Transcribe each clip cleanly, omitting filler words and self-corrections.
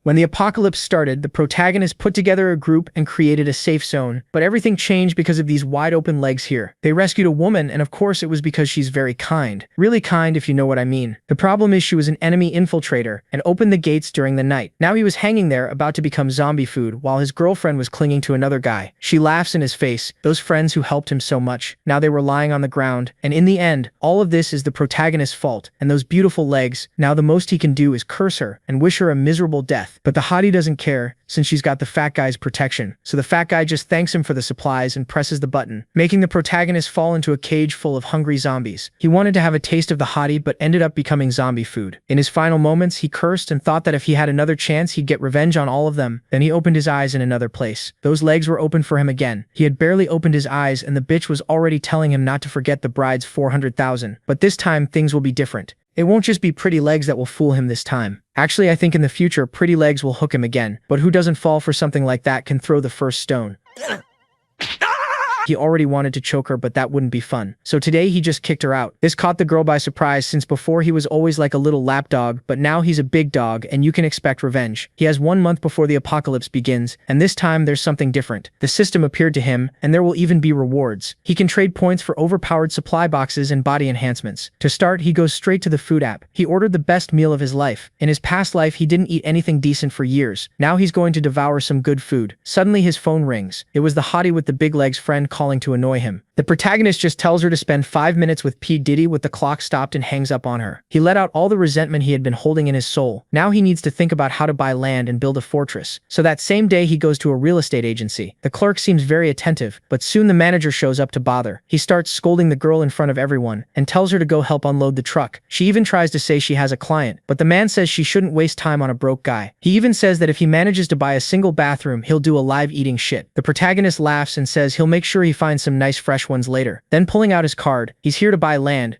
When the apocalypse started, the protagonist put together a group and created a safe zone, but everything changed because of these wide-open legs here. They rescued a woman, and of course it was because she's very kind. Really kind, if you know what I mean. The problem is she was an enemy infiltrator and opened the gates during the night. Now he was hanging there, about to become zombie food, while his girlfriend was clinging to another guy. She laughs in his face, those friends who helped him so much. Now they were lying on the ground, and in the end, all of this is the protagonist's fault, and those beautiful legs. Now the most he can do is curse her and wish her a miserable death. But the hottie doesn't care, since she's got the fat guy's protection. So the fat guy just thanks him for the supplies and presses the button, making the protagonist fall into a cage full of hungry zombies. He wanted to have a taste of the hottie, but ended up becoming zombie food. In his final moments, he cursed and thought that if he had another chance, he'd get revenge on all of them. Then he opened his eyes in another place. Those legs were open for him again. He had barely opened his eyes, and the bitch was already telling him not to forget the bride's 400,000. But this time, things will be different. It won't just be pretty legs that will fool him this time. Actually, I think in the future, pretty legs will hook him again. But who doesn't fall for something like that can throw the first stone. He already wanted to choke her, but that wouldn't be fun. So today he just kicked her out. This caught the girl by surprise, since before he was always like a little lapdog, but now he's a big dog and you can expect revenge. He has 1 month before the apocalypse begins, and this time there's something different. The system appeared to him, and there will even be rewards. He can trade points for overpowered supply boxes and body enhancements. To start, he goes straight to the food app. He ordered the best meal of his life. In his past life, he didn't eat anything decent for years. Now he's going to devour some good food. Suddenly his phone rings. It was the hottie with the big legs friend calling to annoy him. The protagonist just tells her to spend 5 minutes with P. Diddy with the clock stopped and hangs up on her. He let out all the resentment he had been holding in his soul. Now he needs to think about how to buy land and build a fortress. So that same day he goes to a real estate agency. The clerk seems very attentive, but soon the manager shows up to bother. He starts scolding the girl in front of everyone and tells her to go help unload the truck. She even tries to say she has a client, but the man says she shouldn't waste time on a broke guy. He even says that if he manages to buy a single bathroom, he'll do a live eating shit. The protagonist laughs and says he'll make sure he finds some nice fresh ones later. Then pulling out his card, he's here to buy land.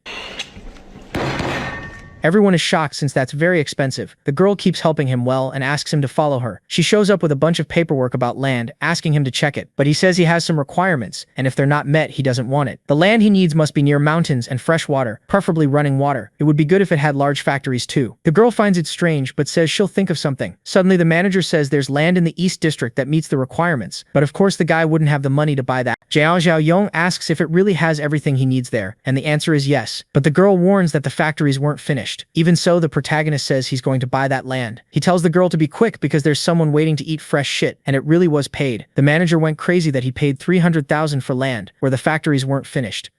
Everyone is shocked since that's very expensive. The girl keeps helping him well and asks him to follow her. She shows up with a bunch of paperwork about land, asking him to check it, but he says he has some requirements, and if they're not met, he doesn't want it. The land he needs must be near mountains and fresh water, preferably running water. It would be good if it had large factories too. The girl finds it strange, but says she'll think of something. Suddenly the manager says there's land in the East District that meets the requirements, but of course the guy wouldn't have the money to buy that. Zhao Yong asks if it really has everything he needs there, and the answer is yes, but the girl warns that the factories weren't finished. Even so, the protagonist says he's going to buy that land. He tells the girl to be quick because there's someone waiting to eat fresh shit, and it really was paid. The manager went crazy that he paid 300,000 for land, where the factories weren't finished.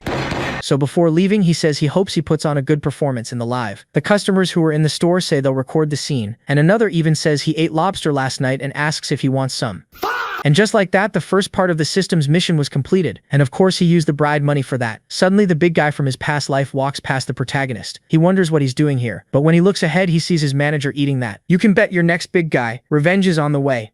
So before leaving, he says he hopes he puts on a good performance in the live. The customers who were in the store say they'll record the scene, and another even says he ate lobster last night and asks if he wants some. And just like that, the first part of the system's mission was completed, and of course he used the bride money for that. Suddenly the big guy from his past life walks past the protagonist. He wonders what he's doing here, but when he looks ahead he sees his manager eating that. You can bet your next big guy, revenge is on the way.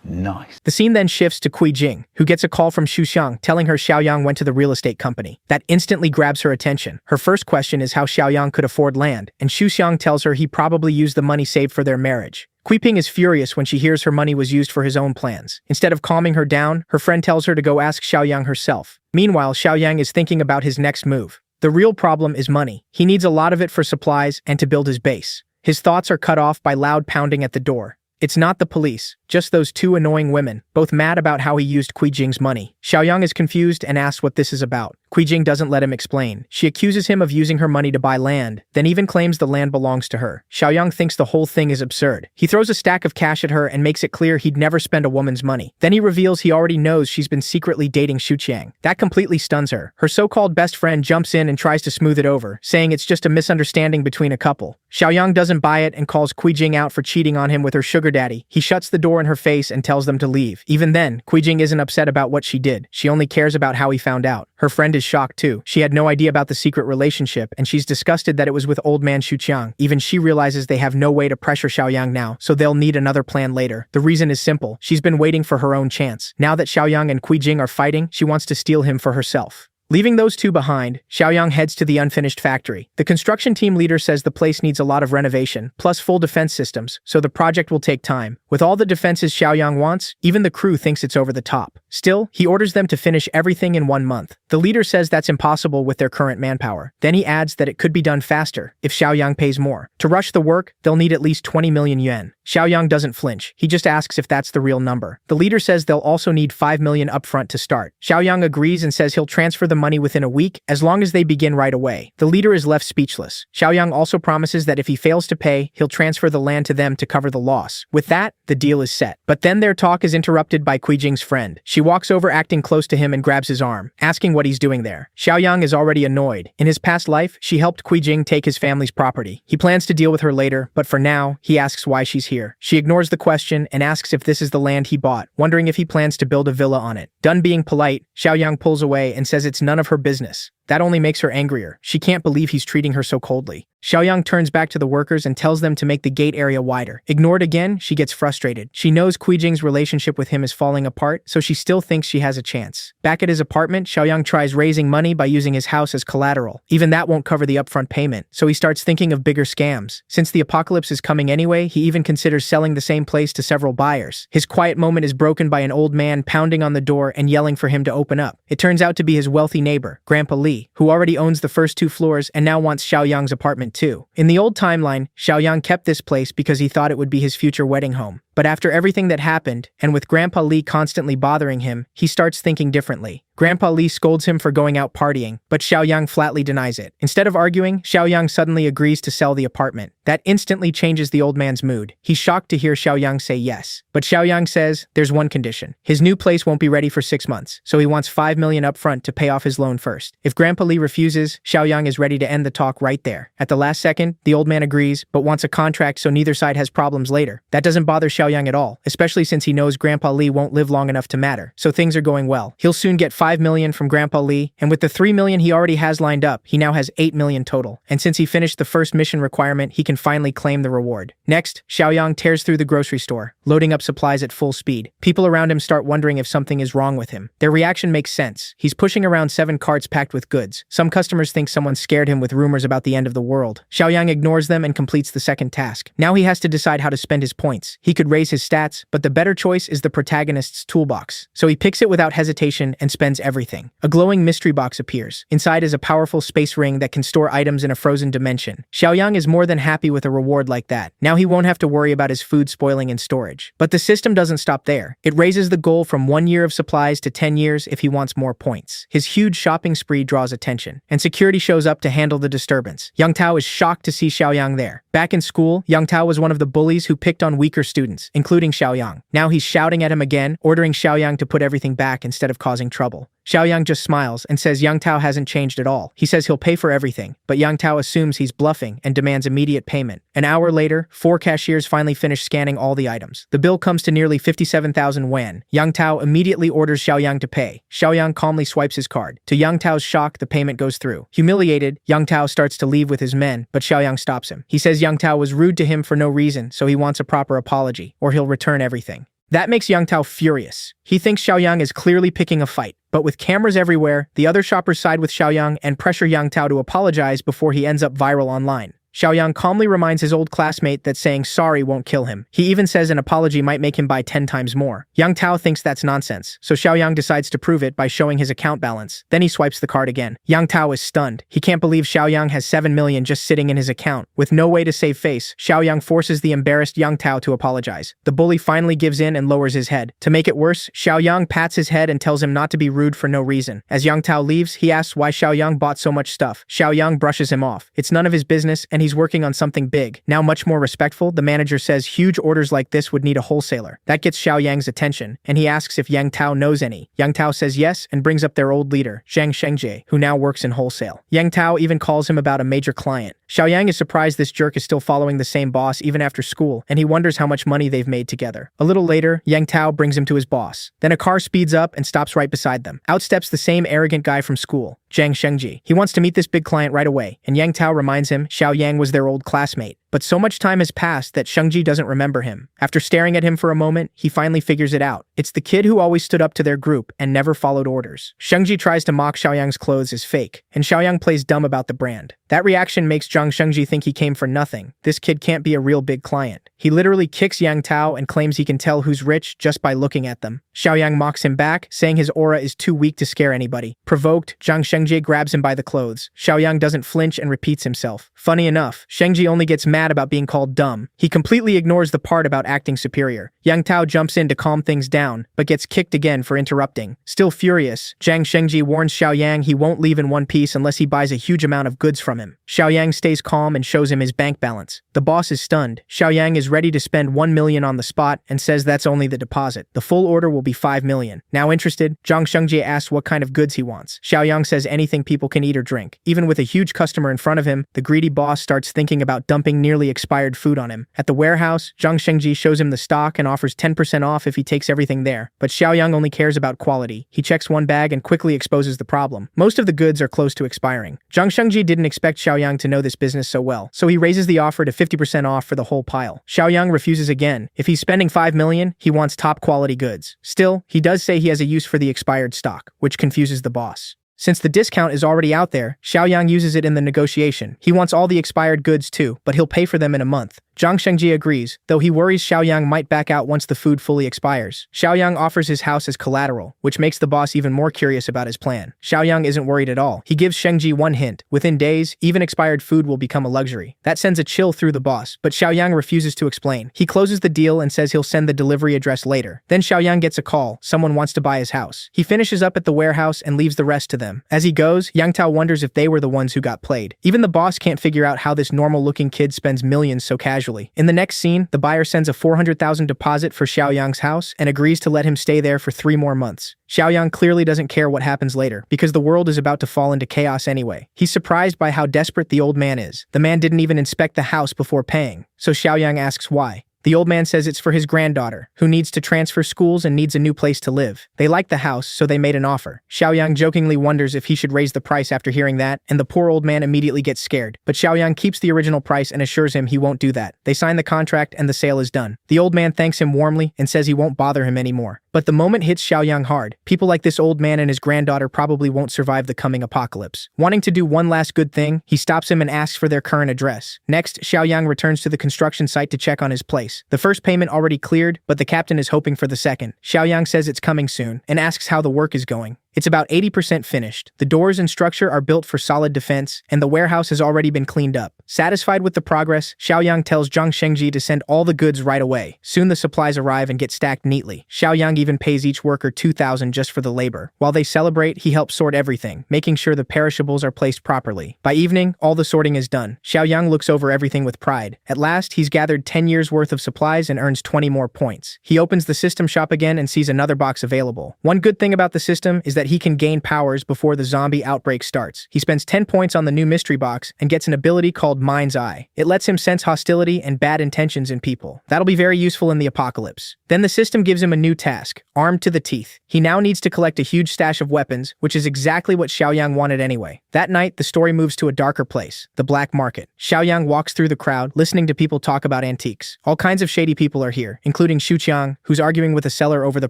Nice. The scene then shifts to Kui Jing, who gets a call from Xu Xiang telling her Xiaoyang went to the real estate company. That instantly grabs her attention. Her first question is how Xiaoyang could afford land, and Xu Xiang tells her he probably used the money saved for their marriage. Kui Ping is furious when she hears her money was used for his own plans. Instead of calming her down, her friend tells her to go ask Xiaoyang herself. Meanwhile, Xiaoyang is thinking about his next move. The real problem is money. He needs a lot of it for supplies and to build his base. His thoughts are cut off by loud pounding at the door. It's not the police, just those two annoying women, both mad about how he used Kui Jing's money. Xiaoyang is confused and asks what this is about. Kui Jing doesn't let him explain. She accuses him of using her money to buy land, then even claims the land belongs to her. Xiaoyang thinks the whole thing is absurd. He throws a stack of cash at her and makes it clear he'd never spend a woman's money. Then he reveals he already knows she's been secretly dating Xu Qiang. That completely stuns her. Her so-called best friend jumps in and tries to smooth it over, saying it's just a misunderstanding between a couple. Xiaoyang doesn't buy it and calls Kui Jing out for cheating on him with her sugar daddy. He shuts the door in her face and tells them to leave. Even then, Kui Jing isn't upset about what she did. She only cares about how he found out. Her friend is shocked too. She had no idea about the secret relationship, and she's disgusted that it was with old man Xu Qiang. Even she realizes they have no way to pressure Xiaoyang now, so they'll need another plan later. The reason is simple. She's been waiting for her own chance. Now that Xiaoyang and Kui Jing are fighting, she wants to steal him for herself. Leaving those two behind, Xiaoyang heads to the unfinished factory. The construction team leader says the place needs a lot of renovation, plus full defense systems, so the project will take time. With all the defenses Xiaoyang wants, even the crew thinks it's over the top. Still, he orders them to finish everything in 1 month. The leader says that's impossible with their current manpower. Then he adds that it could be done faster, if Xiaoyang pays more. To rush the work, they'll need at least 20 million yuan. Xiaoyang doesn't flinch. He just asks if that's the real number. The leader says they'll also need 5 million upfront to start. Xiaoyang agrees and says he'll transfer the money within a week as long as they begin right away. The leader is left speechless. Xiaoyang also promises that if he fails to pay, he'll transfer the land to them to cover the loss. With that, the deal is set. But then their talk is interrupted by Kuijing's friend. She walks over acting close to him and grabs his arm, asking what he's doing there. Xiaoyang is already annoyed. In his past life, she helped Kuijing take his family's property. He plans to deal with her later, but for now, he asks why she's here. She ignores the question and asks if this is the land he bought, wondering if he plans to build a villa on it. Done being polite, Xiaoyang pulls away and says it's none of her business. That only makes her angrier. She can't believe he's treating her so coldly. Xiaoyang turns back to the workers and tells them to make the gate area wider. Ignored again, she gets frustrated. She knows Kuijing's relationship with him is falling apart, so she still thinks she has a chance. Back at his apartment, Xiaoyang tries raising money by using his house as collateral. Even that won't cover the upfront payment, so he starts thinking of bigger scams. Since the apocalypse is coming anyway, he even considers selling the same place to several buyers. His quiet moment is broken by an old man pounding on the door and yelling for him to open up. It turns out to be his wealthy neighbor, Grandpa Li, who already owns the first 2 floors and now wants Xiaoyang's apartment too. In the old timeline, Xiaoyang kept this place because he thought it would be his future wedding home. But after everything that happened, and with Grandpa Li constantly bothering him, he starts thinking differently. Grandpa Li scolds him for going out partying, but Xiaoyang flatly denies it. Instead of arguing, Xiaoyang suddenly agrees to sell the apartment. That instantly changes the old man's mood. He's shocked to hear Xiaoyang say yes. But Xiaoyang says there's one condition. His new place won't be ready for 6 months, so he wants 5 million upfront to pay off his loan first. If Grandpa Li refuses, Xiaoyang is ready to end the talk right there. At the last second, the old man agrees, but wants a contract so neither side has problems later. That doesn't bother Xiaoyang at all, especially since he knows Grandpa Li won't live long enough to matter, so things are going well. He'll soon get 5 million from Grandpa Li, and with the 3 million he already has lined up, he now has 8 million total. And since he finished the first mission requirement, he can finally claim the reward. Next, Xiaoyang tears through the grocery store, loading up supplies at full speed. People around him start wondering if something is wrong with him. Their reaction makes sense. He's pushing around 7 carts packed with goods. Some customers think someone scared him with rumors about the end of the world. Xiaoyang ignores them and completes the second task. Now he has to decide how to spend his points. He could raise his stats, but the better choice is the protagonist's toolbox. So he picks it without hesitation and spends everything. A glowing mystery box appears. Inside is a powerful space ring that can store items in a frozen dimension. Xiaoyang is more than happy with a reward like that. Now he won't have to worry about his food spoiling in storage. But the system doesn't stop there. It raises the goal from 1 year of supplies to 10 years if he wants more points. His huge shopping spree draws attention, and security shows up to handle the disturbance. Yang Tao is shocked to see Xiaoyang there. Back in school, Yang Tao was one of the bullies who picked on weaker students, including Xiaoyang. Now he's shouting at him again, ordering Xiaoyang to put everything back instead of causing trouble. Xiaoyang just smiles and says Yang Tao hasn't changed at all. He says he'll pay for everything, but Yang Tao assumes he's bluffing and demands immediate payment. An hour later, 4 cashiers finally finish scanning all the items. The bill comes to nearly 57,000 yuan. Yang Tao immediately orders Xiaoyang to pay. Xiaoyang calmly swipes his card. To Yang Tao's shock, the payment goes through. Humiliated, Yang Tao starts to leave with his men, but Xiaoyang stops him. He says Yang Tao was rude to him for no reason, so he wants a proper apology, or he'll return everything. That makes Yang Tao furious. He thinks Xiaoyang is clearly picking a fight. But with cameras everywhere, the other shoppers side with Xiaoyang and pressure Yang Tao to apologize before he ends up viral online. Xiaoyang calmly reminds his old classmate that saying sorry won't kill him. He even says an apology might make him buy 10 times more. Yang Tao thinks that's nonsense, so Xiaoyang decides to prove it by showing his account balance. Then he swipes the card again. Yang Tao is stunned. He can't believe Xiaoyang has 7 million just sitting in his account. With no way to save face, Xiaoyang forces the embarrassed Yang Tao to apologize. The bully finally gives in and lowers his head. To make it worse, Xiaoyang pats his head and tells him not to be rude for no reason. As Yang Tao leaves, he asks why Xiaoyang bought so much stuff. Xiaoyang brushes him off. It's none of his business, and he's working on something big. Now much more respectful, the manager says huge orders like this would need a wholesaler. That gets Xiaoyang's attention, and he asks if Yang Tao knows any. Yang Tao says yes and brings up their old leader, Zhang Shengjie, who now works in wholesale. Yang Tao even calls him about a major client. Xiaoyang is surprised this jerk is still following the same boss even after school, and he wonders how much money they've made together. A little later, Yang Tao brings him to his boss. Then a car speeds up and stops right beside them. Out steps the same arrogant guy from school, Zhang Shengjie. He wants to meet this big client right away, and Yang Tao reminds him Xiaoyang was their old classmate. But so much time has passed that Shengjie doesn't remember him. After staring at him for a moment, he finally figures it out. It's the kid who always stood up to their group and never followed orders. Shengjie tries to mock Xiaoyang's clothes as fake, and Xiaoyang plays dumb about the brand. That reaction makes Zhang Shengjie think he came for nothing. This kid can't be a real big client. He literally kicks Yang Tao and claims he can tell who's rich just by looking at them. Xiaoyang mocks him back, saying his aura is too weak to scare anybody. Provoked, Zhang Shengjie grabs him by the clothes. Xiaoyang doesn't flinch and repeats himself. Funny enough, Shengjie only gets mad mad about being called dumb. He completely ignores the part about acting superior. Yang Tao jumps in to calm things down, but gets kicked again for interrupting. Still furious, Zhang Shengji warns Xiaoyang he won't leave in one piece unless he buys a huge amount of goods from him. Xiaoyang stays calm and shows him his bank balance. The boss is stunned. Xiaoyang is ready to spend 1 million on the spot and says that's only the deposit. The full order will be 5 million. Now interested, Zhang Shengji asks what kind of goods he wants. Xiaoyang says anything people can eat or drink. Even with a huge customer in front of him, the greedy boss starts thinking about dumping nearly expired food on him. At the warehouse, Zhang Shengji shows him the stock and offers 10% off if he takes everything there. But Xiaoyang only cares about quality. He checks one bag and quickly exposes the problem. Most of the goods are close to expiring. Zhang Shengji didn't expect Xiaoyang to know this business so well, so he raises the offer to 50% off for the whole pile. Xiaoyang refuses again. If he's spending 5 million, he wants top quality goods. Still, he does say he has a use for the expired stock, which confuses the boss. Since the discount is already out there, Xiaoyang uses it in the negotiation. He wants all the expired goods too, but he'll pay for them in a month. Zhang Shengji agrees, though he worries Xiaoyang might back out once the food fully expires. Xiaoyang offers his house as collateral, which makes the boss even more curious about his plan. Xiaoyang isn't worried at all. He gives Shengji one hint. Within days, even expired food will become a luxury. That sends a chill through the boss, but Xiaoyang refuses to explain. He closes the deal and says he'll send the delivery address later. Then Xiaoyang gets a call. Someone wants to buy his house. He finishes up at the warehouse and leaves the rest to them. As he goes, Yang Tao wonders if they were the ones who got played. Even the boss can't figure out how this normal-looking kid spends millions so casually. In the next scene, the buyer sends a 400,000 deposit for Xiaoyang's house and agrees to let him stay there for 3 more months. Xiaoyang clearly doesn't care what happens later, because the world is about to fall into chaos anyway. He's surprised by how desperate the old man is. The man didn't even inspect the house before paying, so Xiaoyang asks why. The old man says it's for his granddaughter, who needs to transfer schools and needs a new place to live. They like the house, so they made an offer. Xiaoyang jokingly wonders if he should raise the price after hearing that, and the poor old man immediately gets scared. But Xiaoyang keeps the original price and assures him he won't do that. They sign the contract and the sale is done. The old man thanks him warmly and says he won't bother him anymore. But the moment hits Xiaoyang hard. People like this old man and his granddaughter probably won't survive the coming apocalypse. Wanting to do one last good thing, he stops him and asks for their current address. Next, Xiaoyang returns to the construction site to check on his place. The first payment already cleared, but the captain is hoping for the second. Xiaoyang says it's coming soon and asks how the work is going. It's about 80% finished. The doors and structure are built for solid defense, and the warehouse has already been cleaned up. Satisfied with the progress, Xiaoyang tells Zhang Shengji to send all the goods right away. Soon the supplies arrive and get stacked neatly. Xiaoyang even pays each worker 2,000 just for the labor. While they celebrate, he helps sort everything, making sure the perishables are placed properly. By evening, all the sorting is done. Xiaoyang looks over everything with pride. At last, he's gathered 10 years worth of supplies and earns 20 more points. He opens the system shop again and sees another box available. One good thing about the system is that he can gain powers before the zombie outbreak starts. He spends 10 points on the new mystery box and gets an ability called Mind's Eye. It lets him sense hostility and bad intentions in people. That'll be very useful in the apocalypse. Then the system gives him a new task, armed to the teeth. He now needs to collect a huge stash of weapons, which is exactly what Xiaoyang wanted anyway. That night, the story moves to a darker place, the black market. Xiaoyang walks through the crowd, listening to people talk about antiques. All kinds of shady people are here, including Xuqiang, who's arguing with a seller over the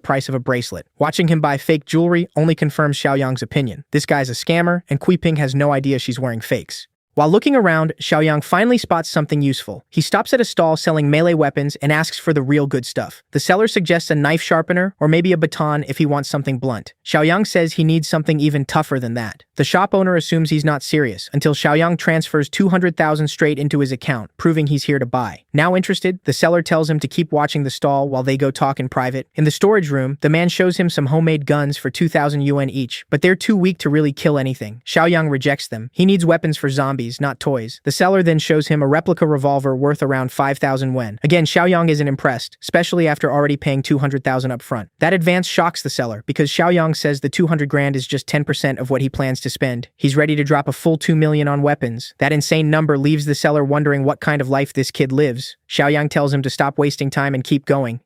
price of a bracelet. Watching him buy fake jewelry only confirms Xiaoyang's opinion. This guy's a scammer, and Kui Ping has no idea she's wearing fakes. While looking around, Xiaoyang finally spots something useful. He stops at a stall selling melee weapons and asks for the real good stuff. The seller suggests a knife sharpener or maybe a baton if he wants something blunt. Xiaoyang says he needs something even tougher than that. The shop owner assumes he's not serious until Xiaoyang transfers 200,000 straight into his account, proving he's here to buy. Now interested, the seller tells him to keep watching the stall while they go talk in private. In the storage room, the man shows him some homemade guns for 2,000 yuan each, but they're too weak to really kill anything. Xiaoyang rejects them. He needs weapons for zombies, not toys. The seller then shows him a replica revolver worth around 5,000 yuan. Again, Xiaoyang isn't impressed, especially after already paying 200,000 up front. That advance shocks the seller because Xiaoyang says the 200 grand is just 10% of what he plans to spend. He's ready to drop a full 2 million on weapons. That insane number leaves the seller wondering what kind of life this kid lives. Xiaoyang tells him to stop wasting time and keep going.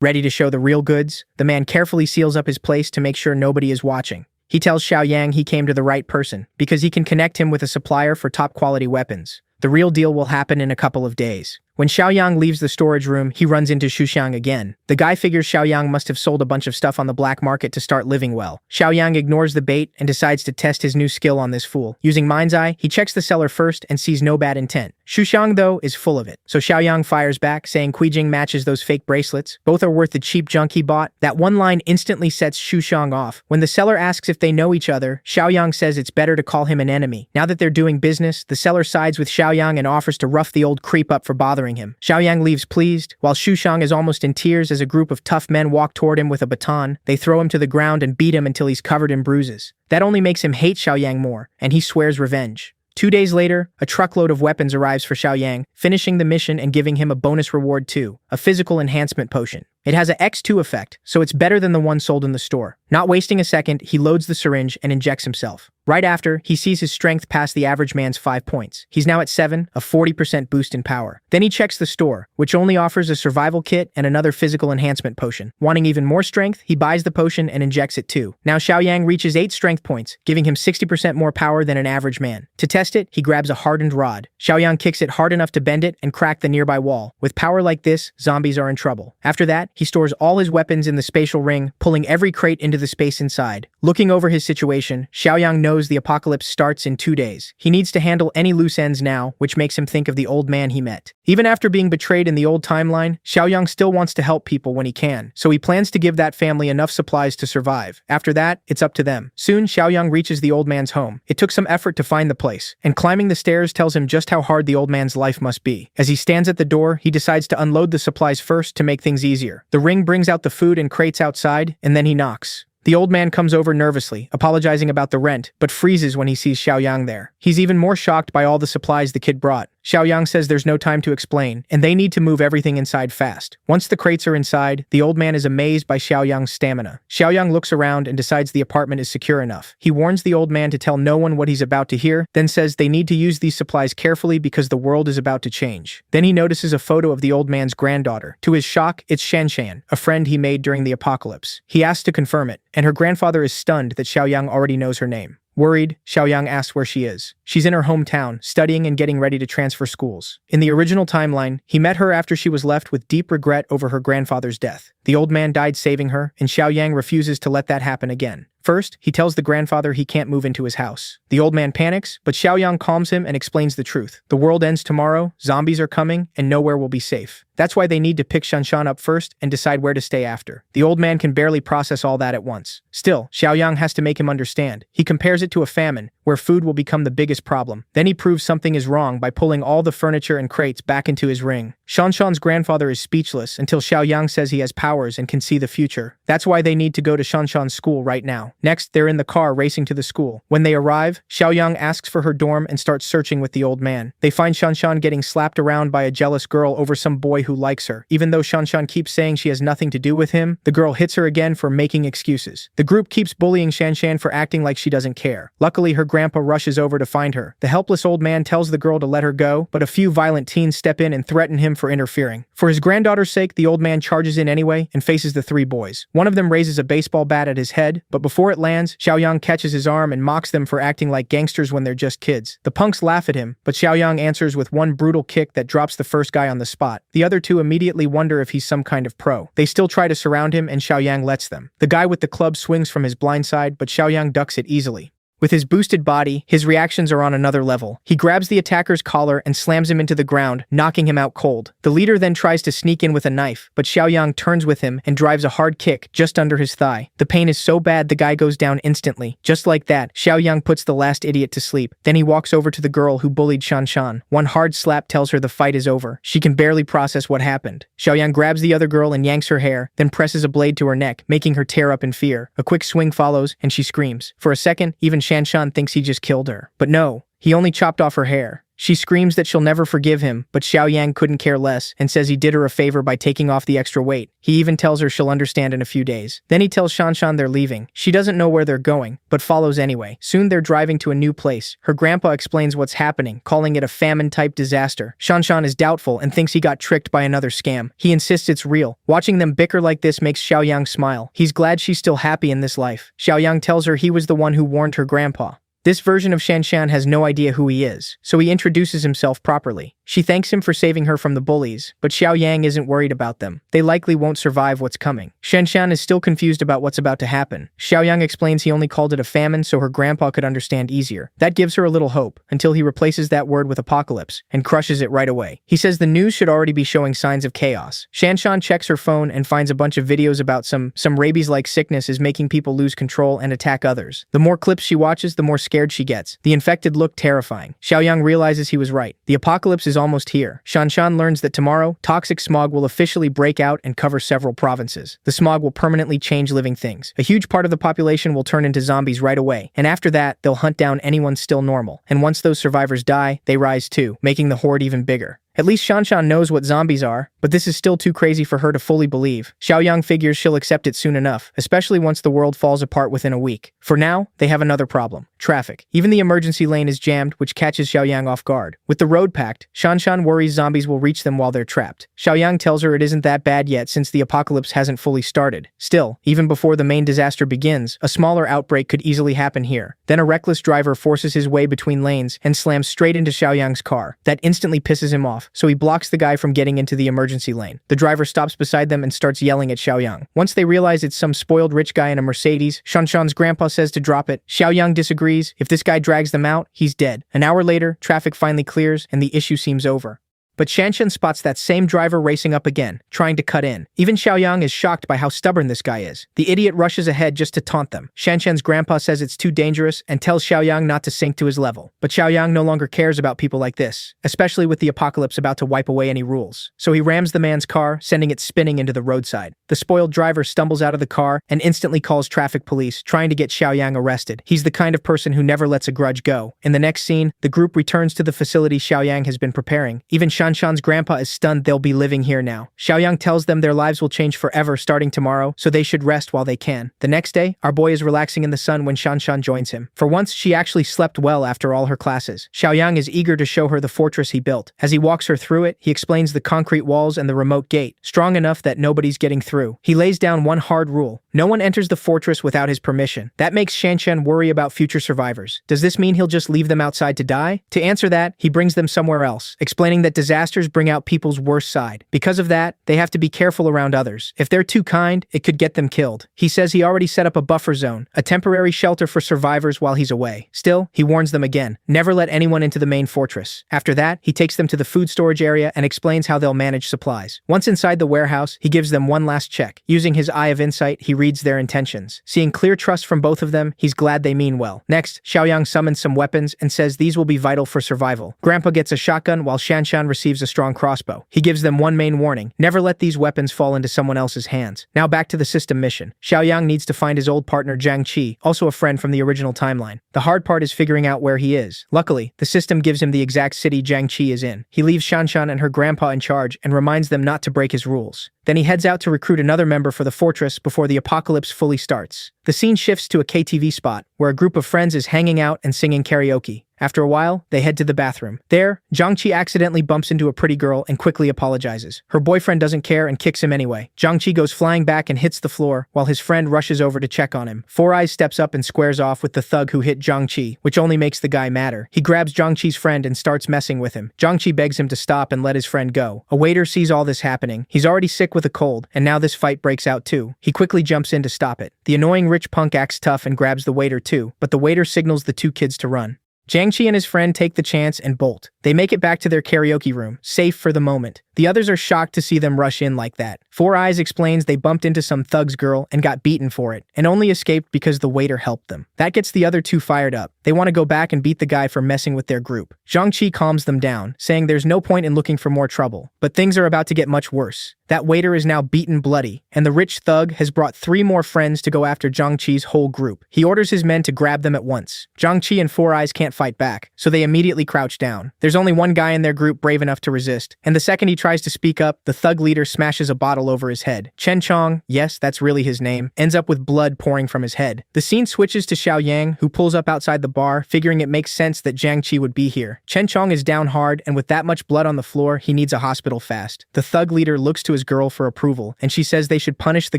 Ready to show the real goods? The man carefully seals up his place to make sure nobody is watching. He tells Xiaoyang he came to the right person, because he can connect him with a supplier for top-quality weapons. The real deal will happen in a couple of days. When Xiaoyang leaves the storage room, he runs into Shuxiang again. The guy figures Xiaoyang must have sold a bunch of stuff on the black market to start living well. Xiaoyang ignores the bait and decides to test his new skill on this fool. Using Mind's Eye, he checks the seller first and sees no bad intent. Shuxiang, though, is full of it. So Xiaoyang fires back, saying Kuijing matches those fake bracelets. Both are worth the cheap junk he bought. That one line instantly sets Shuxiang off. When the seller asks if they know each other, Xiaoyang says it's better to call him an enemy. Now that they're doing business, the seller sides with Xiaoyang and offers to rough the old creep up for bothering him. Xiaoyang leaves pleased, while Shuxiang is almost in tears as a group of tough men walk toward him with a baton. They throw him to the ground and beat him until he's covered in bruises. That only makes him hate Xiaoyang more, and he swears revenge. 2 days later, a truckload of weapons arrives for Xiaoyang, finishing the mission and giving him a bonus reward too, a physical enhancement potion. It has a X2 effect, so it's better than the one sold in the store. Not wasting a second, he loads the syringe and injects himself. Right after, he sees his strength pass the average man's 5 points. He's now at 7, a 40% boost in power. Then he checks the store, which only offers a survival kit and another physical enhancement potion. Wanting even more strength, he buys the potion and injects it too. Now Xiaoyang reaches 8 strength points, giving him 60% more power than an average man. To test it, he grabs a hardened rod. Xiaoyang kicks it hard enough to bend it and crack the nearby wall. With power like this, zombies are in trouble. After that, he stores all his weapons in the spatial ring, pulling every crate into the space inside. Looking over his situation, Xiaoyang knows the apocalypse starts in 2 days. He needs to handle any loose ends now, which makes him think of the old man he met. Even after being betrayed in the old timeline, Xiaoyang still wants to help people when he can, so he plans to give that family enough supplies to survive. After that, it's up to them. Soon, Xiaoyang reaches the old man's home. It took some effort to find the place, and climbing the stairs tells him just how hard the old man's life must be. As he stands at the door, he decides to unload the supplies first to make things easier. The ring brings out the food and crates outside, and then he knocks. The old man comes over nervously, apologizing about the rent, but freezes when he sees Xiaoyang there. He's even more shocked by all the supplies the kid brought. Xiaoyang says there's no time to explain, and they need to move everything inside fast. Once the crates are inside, the old man is amazed by Xiaoyang's stamina. Xiaoyang looks around and decides the apartment is secure enough. He warns the old man to tell no one what he's about to hear, then says they need to use these supplies carefully because the world is about to change. Then he notices a photo of the old man's granddaughter. To his shock, it's Shanshan, a friend he made during the apocalypse. He asks to confirm it, and her grandfather is stunned that Xiaoyang already knows her name. Worried, Xiaoyang asks where she is. She's in her hometown, studying and getting ready to transfer schools. In the original timeline, he met her after she was left with deep regret over her grandfather's death. The old man died saving her, and Xiaoyang refuses to let that happen again. First, he tells the grandfather he can't move into his house. The old man panics, but Xiaoyang calms him and explains the truth. The world ends tomorrow, zombies are coming, and nowhere will be safe. That's why they need to pick Shanshan up first and decide where to stay after. The old man can barely process all that at once. Still, Xiaoyang has to make him understand. He compares it to a famine, where food will become the biggest problem. Then he proves something is wrong by pulling all the furniture and crates back into his ring. Shanshan's grandfather is speechless until Xiaoyang says he has powers and can see the future. That's why they need to go to Shanshan's school right now. Next, they're in the car racing to the school. When they arrive, Xiaoyang asks for her dorm and starts searching with the old man. They find Shanshan getting slapped around by a jealous girl over some boy who likes her. Even though Shanshan keeps saying she has nothing to do with him, the girl hits her again for making excuses. The group keeps bullying Shanshan for acting like she doesn't care. Luckily, her grandpa rushes over to find her. The helpless old man tells the girl to let her go, but a few violent teens step in and threaten him for interfering. For his granddaughter's sake, the old man charges in anyway and faces the 3 boys. One of them raises a baseball bat at his head, but before it lands, Xiaoyang catches his arm and mocks them for acting like gangsters when they're just kids. The punks laugh at him, but Xiaoyang answers with one brutal kick that drops the first guy on the spot. The other 2 immediately wonder if he's some kind of pro. They still try to surround him and Xiaoyang lets them. The guy with the club swings from his blind side, but Xiaoyang ducks it easily. With his boosted body, his reactions are on another level. He grabs the attacker's collar and slams him into the ground, knocking him out cold. The leader then tries to sneak in with a knife, but Xiaoyang turns with him and drives a hard kick just under his thigh. The pain is so bad the guy goes down instantly. Just like that, Xiaoyang puts the last idiot to sleep. Then he walks over to the girl who bullied Shanshan. One hard slap tells her the fight is over. She can barely process what happened. Xiaoyang grabs the other girl and yanks her hair, then presses a blade to her neck, making her tear up in fear. A quick swing follows, and she screams. For a second, even Shanshan thinks he just killed her. But no, he only chopped off her hair. She screams that she'll never forgive him, but Xiaoyang couldn't care less and says he did her a favor by taking off the extra weight. He even tells her she'll understand in a few days. Then he tells Shanshan they're leaving. She doesn't know where they're going, but follows anyway. Soon they're driving to a new place. Her grandpa explains what's happening, calling it a famine-type disaster. Shanshan is doubtful and thinks he got tricked by another scam. He insists it's real. Watching them bicker like this makes Xiaoyang smile. He's glad she's still happy in this life. Xiaoyang tells her he was the one who warned her grandpa. This version of Shanshan has no idea who he is, so he introduces himself properly. She thanks him for saving her from the bullies, but Xiaoyang isn't worried about them. They likely won't survive what's coming. Shenshan is still confused about what's about to happen. Xiaoyang explains he only called it a famine so her grandpa could understand easier. That gives her a little hope, until he replaces that word with apocalypse, and crushes it right away. He says the news should already be showing signs of chaos. Shanshan checks her phone and finds a bunch of videos about some rabies-like sickness is making people lose control and attack others. The more clips she watches, the more scared she gets. The infected look terrifying. Xiaoyang realizes he was right. The apocalypse is almost here. Shanshan learns that tomorrow, toxic smog will officially break out and cover several provinces. The smog will permanently change living things. A huge part of the population will turn into zombies right away, and after that, they'll hunt down anyone still normal. And once those survivors die, they rise too, making the horde even bigger. At least Shanshan knows what zombies are, but this is still too crazy for her to fully believe. Xiaoyang figures she'll accept it soon enough, especially once the world falls apart within a week. For now, they have another problem: traffic. Even the emergency lane is jammed, which catches Xiaoyang off guard. With the road packed, Shanshan worries zombies will reach them while they're trapped. Xiaoyang tells her it isn't that bad yet since the apocalypse hasn't fully started. Still, even before the main disaster begins, a smaller outbreak could easily happen here. Then a reckless driver forces his way between lanes and slams straight into Xiaoyang's car. That instantly pisses him off, so he blocks the guy from getting into the emergency lane. The driver stops beside them and starts yelling at Xiaoyang. Once they realize it's some spoiled rich guy in a Mercedes, Shanshan's grandpa says to drop it. Xiaoyang disagrees. If this guy drags them out, he's dead. An hour later, traffic finally clears and the issue seems over. But Shanshan spots that same driver racing up again, trying to cut in. Even Xiaoyang is shocked by how stubborn this guy is. The idiot rushes ahead just to taunt them. Shanshan's grandpa says it's too dangerous and tells Xiaoyang not to sink to his level. But Xiaoyang no longer cares about people like this, especially with the apocalypse about to wipe away any rules. So he rams the man's car, sending it spinning into the roadside. The spoiled driver stumbles out of the car and instantly calls traffic police, trying to get Xiaoyang arrested. He's the kind of person who never lets a grudge go. In the next scene, the group returns to the facility Xiaoyang has been preparing. Even Shanshan's grandpa is stunned they'll be living here now. Xiaoyang tells them their lives will change forever starting tomorrow, so they should rest while they can. The next day, our boy is relaxing in the sun when Shanshan joins him. For once, she actually slept well after all her classes. Xiaoyang is eager to show her the fortress he built. As he walks her through it, he explains the concrete walls and the remote gate, strong enough that nobody's getting through. He lays down one hard rule: no one enters the fortress without his permission. That makes Shanshan worry about future survivors. Does this mean he'll just leave them outside to die? To answer that, he brings them somewhere else, explaining that disasters bring out people's worst side. Because of that, they have to be careful around others. If they're too kind, it could get them killed. He says he already set up a buffer zone, a temporary shelter for survivors while he's away. Still, he warns them again: never let anyone into the main fortress. After that, he takes them to the food storage area and explains how they'll manage supplies. Once inside the warehouse, he gives them one last check. Using his eye of insight, he reads their intentions. Seeing clear trust from both of them, he's glad they mean well. Next, Xiaoyang summons some weapons and says these will be vital for survival. Grandpa gets a shotgun while Shanshan receives a strong crossbow. He gives them one main warning: never let these weapons fall into someone else's hands. Now back to the system mission. Xiaoyang needs to find his old partner Zhang Qi, also a friend from the original timeline. The hard part is figuring out where he is. Luckily, the system gives him the exact city Zhang Qi is in. He leaves Shanshan and her grandpa in charge and reminds them not to break his rules. Then he heads out to recruit another member for the fortress before the apocalypse fully starts. The scene shifts to a KTV spot, where a group of friends is hanging out and singing karaoke. After a while, they head to the bathroom. There, Zhangqi accidentally bumps into a pretty girl and quickly apologizes. Her boyfriend doesn't care and kicks him anyway. Zhangqi goes flying back and hits the floor, while his friend rushes over to check on him. Four Eyes steps up and squares off with the thug who hit Zhangqi, which only makes the guy madder. He grabs Zhangqi's friend and starts messing with him. Zhangqi begs him to stop and let his friend go. A waiter sees all this happening. He's already sick with a cold, and now this fight breaks out too. He quickly jumps in to stop it. The annoying rich punk acts tough and grabs the waiter too, but the waiter signals the two kids to run. Zhangqi and his friend take the chance and bolt. They make it back to their karaoke room, safe for the moment. The others are shocked to see them rush in like that. Four Eyes explains they bumped into some thug's girl and got beaten for it, and only escaped because the waiter helped them. That gets the other two fired up. They want to go back and beat the guy for messing with their group. Zhangqi calms them down, saying there's no point in looking for more trouble. But things are about to get much worse. That waiter is now beaten bloody, and the rich thug has brought 3 more friends to go after Zhangqi's whole group. He orders his men to grab them at once. Zhangqi and Four Eyes can't fight back, so they immediately crouch down. There's only one guy in their group brave enough to resist, and the second he tries to speak up, the thug leader smashes a bottle bottle over his head. Chen Chong, yes, that's really his name, ends up with blood pouring from his head. The scene switches to Xiao Yang, who pulls up outside the bar, figuring it makes sense that Jiang Qi would be here. Chen Chong is down hard, and with that much blood on the floor, he needs a hospital fast. The thug leader looks to his girl for approval, and she says they should punish the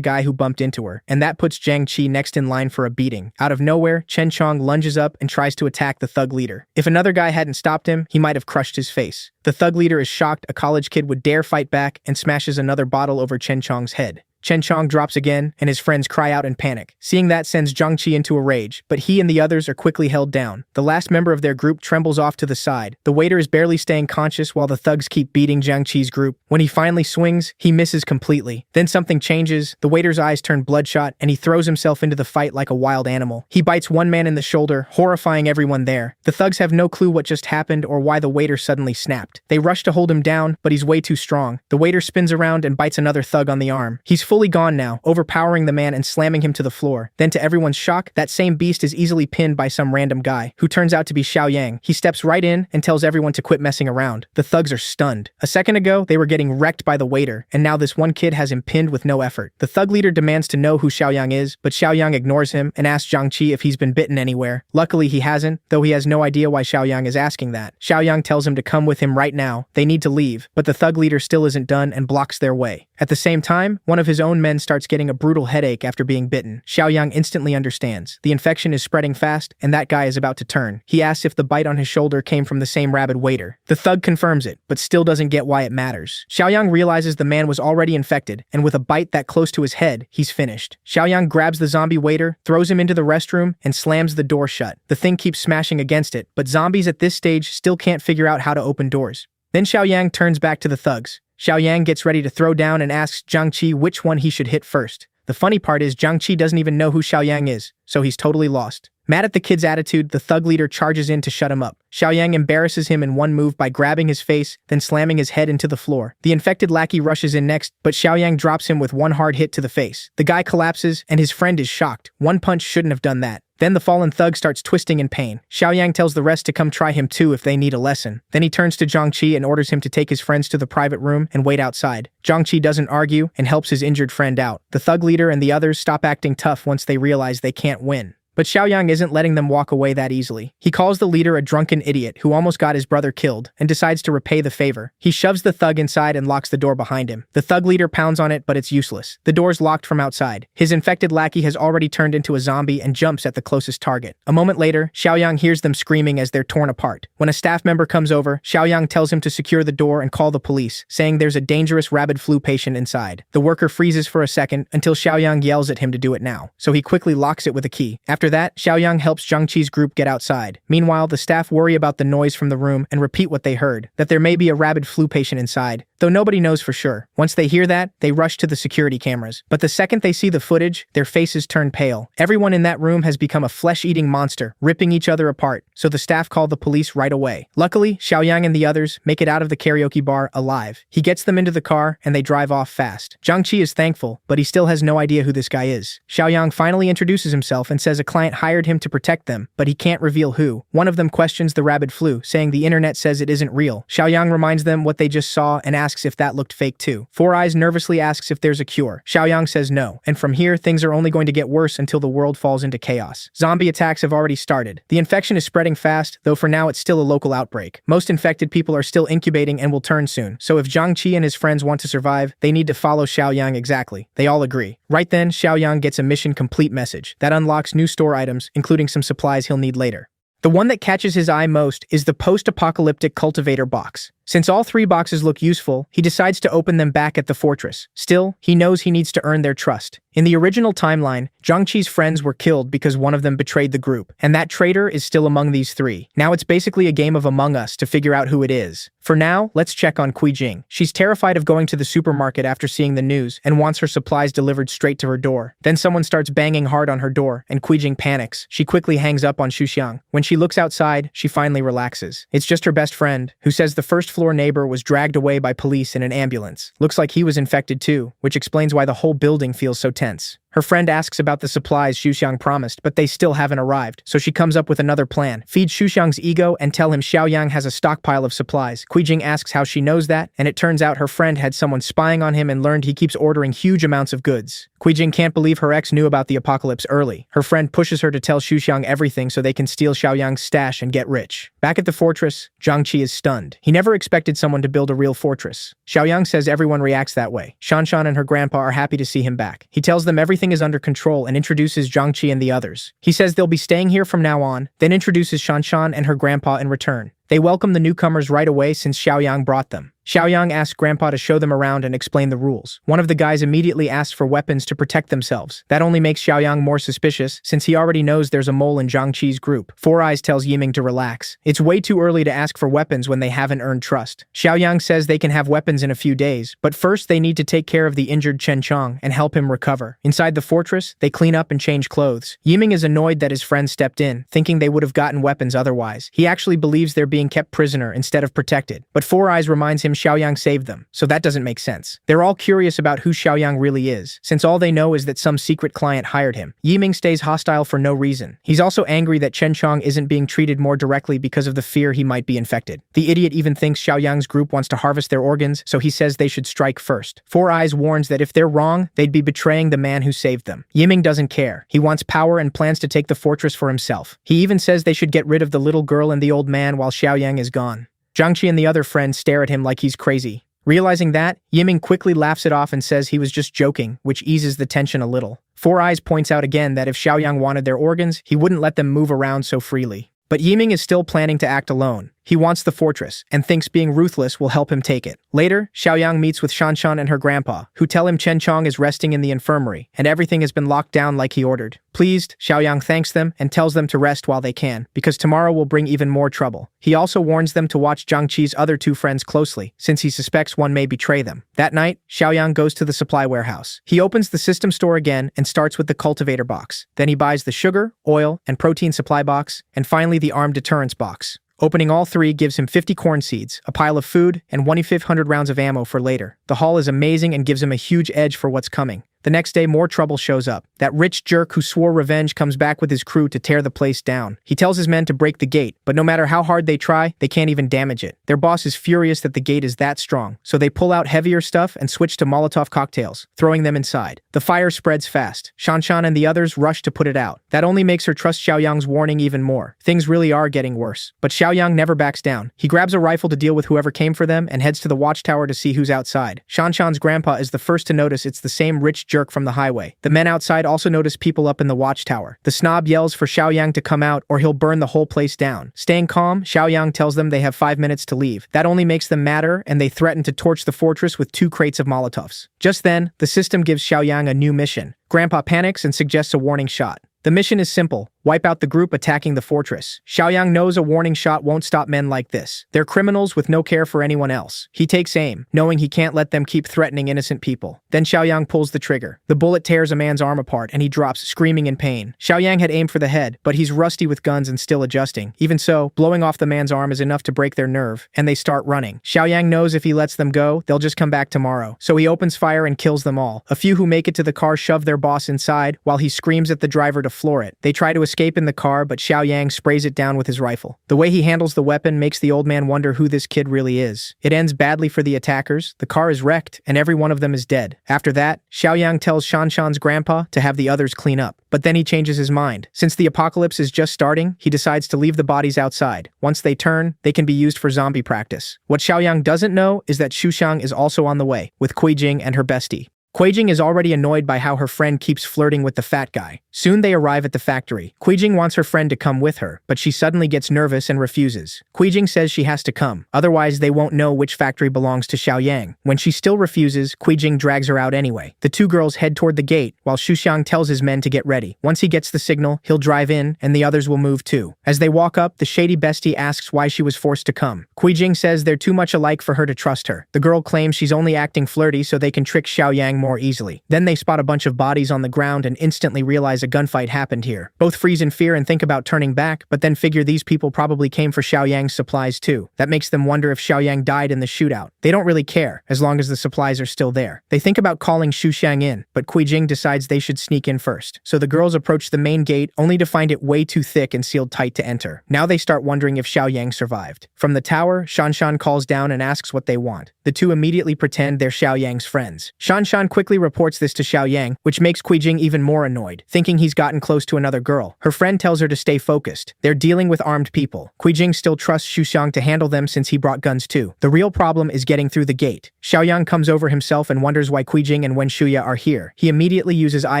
guy who bumped into her, and that puts Jiang Qi next in line for a beating. Out of nowhere, Chen Chong lunges up and tries to attack the thug leader. If another guy hadn't stopped him, he might have crushed his face. The thug leader is shocked a college kid would dare fight back and smashes another bottle over Chen Chong's head. Chen Chong drops again, and his friends cry out in panic. Seeing that sends Jiang Qi into a rage, but he and the others are quickly held down. The last member of their group trembles off to the side. The waiter is barely staying conscious while the thugs keep beating Jiang Qi's group. When he finally swings, he misses completely. Then something changes, the waiter's eyes turn bloodshot, and he throws himself into the fight like a wild animal. He bites one man in the shoulder, horrifying everyone there. The thugs have no clue what just happened or why the waiter suddenly snapped. They rush to hold him down, but he's way too strong. The waiter spins around and bites another thug on the arm. He's fully gone now, overpowering the man and slamming him to the floor. Then to everyone's shock, that same beast is easily pinned by some random guy, who turns out to be Xiao Yang. He steps right in and tells everyone to quit messing around. The thugs are stunned. A second ago, they were getting wrecked by the waiter, and now this one kid has him pinned with no effort. The thug leader demands to know who Xiao Yang is, but Xiao Yang ignores him and asks Jiang Qi if he's been bitten anywhere. Luckily, he hasn't, though he has no idea why Xiao Yang is asking that. Xiao Yang tells him to come with him right now. They need to leave, but the thug leader still isn't done and blocks their way. At the same time, one of his own men starts getting a brutal headache after being bitten. Xiao Yang instantly understands. The infection is spreading fast, and that guy is about to turn. He asks if the bite on his shoulder came from the same rabid waiter. The thug confirms it, but still doesn't get why it matters. Xiao Yang realizes the man was already infected, and with a bite that close to his head, he's finished. Xiao Yang grabs the zombie waiter, throws him into the restroom, and slams the door shut. The thing keeps smashing against it, but zombies at this stage still can't figure out how to open doors. Then Xiao Yang turns back to the thugs. Xiao Yang gets ready to throw down and asks Jiang Qi which one he should hit first. The funny part is Jiang Qi doesn't even know who Xiao Yang is, so he's totally lost. Mad at the kid's attitude, the thug leader charges in to shut him up. Xiao Yang embarrasses him in one move by grabbing his face, then slamming his head into the floor. The infected lackey rushes in next, but Xiao Yang drops him with one hard hit to the face. The guy collapses, and his friend is shocked. One punch shouldn't have done that. Then the fallen thug starts twisting in pain. Xiao Yang tells the rest to come try him too if they need a lesson. Then he turns to Jiang Qi and orders him to take his friends to the private room and wait outside. Jiang Qi doesn't argue and helps his injured friend out. The thug leader and the others stop acting tough once they realize they can't win. But Xiao Yang isn't letting them walk away that easily. He calls the leader a drunken idiot who almost got his brother killed and decides to repay the favor. He shoves the thug inside and locks the door behind him. The thug leader pounds on it, but it's useless. The door's locked from outside. His infected lackey has already turned into a zombie and jumps at the closest target. A moment later, Xiao Yang hears them screaming as they're torn apart. When a staff member comes over, Xiao Yang tells him to secure the door and call the police, saying there's a dangerous rabid flu patient inside. The worker freezes for a second until Xiao Yang yells at him to do it now, so he quickly locks it with a key. After that, Xiao Yang helps Jiang Qi's group get outside. Meanwhile, the staff worry about the noise from the room and repeat what they heard, that there may be a rabid flu patient inside, though nobody knows for sure. Once they hear that, they rush to the security cameras. But the second they see the footage, their faces turn pale. Everyone in that room has become a flesh-eating monster, ripping each other apart, so the staff call the police right away. Luckily, Xiao Yang and the others make it out of the karaoke bar alive. He gets them into the car, and they drive off fast. Jiang Qi is thankful, but he still has no idea who this guy is. Xiao Yang finally introduces himself and says a client hired him to protect them, but he can't reveal who. One of them questions the rabid flu, saying the internet says it isn't real. Xiao Yang reminds them what they just saw and asks if that looked fake too. Four Eyes nervously asks if there's a cure. Xiao Yang says no, and from here things are only going to get worse until the world falls into chaos. Zombie attacks have already started. The infection is spreading fast, though for now it's still a local outbreak. Most infected people are still incubating and will turn soon, so if Jiang Qi and his friends want to survive, they need to follow Xiao Yang exactly. They all agree. Right then, Xiao Yang gets a mission complete message that unlocks new store items, including some supplies he'll need later. The one that catches his eye most is the post-apocalyptic cultivator box. Since all three boxes look useful, he decides to open them back at the fortress. Still, he knows he needs to earn their trust. In the original timeline, Jiang Qi's friends were killed because one of them betrayed the group, and that traitor is still among these three. Now it's basically a game of Among Us to figure out who it is. For now, let's check on Kui Jing. She's terrified of going to the supermarket after seeing the news and wants her supplies delivered straight to her door. Then someone starts banging hard on her door, and Kui Jing panics. She quickly hangs up on Xuxiang. When she looks outside, she finally relaxes. It's just her best friend, who says the first floor neighbor was dragged away by police in an ambulance. Looks like he was infected too, which explains why the whole building feels so tense. Her friend asks about the supplies Xuxiang promised, but they still haven't arrived, so she comes up with another plan. Feed Xuxiang's ego and tell him Xiaoyang has a stockpile of supplies. Kuijing asks how she knows that, and it turns out her friend had someone spying on him and learned he keeps ordering huge amounts of goods. Kuijing can't believe her ex knew about the apocalypse early. Her friend pushes her to tell Xuxiang everything so they can steal Xiaoyang's stash and get rich. Back at the fortress, Zhang Qi is stunned. He never expected someone to build a real fortress. Xiaoyang says everyone reacts that way. Shanshan and her grandpa are happy to see him back. He tells them everything is under control and introduces Zhang Qi and the others. He says they'll be staying here from now on, then introduces Shanshan and her grandpa in return. They welcome the newcomers right away since Xiaoyang brought them. Xiaoyang asks Grandpa to show them around and explain the rules. One of the guys immediately asks for weapons to protect themselves. That only makes Xiaoyang more suspicious, since he already knows there's a mole in Zhang Qi's group. Four Eyes tells Yiming to relax. It's way too early to ask for weapons when they haven't earned trust. Xiaoyang says they can have weapons in a few days, but first they need to take care of the injured Chen Chong and help him recover. Inside the fortress, they clean up and change clothes. Yiming is annoyed that his friend stepped in, thinking they would have gotten weapons otherwise. He actually believes they're being kept prisoner instead of protected, but Four Eyes reminds him Xiaoyang saved them, so that doesn't make sense. They're all curious about who Xiaoyang really is, since all they know is that some secret client hired him. Yiming stays hostile for no reason. He's also angry that Chen Chong isn't being treated more directly because of the fear he might be infected. The idiot even thinks Xiaoyang's group wants to harvest their organs, so he says they should strike first. Four Eyes warns that if they're wrong, they'd be betraying the man who saved them. Yiming doesn't care. He wants power and plans to take the fortress for himself. He even says they should get rid of the little girl and the old man while Xiaoyang is gone. Zhang Qi and the other friends stare at him like he's crazy. Realizing that, Yiming quickly laughs it off and says he was just joking, which eases the tension a little. Four Eyes points out again that if Xiaoyang wanted their organs, he wouldn't let them move around so freely. But Yiming is still planning to act alone. He wants the fortress, and thinks being ruthless will help him take it. Later, Xiaoyang meets with Shanshan and her grandpa, who tell him Chen Chong is resting in the infirmary, and everything has been locked down like he ordered. Pleased, Xiaoyang thanks them and tells them to rest while they can, because tomorrow will bring even more trouble. He also warns them to watch Zhang Qi's other two friends closely, since he suspects one may betray them. That night, Xiaoyang goes to the supply warehouse. He opens the system store again and starts with the cultivator box. Then he buys the sugar, oil, and protein supply box, and finally the armed deterrence box. Opening all three gives him 50 corn seeds, a pile of food, and 1,500 rounds of ammo for later. The haul is amazing and gives him a huge edge for what's coming. The next day, more trouble shows up. That rich jerk who swore revenge comes back with his crew to tear the place down. He tells his men to break the gate, but no matter how hard they try, they can't even damage it. Their boss is furious that the gate is that strong, so they pull out heavier stuff and switch to Molotov cocktails, throwing them inside. The fire spreads fast. Shanshan and the others rush to put it out. That only makes her trust Xiaoyang's warning even more. Things really are getting worse. But Xiaoyang never backs down. He grabs a rifle to deal with whoever came for them and heads to the watchtower to see who's outside. Shanshan's grandpa is the first to notice it's the same rich jerk from the highway. The men outside also notice people up in the watchtower. The snob yells for Xiaoyang to come out or he'll burn the whole place down. Staying calm, Xiaoyang tells them they have 5 minutes to leave. That only makes them madder, and they threaten to torch the fortress with 2 crates of Molotovs. Just then, the system gives Xiaoyang a new mission. Grandpa panics and suggests a warning shot. The mission is simple. Wipe out the group attacking the fortress. Xiaoyang knows a warning shot won't stop men like this. They're criminals with no care for anyone else. He takes aim, knowing he can't let them keep threatening innocent people. Then Xiaoyang pulls the trigger. The bullet tears a man's arm apart and he drops, screaming in pain. Xiaoyang had aimed for the head, but he's rusty with guns and still adjusting. Even so, blowing off the man's arm is enough to break their nerve, and they start running. Xiaoyang knows if he lets them go, they'll just come back tomorrow. So he opens fire and kills them all. A few who make it to the car shove their boss inside, while he screams at the driver to floor it. They try to escape in the car, but Xiaoyang sprays it down with his rifle. The way he handles the weapon makes the old man wonder who this kid really is. It ends badly for the attackers. The car is wrecked, and every one of them is dead. After that, Xiaoyang tells Shanshan's grandpa to have the others clean up. But then he changes his mind. Since the apocalypse is just starting, he decides to leave the bodies outside. Once they turn, they can be used for zombie practice. What Xiaoyang doesn't know is that Xuxiang is also on the way, with Kuijing and her bestie. Kuijing is already annoyed by how her friend keeps flirting with the fat guy. Soon they arrive at the factory. Kuijing wants her friend to come with her, but she suddenly gets nervous and refuses. Kuijing says she has to come, otherwise they won't know which factory belongs to Xiaoyang. When she still refuses, Kuijing drags her out anyway. The two girls head toward the gate, while Xuxiang tells his men to get ready. Once he gets the signal, he'll drive in, and the others will move too. As they walk up, the shady bestie asks why she was forced to come. Kuijing says they're too much alike for her to trust her. The girl claims she's only acting flirty so they can trick Xiaoyang more more easily. Then they spot a bunch of bodies on the ground and instantly realize a gunfight happened here. Both freeze in fear and think about turning back, but then figure these people probably came for Xiaoyang's supplies too. That makes them wonder if Xiaoyang died in the shootout. They don't really care, as long as the supplies are still there. They think about calling Xu Xiang in, but Jing decides they should sneak in first. So the girls approach the main gate, only to find it way too thick and sealed tight to enter. Now they start wondering if Xiaoyang survived. From the tower, Shanshan calls down and asks what they want. The two immediately pretend they're Xiaoyang's friends. Shanshan quickly reports this to Xiaoyang, which makes Jing even more annoyed, thinking he's gotten close to another girl. Her friend tells her to stay focused. They're dealing with armed people. Jing still trusts Xu Xiang to handle them since he brought guns too. The real problem is getting through the gate. Xiaoyang comes over himself and wonders why Jing and Wen Shuya are here. He immediately uses Eye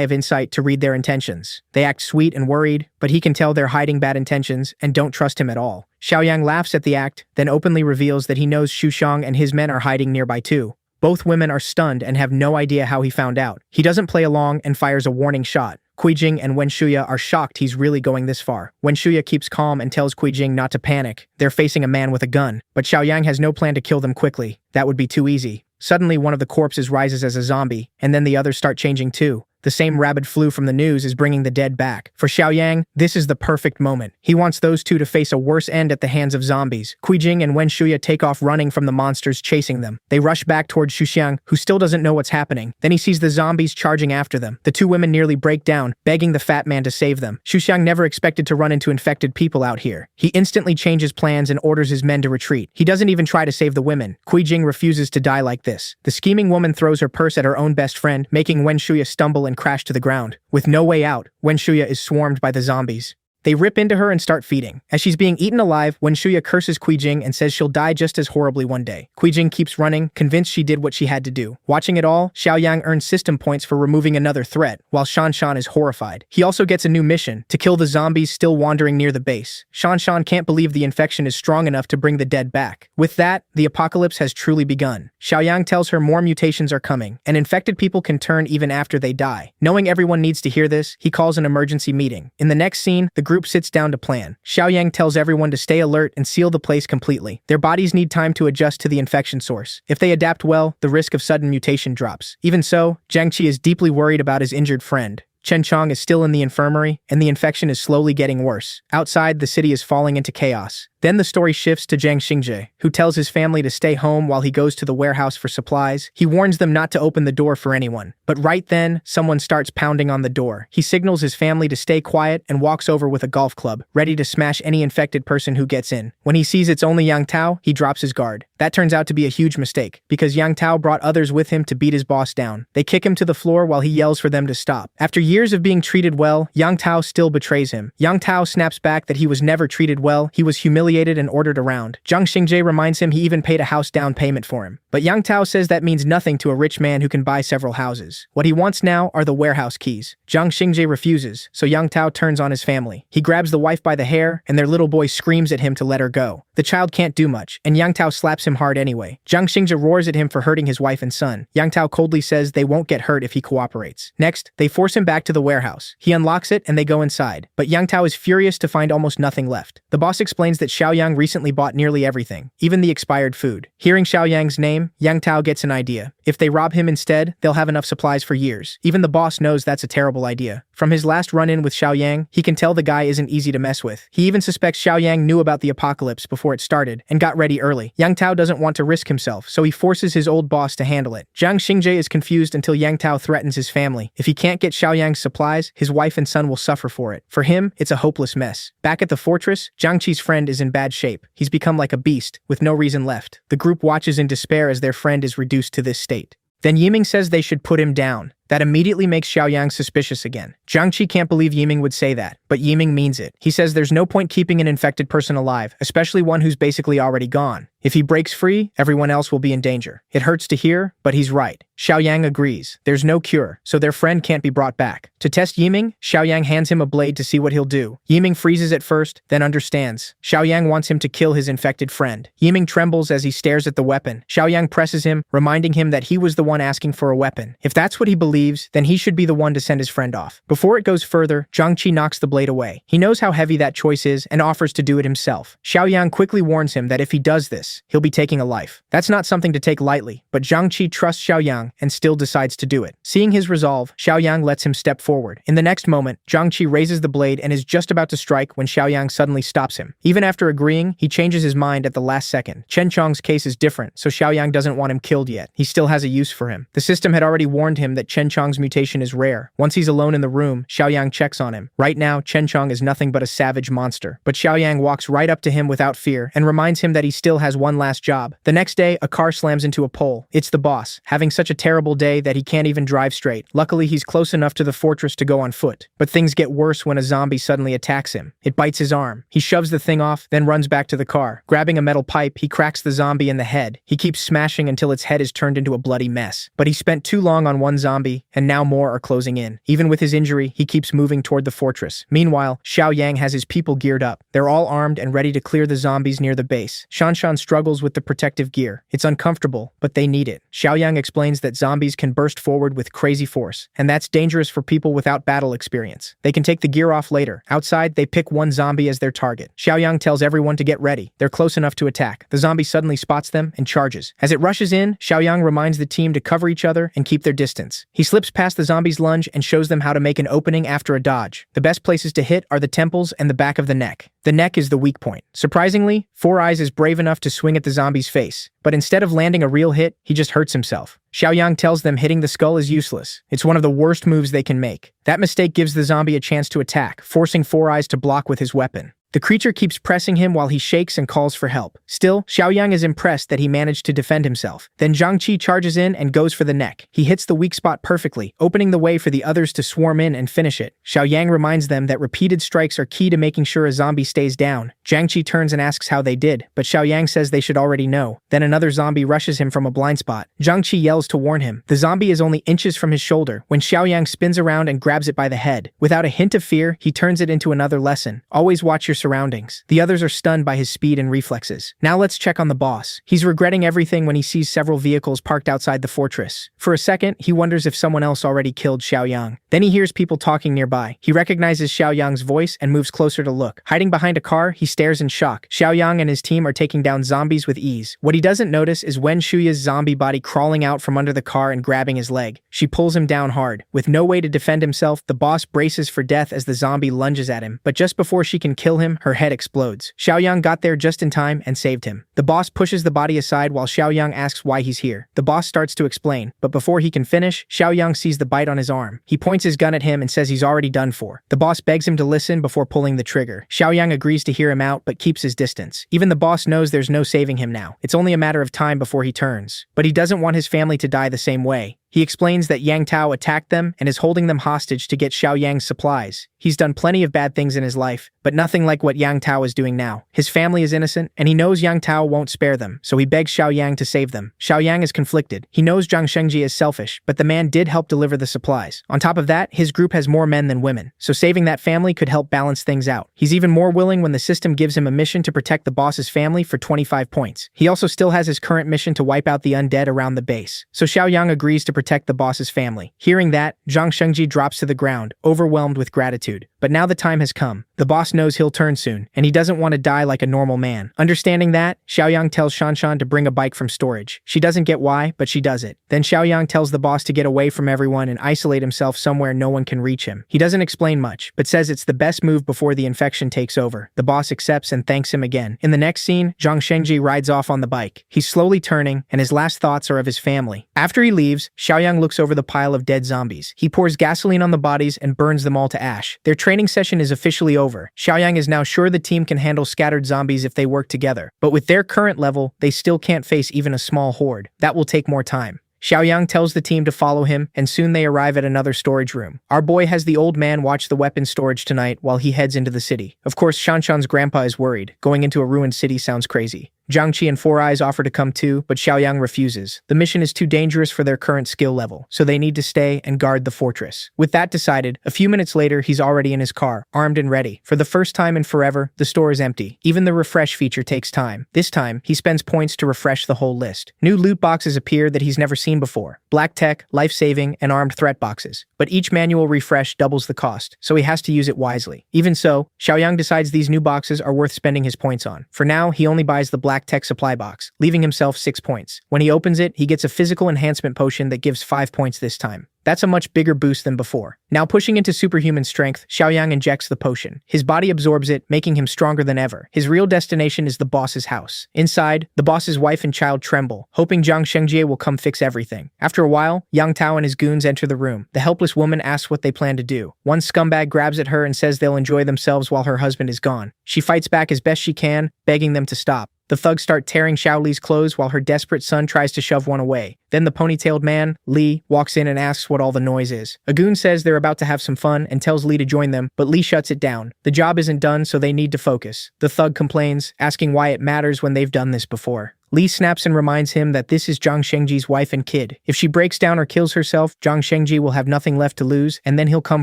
of Insight to read their intentions. They act sweet and worried, but he can tell they're hiding bad intentions and don't trust him at all. Xiaoyang laughs at the act, then openly reveals that he knows Xu Xiang and his men are hiding nearby too. Both women are stunned and have no idea how he found out. He doesn't play along and fires a warning shot. Jing and Wen Shuya are shocked he's really going this far. Wen Shuya keeps calm and tells Jing not to panic. They're facing a man with a gun, but Xiaoyang has no plan to kill them quickly. That would be too easy. Suddenly, one of the corpses rises as a zombie, and then the others start changing too. The same rabid flu from the news is bringing the dead back. For Xiaoyang, this is the perfect moment. He wants those two to face a worse end at the hands of zombies. Jing and Wen Shuya take off running from the monsters chasing them. They rush back towards Xu Xiang, who still doesn't know what's happening. Then he sees the zombies charging after them. The two women nearly break down, begging the fat man to save them. Xu Xiang never expected to run into infected people out here. He instantly changes plans and orders his men to retreat. He doesn't even try to save the women. Jing refuses to die like this. The scheming woman throws her purse at her own best friend, making Wen Shuya stumble and crash to the ground. With no way out, Wen Shuya is swarmed by the zombies. They rip into her and start feeding. As she's being eaten alive, Wen Shuya curses Jing and says she'll die just as horribly one day. Jing keeps running, convinced she did what she had to do. Watching it all, Xiaoyang earns system points for removing another threat, while Shanshan is horrified. He also gets a new mission, to kill the zombies still wandering near the base. Shanshan can't believe the infection is strong enough to bring the dead back. With that, the apocalypse has truly begun. Xiaoyang tells her more mutations are coming, and infected people can turn even after they die. Knowing everyone needs to hear this, he calls an emergency meeting. In the next scene, the group sits down to plan. Xiaoyang tells everyone to stay alert and seal the place completely. Their bodies need time to adjust to the infection source. If they adapt well, the risk of sudden mutation drops. Even so, Jiangqi is deeply worried about his injured friend. Chen Chong is still in the infirmary, and the infection is slowly getting worse. Outside, the city is falling into chaos. Then the story shifts to Jiang Xingje, who tells his family to stay home while he goes to the warehouse for supplies. He warns them not to open the door for anyone. But right then, someone starts pounding on the door. He signals his family to stay quiet and walks over with a golf club, ready to smash any infected person who gets in. When he sees it's only Yang Tao, he drops his guard. That turns out to be a huge mistake, because Yang Tao brought others with him to beat his boss down. They kick him to the floor while he yells for them to stop. After years of being treated well, Yang Tao still betrays him. Yang Tao snaps back that he was never treated well, he was humiliated and ordered around. Jiang Xingje reminds him he even paid a house down payment for him. But Yang Tao says that means nothing to a rich man who can buy several houses. What he wants now are the warehouse keys. Jiang Xingje refuses, so Yang Tao turns on his family. He grabs the wife by the hair, and their little boy screams at him to let her go. The child can't do much, and Yang Tao slaps him hard anyway. Jiang Xingje roars at him for hurting his wife and son. Yang Tao coldly says they won't get hurt if he cooperates. Next, they force him back to the warehouse. He unlocks it, and they go inside. But Yang Tao is furious to find almost nothing left. The boss explains that Xiaoyang recently bought nearly everything, even the expired food. Hearing Xiaoyang's name, Yang Tao gets an idea. If they rob him instead, they'll have enough supplies for years. Even the boss knows that's a terrible idea. From his last run-in with Xiaoyang, he can tell the guy isn't easy to mess with. He even suspects Xiaoyang knew about the apocalypse before it started and got ready early. Yang Tao doesn't want to risk himself, so he forces his old boss to handle it. Jiang Xingje is confused until Yang Tao threatens his family. If he can't get Xiaoyang's supplies, his wife and son will suffer for it. For him, it's a hopeless mess. Back at the fortress, Jiang Qi's friend is in bad shape. He's become like a beast, with no reason left. The group watches in despair as their friend is reduced to this state. Then Yiming says they should put him down. That immediately makes Xiaoyang suspicious again. Jiangqi can't believe Yiming would say that, but Yiming means it. He says there's no point keeping an infected person alive, especially one who's basically already gone. If he breaks free, everyone else will be in danger. It hurts to hear, but he's right. Xiaoyang agrees. There's no cure, so their friend can't be brought back. To test Yiming, Xiaoyang hands him a blade to see what he'll do. Yiming freezes at first, then understands. Xiaoyang wants him to kill his infected friend. Yiming trembles as he stares at the weapon. Xiaoyang presses him, reminding him that he was the one asking for a weapon. If that's what he believes, then he should be the one to send his friend off. Before it goes further, Jiangqi knocks the blade away. He knows how heavy that choice is and offers to do it himself. Xiaoyang quickly warns him that if he does this, this, he'll be taking a life. That's not something to take lightly, but Zhang Qi trusts Xiaoyang and still decides to do it. Seeing his resolve, Xiaoyang lets him step forward. In the next moment, Zhang Qi raises the blade and is just about to strike when Xiaoyang suddenly stops him. Even after agreeing, he changes his mind at the last second. Chen Chong's case is different, so Xiaoyang doesn't want him killed yet. He still has a use for him. The system had already warned him that Chen Chong's mutation is rare. Once he's alone in the room, Xiaoyang checks on him. Right now, Chen Chong is nothing but a savage monster. But Xiaoyang walks right up to him without fear and reminds him that he still has one last job. The next day, a car slams into a pole. It's the boss, having such a terrible day that he can't even drive straight. Luckily, he's close enough to the fortress to go on foot. But things get worse when a zombie suddenly attacks him. It bites his arm. He shoves the thing off, then runs back to the car. Grabbing a metal pipe, he cracks the zombie in the head. He keeps smashing until its head is turned into a bloody mess. But he spent too long on one zombie, and now more are closing in. Even with his injury, he keeps moving toward the fortress. Meanwhile, Xiaoyang has his people geared up. They're all armed and ready to clear the zombies near the base. Shanshan struggles with the protective gear. It's uncomfortable, but they need it. Xiaoyang explains that zombies can burst forward with crazy force, and that's dangerous for people without battle experience. They can take the gear off later. Outside, they pick one zombie as their target. Xiaoyang tells everyone to get ready. They're close enough to attack. The zombie suddenly spots them and charges. As it rushes in, Xiaoyang reminds the team to cover each other and keep their distance. He slips past the zombie's lunge and shows them how to make an opening after a dodge. The best places to hit are the temples and the back of the neck. The neck is the weak point. Surprisingly, Four Eyes is brave enough to swing at the zombie's face, but instead of landing a real hit, he just hurts himself. Xiaoyang tells them hitting the skull is useless. It's one of the worst moves they can make. That mistake gives the zombie a chance to attack, forcing Four Eyes to block with his weapon. The creature keeps pressing him while he shakes and calls for help. Still, Xiaoyang is impressed that he managed to defend himself. Then Zhang Qi charges in and goes for the neck. He hits the weak spot perfectly, opening the way for the others to swarm in and finish it. Xiaoyang reminds them that repeated strikes are key to making sure a zombie stays down. Zhang Qi turns and asks how they did, but Xiaoyang says they should already know. Then another zombie rushes him from a blind spot. Zhang Qi yells to warn him. The zombie is only inches from his shoulder when Xiaoyang spins around and grabs it by the head. Without a hint of fear, he turns it into another lesson. Always watch your surroundings. The others are stunned by his speed and reflexes. Now let's check on the boss. He's regretting everything when he sees several vehicles parked outside the fortress. For a second, he wonders if someone else already killed Xiaoyang. Then he hears people talking nearby. He recognizes Xiaoyang's voice and moves closer to look. Hiding behind a car, he stares in shock. Xiaoyang and his team are taking down zombies with ease. What he doesn't notice is Wen Shuya's zombie body crawling out from under the car and grabbing his leg. She pulls him down hard. With no way to defend himself, the boss braces for death as the zombie lunges at him. But just before she can kill him, her head explodes. Xiaoyang got there just in time and saved him. The boss pushes the body aside while Xiaoyang asks why he's here. The boss starts to explain, but before he can finish, Xiaoyang sees the bite on his arm. He points his gun at him and says he's already done for. The boss begs him to listen before pulling the trigger. Xiaoyang agrees to hear him out but keeps his distance. Even the boss knows there's no saving him now. It's only a matter of time before he turns. But he doesn't want his family to die the same way. He explains that Yang Tao attacked them and is holding them hostage to get Xiaoyang's supplies. He's done plenty of bad things in his life, but nothing like what Yang Tao is doing now. His family is innocent, and he knows Yang Tao won't spare them, so he begs Xiaoyang to save them. Xiaoyang is conflicted. He knows Zhang Shengji is selfish, but the man did help deliver the supplies. On top of that, his group has more men than women, so saving that family could help balance things out. He's even more willing when the system gives him a mission to protect the boss's family for 25 points. He also still has his current mission to wipe out the undead around the base, so Xiaoyang agrees to protect the boss's family. Hearing that, Zhang Shengji drops to the ground, overwhelmed with gratitude. But now the time has come. The boss knows he'll turn soon, and he doesn't want to die like a normal man. Understanding that, Xiaoyang tells Shanshan to bring a bike from storage. She doesn't get why, but she does it. Then Xiaoyang tells the boss to get away from everyone and isolate himself somewhere no one can reach him. He doesn't explain much, but says it's the best move before the infection takes over. The boss accepts and thanks him again. In the next scene, Zhang Shengji rides off on the bike. He's slowly turning, and his last thoughts are of his family. After he leaves, Xiaoyang looks over the pile of dead zombies. He pours gasoline on the bodies and burns them all to ash. Their training session is officially over. Xiaoyang is now sure the team can handle scattered zombies if they work together. But with their current level, they still can't face even a small horde. That will take more time. Xiaoyang tells the team to follow him, and soon they arrive at another storage room. Our boy has the old man watch the weapons storage tonight while he heads into the city. Of course, Shanshan's grandpa is worried. Going into a ruined city sounds crazy. Zhang Qi and Four Eyes offer to come too, but Xiaoyang refuses. The mission is too dangerous for their current skill level, so they need to stay and guard the fortress. With that decided, a few minutes later he's already in his car, armed and ready. For the first time in forever, the store is empty. Even the refresh feature takes time. This time, he spends points to refresh the whole list. New loot boxes appear that he's never seen before. Black tech, life-saving, and armed threat boxes. But each manual refresh doubles the cost, so he has to use it wisely. Even so, Xiaoyang decides these new boxes are worth spending his points on. For now, he only buys the black black tech supply box, leaving himself 6 points. When he opens it, he gets a physical enhancement potion that gives 5 points this time. That's a much bigger boost than before. Now pushing into superhuman strength, Xiaoyang injects the potion. His body absorbs it, making him stronger than ever. His real destination is the boss's house. Inside, the boss's wife and child tremble, hoping Zhang Shengjie will come fix everything. After a while, Yang Tao and his goons enter the room. The helpless woman asks what they plan to do. One scumbag grabs at her and says they'll enjoy themselves while her husband is gone. She fights back as best she can, begging them to stop. The thugs start tearing Xiaoli's clothes while her desperate son tries to shove one away. Then the ponytailed man, Li, walks in and asks what all the noise is. A goon says they're about to have some fun and tells Li to join them, but Li shuts it down. The job isn't done, so they need to focus. The thug complains, asking why it matters when they've done this before. Li snaps and reminds him that this is Zhang Shengjie's wife and kid. If she breaks down or kills herself, Zhang Shengjie will have nothing left to lose, and then he'll come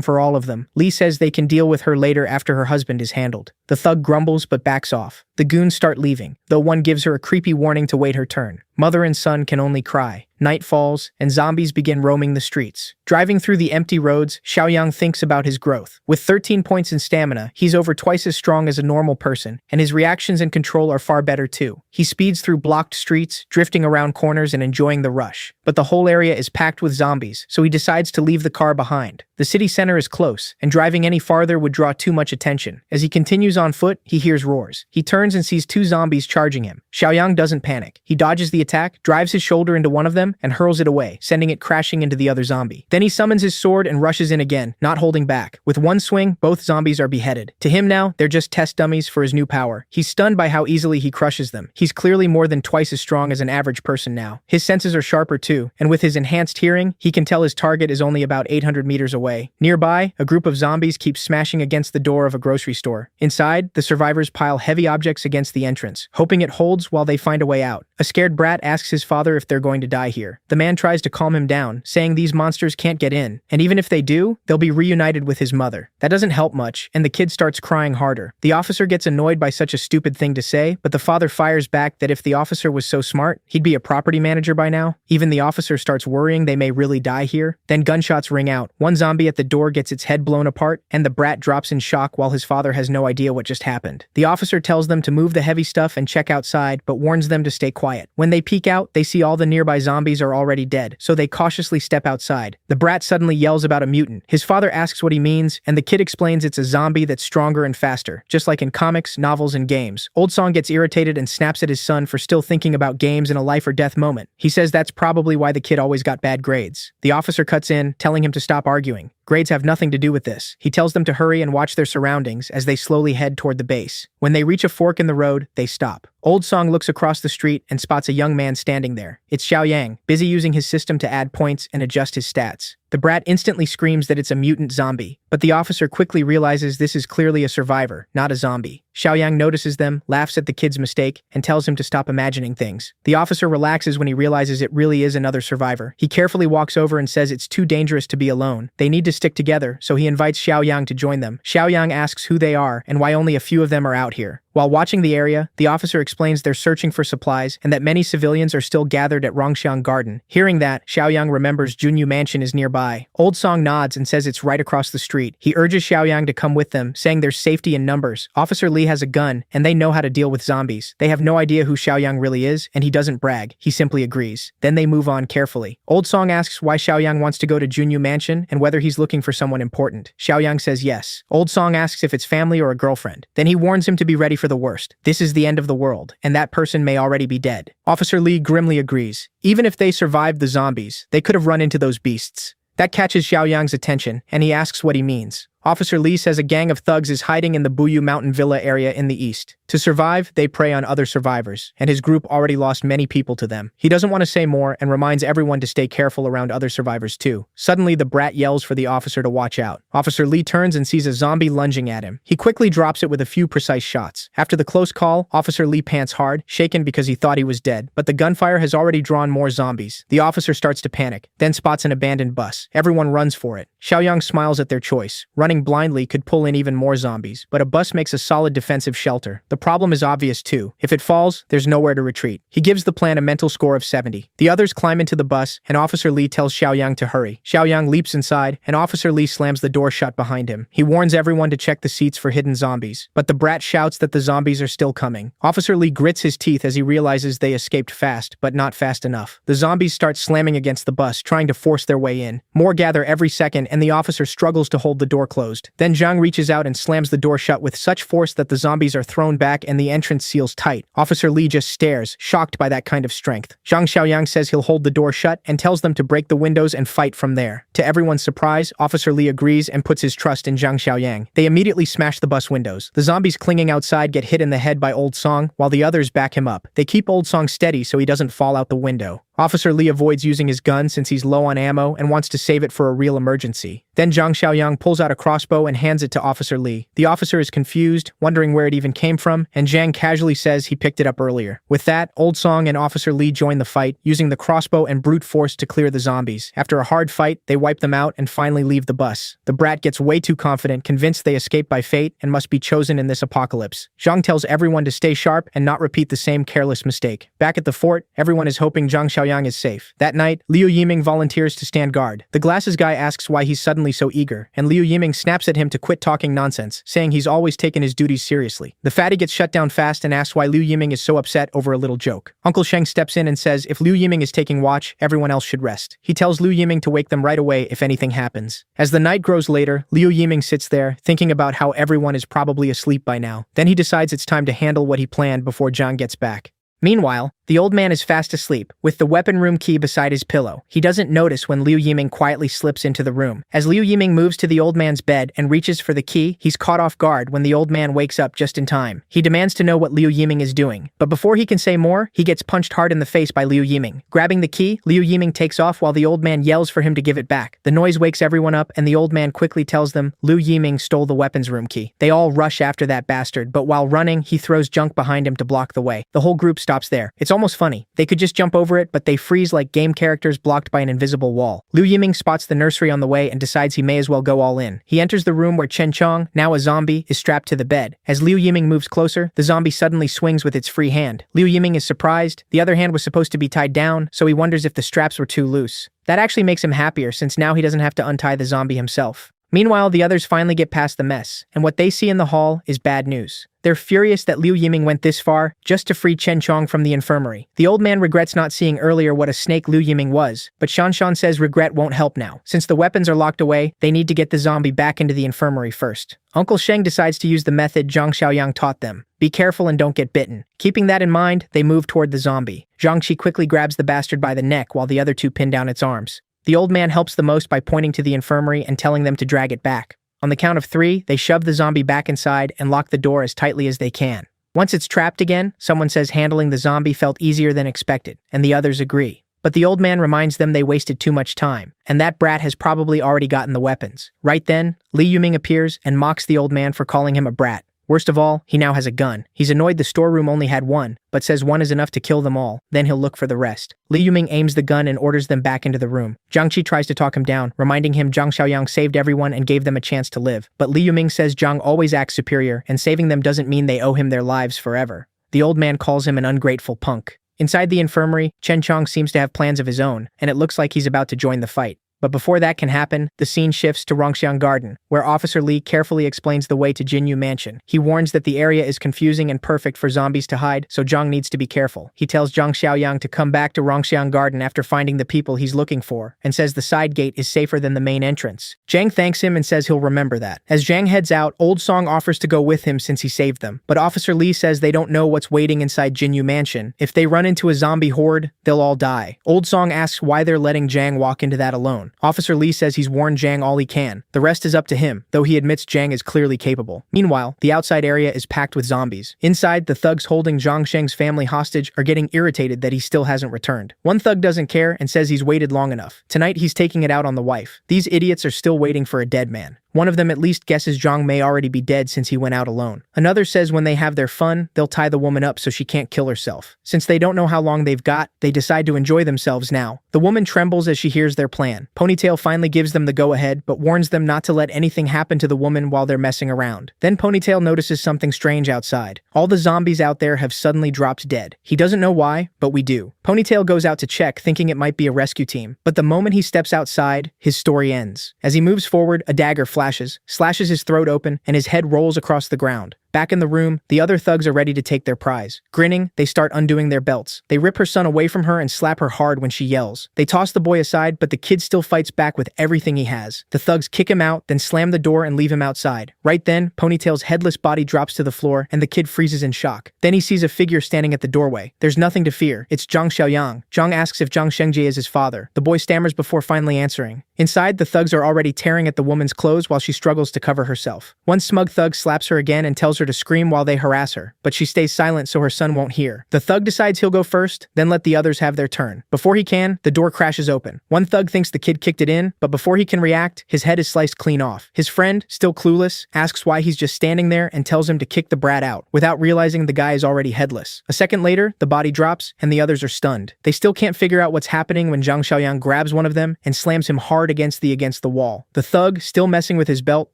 for all of them. Li says they can deal with her later after her husband is handled. The thug grumbles but backs off. The goons start leaving, though one gives her a creepy warning to wait her turn. Mother and son can only cry. Night falls, and zombies begin roaming the streets. Driving through the empty roads, Xiaoyang thinks about his growth. With 13 points in stamina, he's over twice as strong as a normal person, and his reactions and control are far better too. He speeds through blocked streets, drifting around corners and enjoying the rush. But the whole area is packed with zombies, so he decides to leave the car behind. The city center is close, and driving any farther would draw too much attention. As he continues on foot, he hears roars. He turns and sees 2 zombies charging him. Xiaoyang doesn't panic. He dodges the attack, drives his shoulder into one of them, and hurls it away, sending it crashing into the other zombie. Then he summons his sword and rushes in again, not holding back. With one swing, both zombies are beheaded. To him now, they're just test dummies for his new power. He's stunned by how easily he crushes them. He's clearly more than twice as strong as an average person now. His senses are sharper too, and with his enhanced hearing, he can tell his target is only about 800 meters away. Nearby, a group of zombies keeps smashing against the door of a grocery store. Inside, the survivors pile heavy objects against the entrance, hoping it holds while they find a way out. A scared brat asks his father if they're going to die here. The man tries to calm him down, saying these monsters can't get in, and even if they do, they'll be reunited with his mother. That doesn't help much, and the kid starts crying harder. The officer gets annoyed by such a stupid thing to say, but the father fires back that if the officer was so smart, he'd be a property manager by now. Even the officer starts worrying they may really die here. Then gunshots ring out. One zombie at the door gets its head blown apart, and the brat drops in shock while his father has no idea what just happened. The officer tells them to move the heavy stuff and check outside, but warns them to stay quiet. When they peek out, they see all the nearby zombies are already dead, so they cautiously step outside. The brat suddenly yells about a mutant. His father asks what he means, and the kid explains it's a zombie that's stronger and faster, just like in comics, novels, and games. Old Song gets irritated and snaps at his son for still thinking about games in a life or death moment. He says that's probably why the kid always got bad grades. The officer cuts in, telling him to stop arguing. Grades have nothing to do with this. He tells them to hurry and watch their surroundings as they slowly head toward the base. When they reach a fork in the road, they stop. Old Song looks across the street and spots a young man standing there. It's Xiaoyang, busy using his system to add points and adjust his stats. The brat instantly screams that it's a mutant zombie, but the officer quickly realizes this is clearly a survivor, not a zombie. Xiaoyang notices them, laughs at the kid's mistake, and tells him to stop imagining things. The officer relaxes when he realizes it really is another survivor. He carefully walks over and says it's too dangerous to be alone. They need to stick together, so he invites Xiaoyang to join them. Xiaoyang asks who they are and why only a few of them are out here. While watching the area, the officer explains they're searching for supplies and that many civilians are still gathered at Rongxiang Garden. Hearing that, Xiaoyang remembers Junyu Mansion is nearby. Old Song nods and says it's right across the street. He urges Xiaoyang to come with them, saying there's safety in numbers. Officer Li has a gun, and they know how to deal with zombies. They have no idea who Xiaoyang really is, and he doesn't brag. He simply agrees. Then they move on carefully. Old Song asks why Xiaoyang wants to go to Junyu Mansion and whether he's looking for someone important. Xiaoyang says yes. Old Song asks if it's family or a girlfriend. Then he warns him to be ready for the worst. This is the end of the world, and that person may already be dead. Officer Li grimly agrees. Even if they survived the zombies, they could have run into those beasts. That catches Xiaoyang's attention, and he asks what he means. Officer Li says a gang of thugs is hiding in the Buyu Mountain Villa area in the east. To survive, they prey on other survivors, and his group already lost many people to them. He doesn't want to say more and reminds everyone to stay careful around other survivors too. Suddenly, the brat yells for the officer to watch out. Officer Li turns and sees a zombie lunging at him. He quickly drops it with a few precise shots. After the close call, Officer Li pants hard, shaken because he thought he was dead, but the gunfire has already drawn more zombies. The officer starts to panic, then spots an abandoned bus. Everyone runs for it. Xiaoyang smiles at their choice. Running running blindly could pull in even more zombies, but a bus makes a solid defensive shelter. The problem is obvious too. If it falls, there's nowhere to retreat. He gives the plan a mental score of 70. The others climb into the bus, and Officer Lee tells Xiaoyang to hurry. Xiaoyang leaps inside, and Officer Lee slams the door shut behind him. He warns everyone to check the seats for hidden zombies, but the brat shouts that the zombies are still coming. Officer Lee grits his teeth as he realizes they escaped fast, but not fast enough. The zombies start slamming against the bus, trying to force their way in. More gather every second, and the officer struggles to hold the door closed. Then Zhang reaches out and slams the door shut with such force that the zombies are thrown back and the entrance seals tight. Officer Lee just stares, shocked by that kind of strength. Zhang Xiaoyang says he'll hold the door shut and tells them to break the windows and fight from there. To everyone's surprise, Officer Lee agrees and puts his trust in Zhang Xiaoyang. They immediately smash the bus windows. The zombies clinging outside get hit in the head by Old Song, while the others back him up. They keep Old Song steady so he doesn't fall out the window. Officer Lee avoids using his gun since he's low on ammo and wants to save it for a real emergency. Then Zhang Xiaoyang pulls out a crossbow and hands it to Officer Lee. The officer is confused, wondering where it even came from, and Zhang casually says he picked it up earlier. With that, Old Song and Officer Lee join the fight, using the crossbow and brute force to clear the zombies. After a hard fight, they wipe them out and finally leave the bus. The brat gets way too confident, convinced they escaped by fate and must be chosen in this apocalypse. Zhang tells everyone to stay sharp and not repeat the same careless mistake. Back at the fort, everyone is hoping Zhang Xiaoyang is safe. That night, Liu Yiming volunteers to stand guard. The glasses guy asks why he's suddenly so eager, and Liu Yiming snaps at him to quit talking nonsense, saying he's always taken his duties seriously. The fatty gets shut down fast and asks why Liu Yiming is so upset over a little joke. Uncle Sheng steps in and says if Liu Yiming is taking watch, everyone else should rest. He tells Liu Yiming to wake them right away if anything happens. As the night grows later, Liu Yiming sits there, thinking about how everyone is probably asleep by now. Then he decides it's time to handle what he planned before Zhang gets back. Meanwhile, the old man is fast asleep, with the weapon room key beside his pillow. He doesn't notice when Liu Yiming quietly slips into the room. As Liu Yiming moves to the old man's bed and reaches for the key, he's caught off guard when the old man wakes up just in time. He demands to know what Liu Yiming is doing, but before he can say more, he gets punched hard in the face by Liu Yiming. Grabbing the key, Liu Yiming takes off while the old man yells for him to give it back. The noise wakes everyone up, and the old man quickly tells them Liu Yiming stole the weapons room key. They all rush after that bastard, but while running, he throws junk behind him to block the way. The whole group stops there. It's almost funny. They could just jump over it, but they freeze like game characters blocked by an invisible wall. Liu Yiming spots the nursery on the way and decides he may as well go all in. He enters the room where Chen Chong, now a zombie, is strapped to the bed. As Liu Yiming moves closer, the zombie suddenly swings with its free hand. Liu Yiming is surprised. The other hand was supposed to be tied down, so he wonders if the straps were too loose. That actually makes him happier since now he doesn't have to untie the zombie himself. Meanwhile, the others finally get past the mess, and what they see in the hall is bad news. They're furious that Liu Yiming went this far just to free Chen Chong from the infirmary. The old man regrets not seeing earlier what a snake Liu Yiming was, but Shan Shan says regret won't help now. Since the weapons are locked away, they need to get the zombie back into the infirmary first. Uncle Sheng decides to use the method Zhang Xiaoyang taught them. Be careful and don't get bitten. Keeping that in mind, they move toward the zombie. Zhang Shi quickly grabs the bastard by the neck while the other two pin down its arms. The old man helps the most by pointing to the infirmary and telling them to drag it back. On the count of 3, they shove the zombie back inside and lock the door as tightly as they can. Once it's trapped again, someone says handling the zombie felt easier than expected, and the others agree. But the old man reminds them they wasted too much time, and that brat has probably already gotten the weapons. Right then, Li Yuming appears and mocks the old man for calling him a brat. Worst of all, he now has a gun. He's annoyed the storeroom only had one, but says one is enough to kill them all, then he'll look for the rest. Li Yuming aims the gun and orders them back into the room. Jiang Qi tries to talk him down, reminding him Zhang Xiaoyang saved everyone and gave them a chance to live. But Li Yuming says Zhang always acts superior, and saving them doesn't mean they owe him their lives forever. The old man calls him an ungrateful punk. Inside the infirmary, Chen Chong seems to have plans of his own, and it looks like he's about to join the fight. But before that can happen, the scene shifts to Rongxiang Garden, where Officer Li carefully explains the way to Jinyu Mansion. He warns that the area is confusing and perfect for zombies to hide, so Zhang needs to be careful. He tells Zhang Xiaoyang to come back to Rongxiang Garden after finding the people he's looking for, and says the side gate is safer than the main entrance. Zhang thanks him and says he'll remember that. As Zhang heads out, Old Song offers to go with him since he saved them, but Officer Li says they don't know what's waiting inside Jinyu Mansion. If they run into a zombie horde, they'll all die. Old Song asks why they're letting Zhang walk into that alone. Officer Li says he's warned Zhang all he can. The rest is up to him, though he admits Zhang is clearly capable. Meanwhile, the outside area is packed with zombies. Inside, the thugs holding Zhang Sheng's family hostage are getting irritated that he still hasn't returned. One thug doesn't care and says he's waited long enough. Tonight, he's taking it out on the wife. These idiots are still waiting for a dead man. One of them at least guesses Zhang may already be dead since he went out alone. Another says when they have their fun, they'll tie the woman up so she can't kill herself. Since they don't know how long they've got, they decide to enjoy themselves now. The woman trembles as she hears their plan. Ponytail finally gives them the go-ahead, but warns them not to let anything happen to the woman while they're messing around. Then Ponytail notices something strange outside. All the zombies out there have suddenly dropped dead. He doesn't know why, but we do. Ponytail goes out to check, thinking it might be a rescue team, but the moment he steps outside, his story ends. As he moves forward, a dagger flashes, slashes his throat open, and his head rolls across the ground. Back in the room, the other thugs are ready to take their prize. Grinning, they start undoing their belts. They rip her son away from her and slap her hard when she yells. They toss the boy aside, but the kid still fights back with everything he has. The thugs kick him out, then slam the door and leave him outside. Right then, Ponytail's headless body drops to the floor, and the kid freezes in shock. Then he sees a figure standing at the doorway. There's nothing to fear. It's Zhang Xiaoyang. Zhang asks if Zhang Shengjie is his father. The boy stammers before finally answering. Inside, the thugs are already tearing at the woman's clothes while she struggles to cover herself. One smug thug slaps her again and tells her to scream while they harass her, but she stays silent so her son won't hear. The thug decides he'll go first, then let the others have their turn. Before he can, the door crashes open. One thug thinks the kid kicked it in, but before he can react, his head is sliced clean off. His friend, still clueless, asks why he's just standing there and tells him to kick the brat out, without realizing the guy is already headless. A second later, the body drops, and the others are stunned. They still can't figure out what's happening when Zhang Xiaoyang grabs one of them and slams him hard against the wall. The thug, still messing with his belt,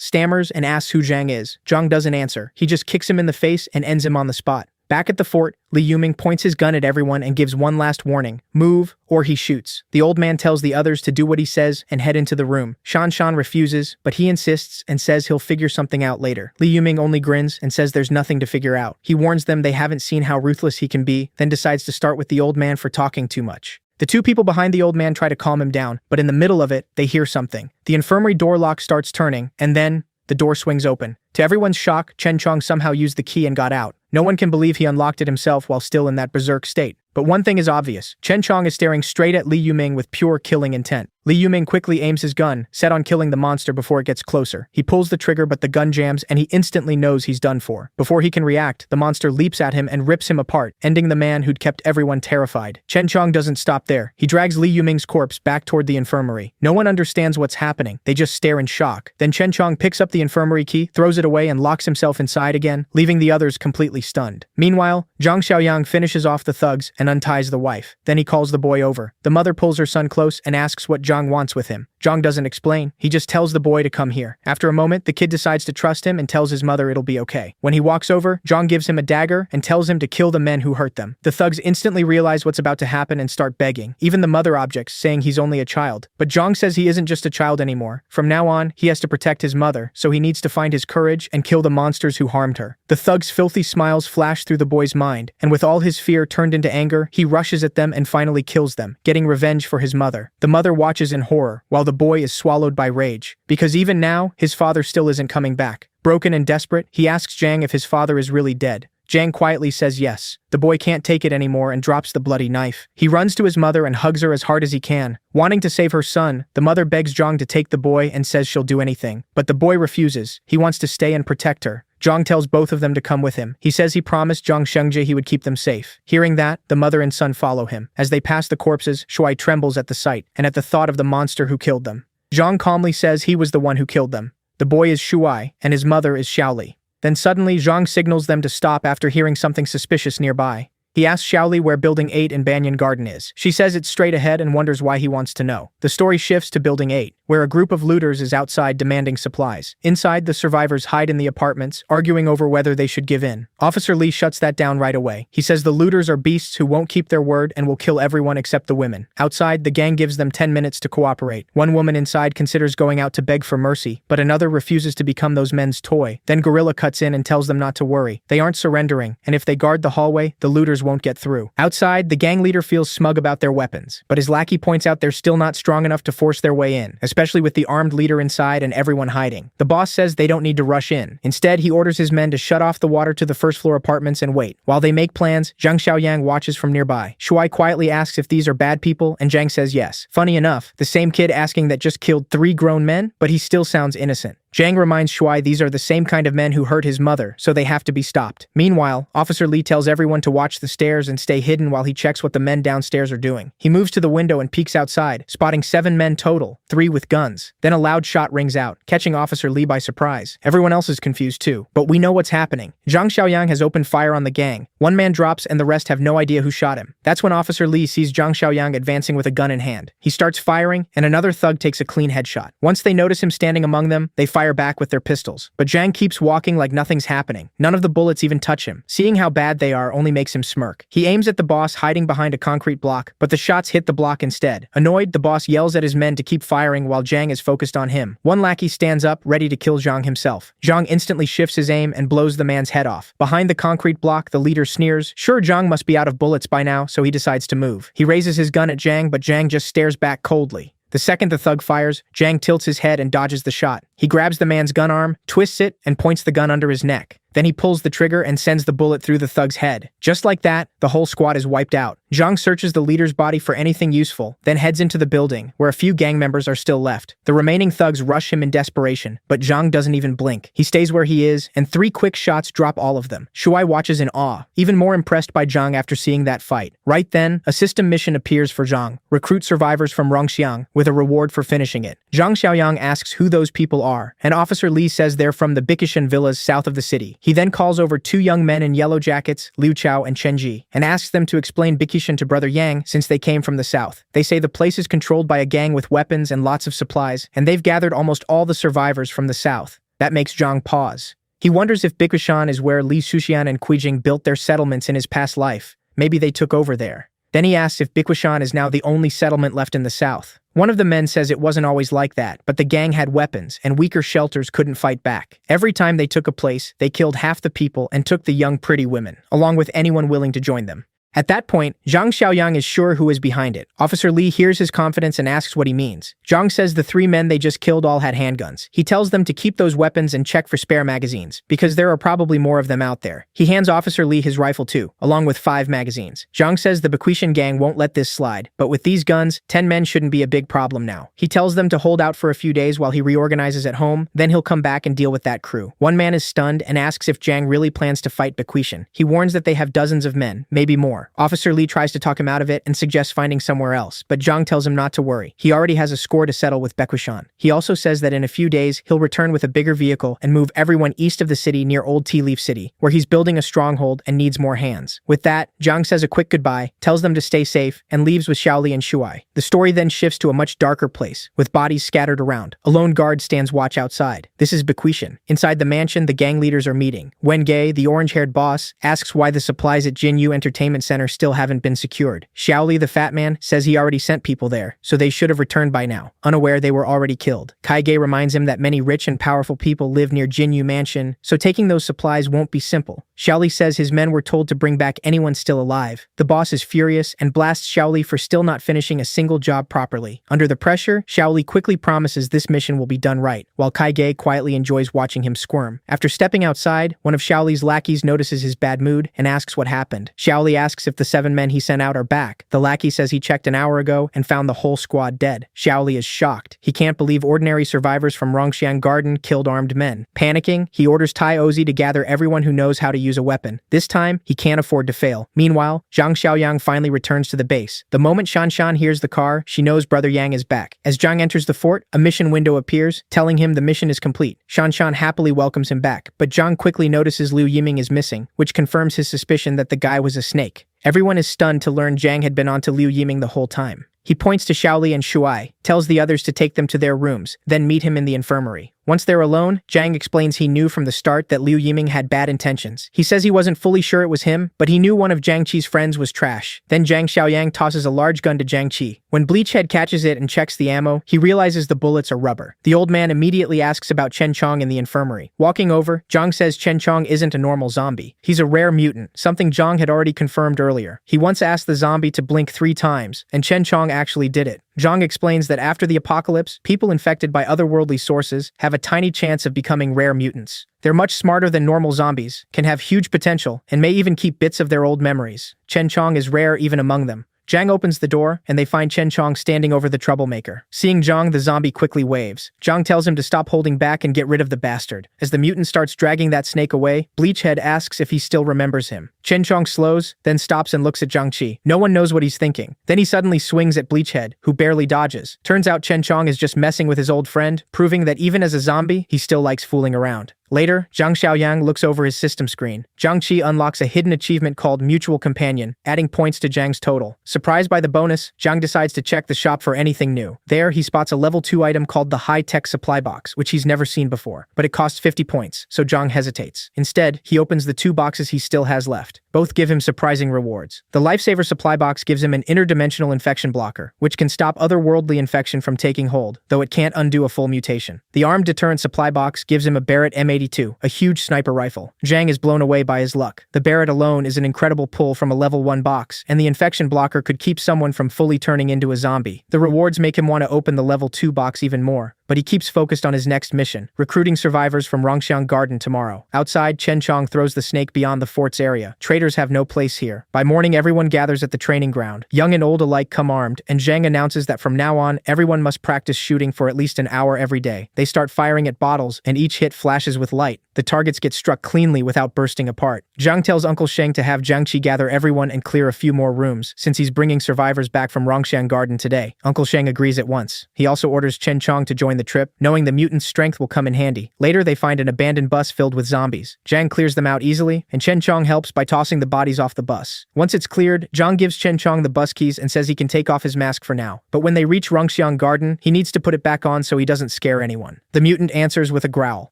stammers and asks who Zhang is. Zhang doesn't answer. He just kicks him in the face and ends him on the spot. Back at the fort, Li Yuming points his gun at everyone and gives one last warning. Move, or he shoots. The old man tells the others to do what he says and head into the room. Shan Shan refuses, but he insists and says he'll figure something out later. Li Yuming only grins and says there's nothing to figure out. He warns them they haven't seen how ruthless he can be, then decides to start with the old man for talking too much. The two people behind the old man try to calm him down, but in the middle of it, they hear something. The infirmary door lock starts turning, and then the door swings open. To everyone's shock, Chen Chong somehow used the key and got out. No one can believe he unlocked it himself while still in that berserk state. But one thing is obvious. Chen Chong is staring straight at Li Yuming with pure killing intent. Li Yuming quickly aims his gun, set on killing the monster before it gets closer. He pulls the trigger but the gun jams and he instantly knows he's done for. Before he can react, the monster leaps at him and rips him apart, ending the man who'd kept everyone terrified. Chen Chong doesn't stop there. He drags Li Yuming's corpse back toward the infirmary. No one understands what's happening. They just stare in shock. Then Chen Chong picks up the infirmary key, throws it away and locks himself inside again, leaving the others completely stunned. Meanwhile, Zhang Xiaoyang finishes off the thugs and unties the wife. Then he calls the boy over. The mother pulls her son close and asks what Zhang wants with him. Zhang doesn't explain. He just tells the boy to come here. After a moment, the kid decides to trust him and tells his mother it'll be okay. When he walks over, Zhang gives him a dagger and tells him to kill the men who hurt them. The thugs instantly realize what's about to happen and start begging. Even the mother objects, saying he's only a child. But Zhang says he isn't just a child anymore. From now on, he has to protect his mother, so he needs to find his courage and kill the monsters who harmed her. The thug's filthy smiles flash through the boy's mind, and with all his fear turned into anger, he rushes at them and finally kills them, getting revenge for his mother. The mother watches in horror, while the boy is swallowed by rage. Because even now, his father still isn't coming back. Broken and desperate, he asks Zhang if his father is really dead. Zhang quietly says yes. The boy can't take it anymore and drops the bloody knife. He runs to his mother and hugs her as hard as he can. Wanting to save her son, the mother begs Zhang to take the boy and says she'll do anything. But the boy refuses. He wants to stay and protect her. Zhang tells both of them to come with him. He says he promised Zhang Shengjie he would keep them safe. Hearing that, the mother and son follow him. As they pass the corpses, Shuai trembles at the sight and at the thought of the monster who killed them. Zhang calmly says he was the one who killed them. The boy is Shuai, and his mother is Xiaoli. Then suddenly, Zhang signals them to stop after hearing something suspicious nearby. He asks Xiaoli where Building 8 in Banyan Garden is. She says it's straight ahead and wonders why he wants to know. The story shifts to Building 8, where a group of looters is outside demanding supplies. Inside, the survivors hide in the apartments, arguing over whether they should give in. Officer Lee shuts that down right away. He says the looters are beasts who won't keep their word and will kill everyone except the women. Outside, the gang gives them 10 minutes to cooperate. One woman inside considers going out to beg for mercy, but another refuses to become those men's toy. Then Gorilla cuts in and tells them not to worry. They aren't surrendering, and if they guard the hallway, the looters won't get through. Outside, the gang leader feels smug about their weapons, but his lackey points out they're still not strong enough to force their way in, especially with the armed leader inside and everyone hiding. The boss says they don't need to rush in. Instead, he orders his men to shut off the water to the first floor apartments and wait. While they make plans, Zhang Xiaoyang watches from nearby. Shuai quietly asks if these are bad people, and Zhang says yes. Funny enough, the same kid asking that just killed 3 grown men, but he still sounds innocent. Zhang reminds Shuai these are the same kind of men who hurt his mother, so they have to be stopped. Meanwhile, Officer Li tells everyone to watch the stairs and stay hidden while he checks what the men downstairs are doing. He moves to the window and peeks outside, spotting 7 men total, 3 with guns. Then a loud shot rings out, catching Officer Li by surprise. Everyone else is confused too, but we know what's happening. Zhang Xiaoyang has opened fire on the gang. 1 man drops and the rest have no idea who shot him. That's when Officer Li sees Zhang Xiaoyang advancing with a gun in hand. He starts firing, and another thug takes a clean headshot. Once they notice him standing among them, they fire back with their pistols. But Zhang keeps walking like nothing's happening. None of the bullets even touch him. Seeing how bad they are only makes him smirk. He aims at the boss hiding behind a concrete block, but the shots hit the block instead. Annoyed, the boss yells at his men to keep firing while Zhang is focused on him. One lackey stands up, ready to kill Zhang himself. Zhang instantly shifts his aim and blows the man's head off. Behind the concrete block, the leader sneers. Sure, Zhang must be out of bullets by now, so he decides to move. He raises his gun at Zhang, but Zhang just stares back coldly. The second the thug fires, Zhang tilts his head and dodges the shot. He grabs the man's gun arm, twists it, and points the gun under his neck. Then he pulls the trigger and sends the bullet through the thug's head. Just like that, the whole squad is wiped out. Zhang searches the leader's body for anything useful, then heads into the building, where a few gang members are still left. The remaining thugs rush him in desperation, but Zhang doesn't even blink. He stays where he is, and 3 quick shots drop all of them. Shuai watches in awe, even more impressed by Zhang after seeing that fight. Right then, a system mission appears for Zhang. Recruit survivors from Rongxiang, with a reward for finishing it. Zhang Xiaoyang asks who those people are, and Officer Li says they're from the Bikishan villas south of the city. He then calls over 2 young men in yellow jackets, Liu Chao and Chen Ji, and asks them to explain Bikishan to Brother Yang since they came from the south. They say the place is controlled by a gang with weapons and lots of supplies, and they've gathered almost all the survivors from the south. That makes Zhang pause. He wonders if Bikishan is where Li Xuxian and Kuijing built their settlements in his past life. Maybe they took over there. Then he asks if Bikishan is now the only settlement left in the south. One of the men says it wasn't always like that, but the gang had weapons, and weaker shelters couldn't fight back. Every time they took a place, they killed half the people and took the young pretty women, along with anyone willing to join them. At that point, Zhang Xiaoyang is sure who is behind it. Officer Li hears his confidence and asks what he means. Zhang says the 3 men they just killed all had handguns. He tells them to keep those weapons and check for spare magazines, because there are probably more of them out there. He hands Officer Li his rifle too, along with 5 magazines. Zhang says the Bakuishan gang won't let this slide, but with these guns, 10 men shouldn't be a big problem now. He tells them to hold out for a few days while he reorganizes at home, then he'll come back and deal with that crew. One man is stunned and asks if Zhang really plans to fight Bakuishan. He warns that they have dozens of men, maybe more. Officer Li tries to talk him out of it and suggests finding somewhere else, but Zhang tells him not to worry. He already has a score to settle with Bakuishan. He also says that in a few days, he'll return with a bigger vehicle and move everyone east of the city near Old Tea Leaf City, where he's building a stronghold and needs more hands. With that, Zhang says a quick goodbye, tells them to stay safe, and leaves with Xiaoli and Shuai. The story then shifts to a much darker place, with bodies scattered around. A lone guard stands watch outside. This is Bakuishan. Inside the mansion, the gang leaders are meeting. Wenge, the orange-haired boss, asks why the supplies at Jinyu Entertainment Center still haven't been secured. Xiaoli, the fat man, says he already sent people there, so they should have returned by now, unaware they were already killed. Kaige reminds him that many rich and powerful people live near Jinyu Mansion, so taking those supplies won't be simple. Xiaoli says his men were told to bring back anyone still alive. The boss is furious and blasts Xiaoli for still not finishing a single job properly. Under the pressure, Xiaoli quickly promises this mission will be done right, while Kaige quietly enjoys watching him squirm. After stepping outside, one of Xiaoli's lackeys notices his bad mood and asks what happened. Xiaoli asks if the 7 men he sent out are back. The lackey says he checked an hour ago and found the whole squad dead. Xiaoli is shocked. He can't believe ordinary survivors from Rongxiang Garden killed armed men. Panicking, he orders Tai Ozi to gather everyone who knows how to use a weapon. This time, he can't afford to fail. Meanwhile, Zhang Xiaoyang finally returns to the base. The moment Shanshan hears the car, she knows Brother Yang is back. As Zhang enters the fort, a mission window appears, telling him the mission is complete. Shanshan happily welcomes him back, but Zhang quickly notices Liu Yiming is missing, which confirms his suspicion that the guy was a snake. Everyone is stunned to learn Zhang had been onto Liu Yiming the whole time. He points to Xiaoli and Shuai, tells the others to take them to their rooms, then meet him in the infirmary. Once they're alone, Zhang explains he knew from the start that Liu Yiming had bad intentions. He says he wasn't fully sure it was him, but he knew one of Zhang Qi's friends was trash. Then Zhang Xiaoyang tosses a large gun to Zhang Qi. When Bleachhead catches it and checks the ammo, he realizes the bullets are rubber. The old man immediately asks about Chen Chong in the infirmary. Walking over, Zhang says Chen Chong isn't a normal zombie. He's a rare mutant, something Zhang had already confirmed earlier. He once asked the zombie to blink 3 times, and Chen Chong actually did it. Zhang explains that after the apocalypse, people infected by otherworldly sources have a tiny chance of becoming rare mutants. They're much smarter than normal zombies, can have huge potential, and may even keep bits of their old memories. Chen Chong is rare even among them. Zhang opens the door, and they find Chen Chong standing over the troublemaker. Seeing Zhang, the zombie quickly waves. Zhang tells him to stop holding back and get rid of the bastard. As the mutant starts dragging that snake away, Bleachhead asks if he still remembers him. Chen Chong slows, then stops and looks at Zhang Qi. No one knows what he's thinking. Then he suddenly swings at Bleachhead, who barely dodges. Turns out Chen Chong is just messing with his old friend, proving that even as a zombie, he still likes fooling around. Later, Zhang Xiaoyang looks over his system screen. Zhang Qi unlocks a hidden achievement called Mutual Companion, adding points to Zhang's total. Surprised by the bonus, Zhang decides to check the shop for anything new. There, he spots a level 2 item called the High-Tech Supply Box, which he's never seen before. But it costs 50 points, so Zhang hesitates. Instead, he opens the 2 boxes he still has left. Both give him surprising rewards. The Lifesaver Supply Box gives him an interdimensional infection blocker, which can stop otherworldly infection from taking hold, though it can't undo a full mutation. The Armed Deterrent Supply Box gives him a Barrett M82, a huge sniper rifle. Zhang is blown away by his luck. The Barrett alone is an incredible pull from a level 1 box, and the infection blocker could keep someone from fully turning into a zombie. The rewards make him want to open the level 2 box even more, but he keeps focused on his next mission, recruiting survivors from Rongxiang Garden tomorrow. Outside, Chen Chong throws the snake beyond the fort's area. Traitors have no place here. By morning, everyone gathers at the training ground. Young and old alike come armed, and Zhang announces that from now on, everyone must practice shooting for at least an hour every day. They start firing at bottles, and each hit flashes with light. The targets get struck cleanly without bursting apart. Zhang tells Uncle Sheng to have Jiang Qi gather everyone and clear a few more rooms, since he's bringing survivors back from Rongxiang Garden today. Uncle Sheng agrees at once. He also orders Chen Chong to join the trip, knowing the mutant's strength will come in handy. Later, they find an abandoned bus filled with zombies. Zhang clears them out easily, and Chen Chong helps by tossing the bodies off the bus. Once it's cleared, Zhang gives Chen Chong the bus keys and says he can take off his mask for now. But when they reach Rongxiang Garden, he needs to put it back on so he doesn't scare anyone. The mutant answers with a growl.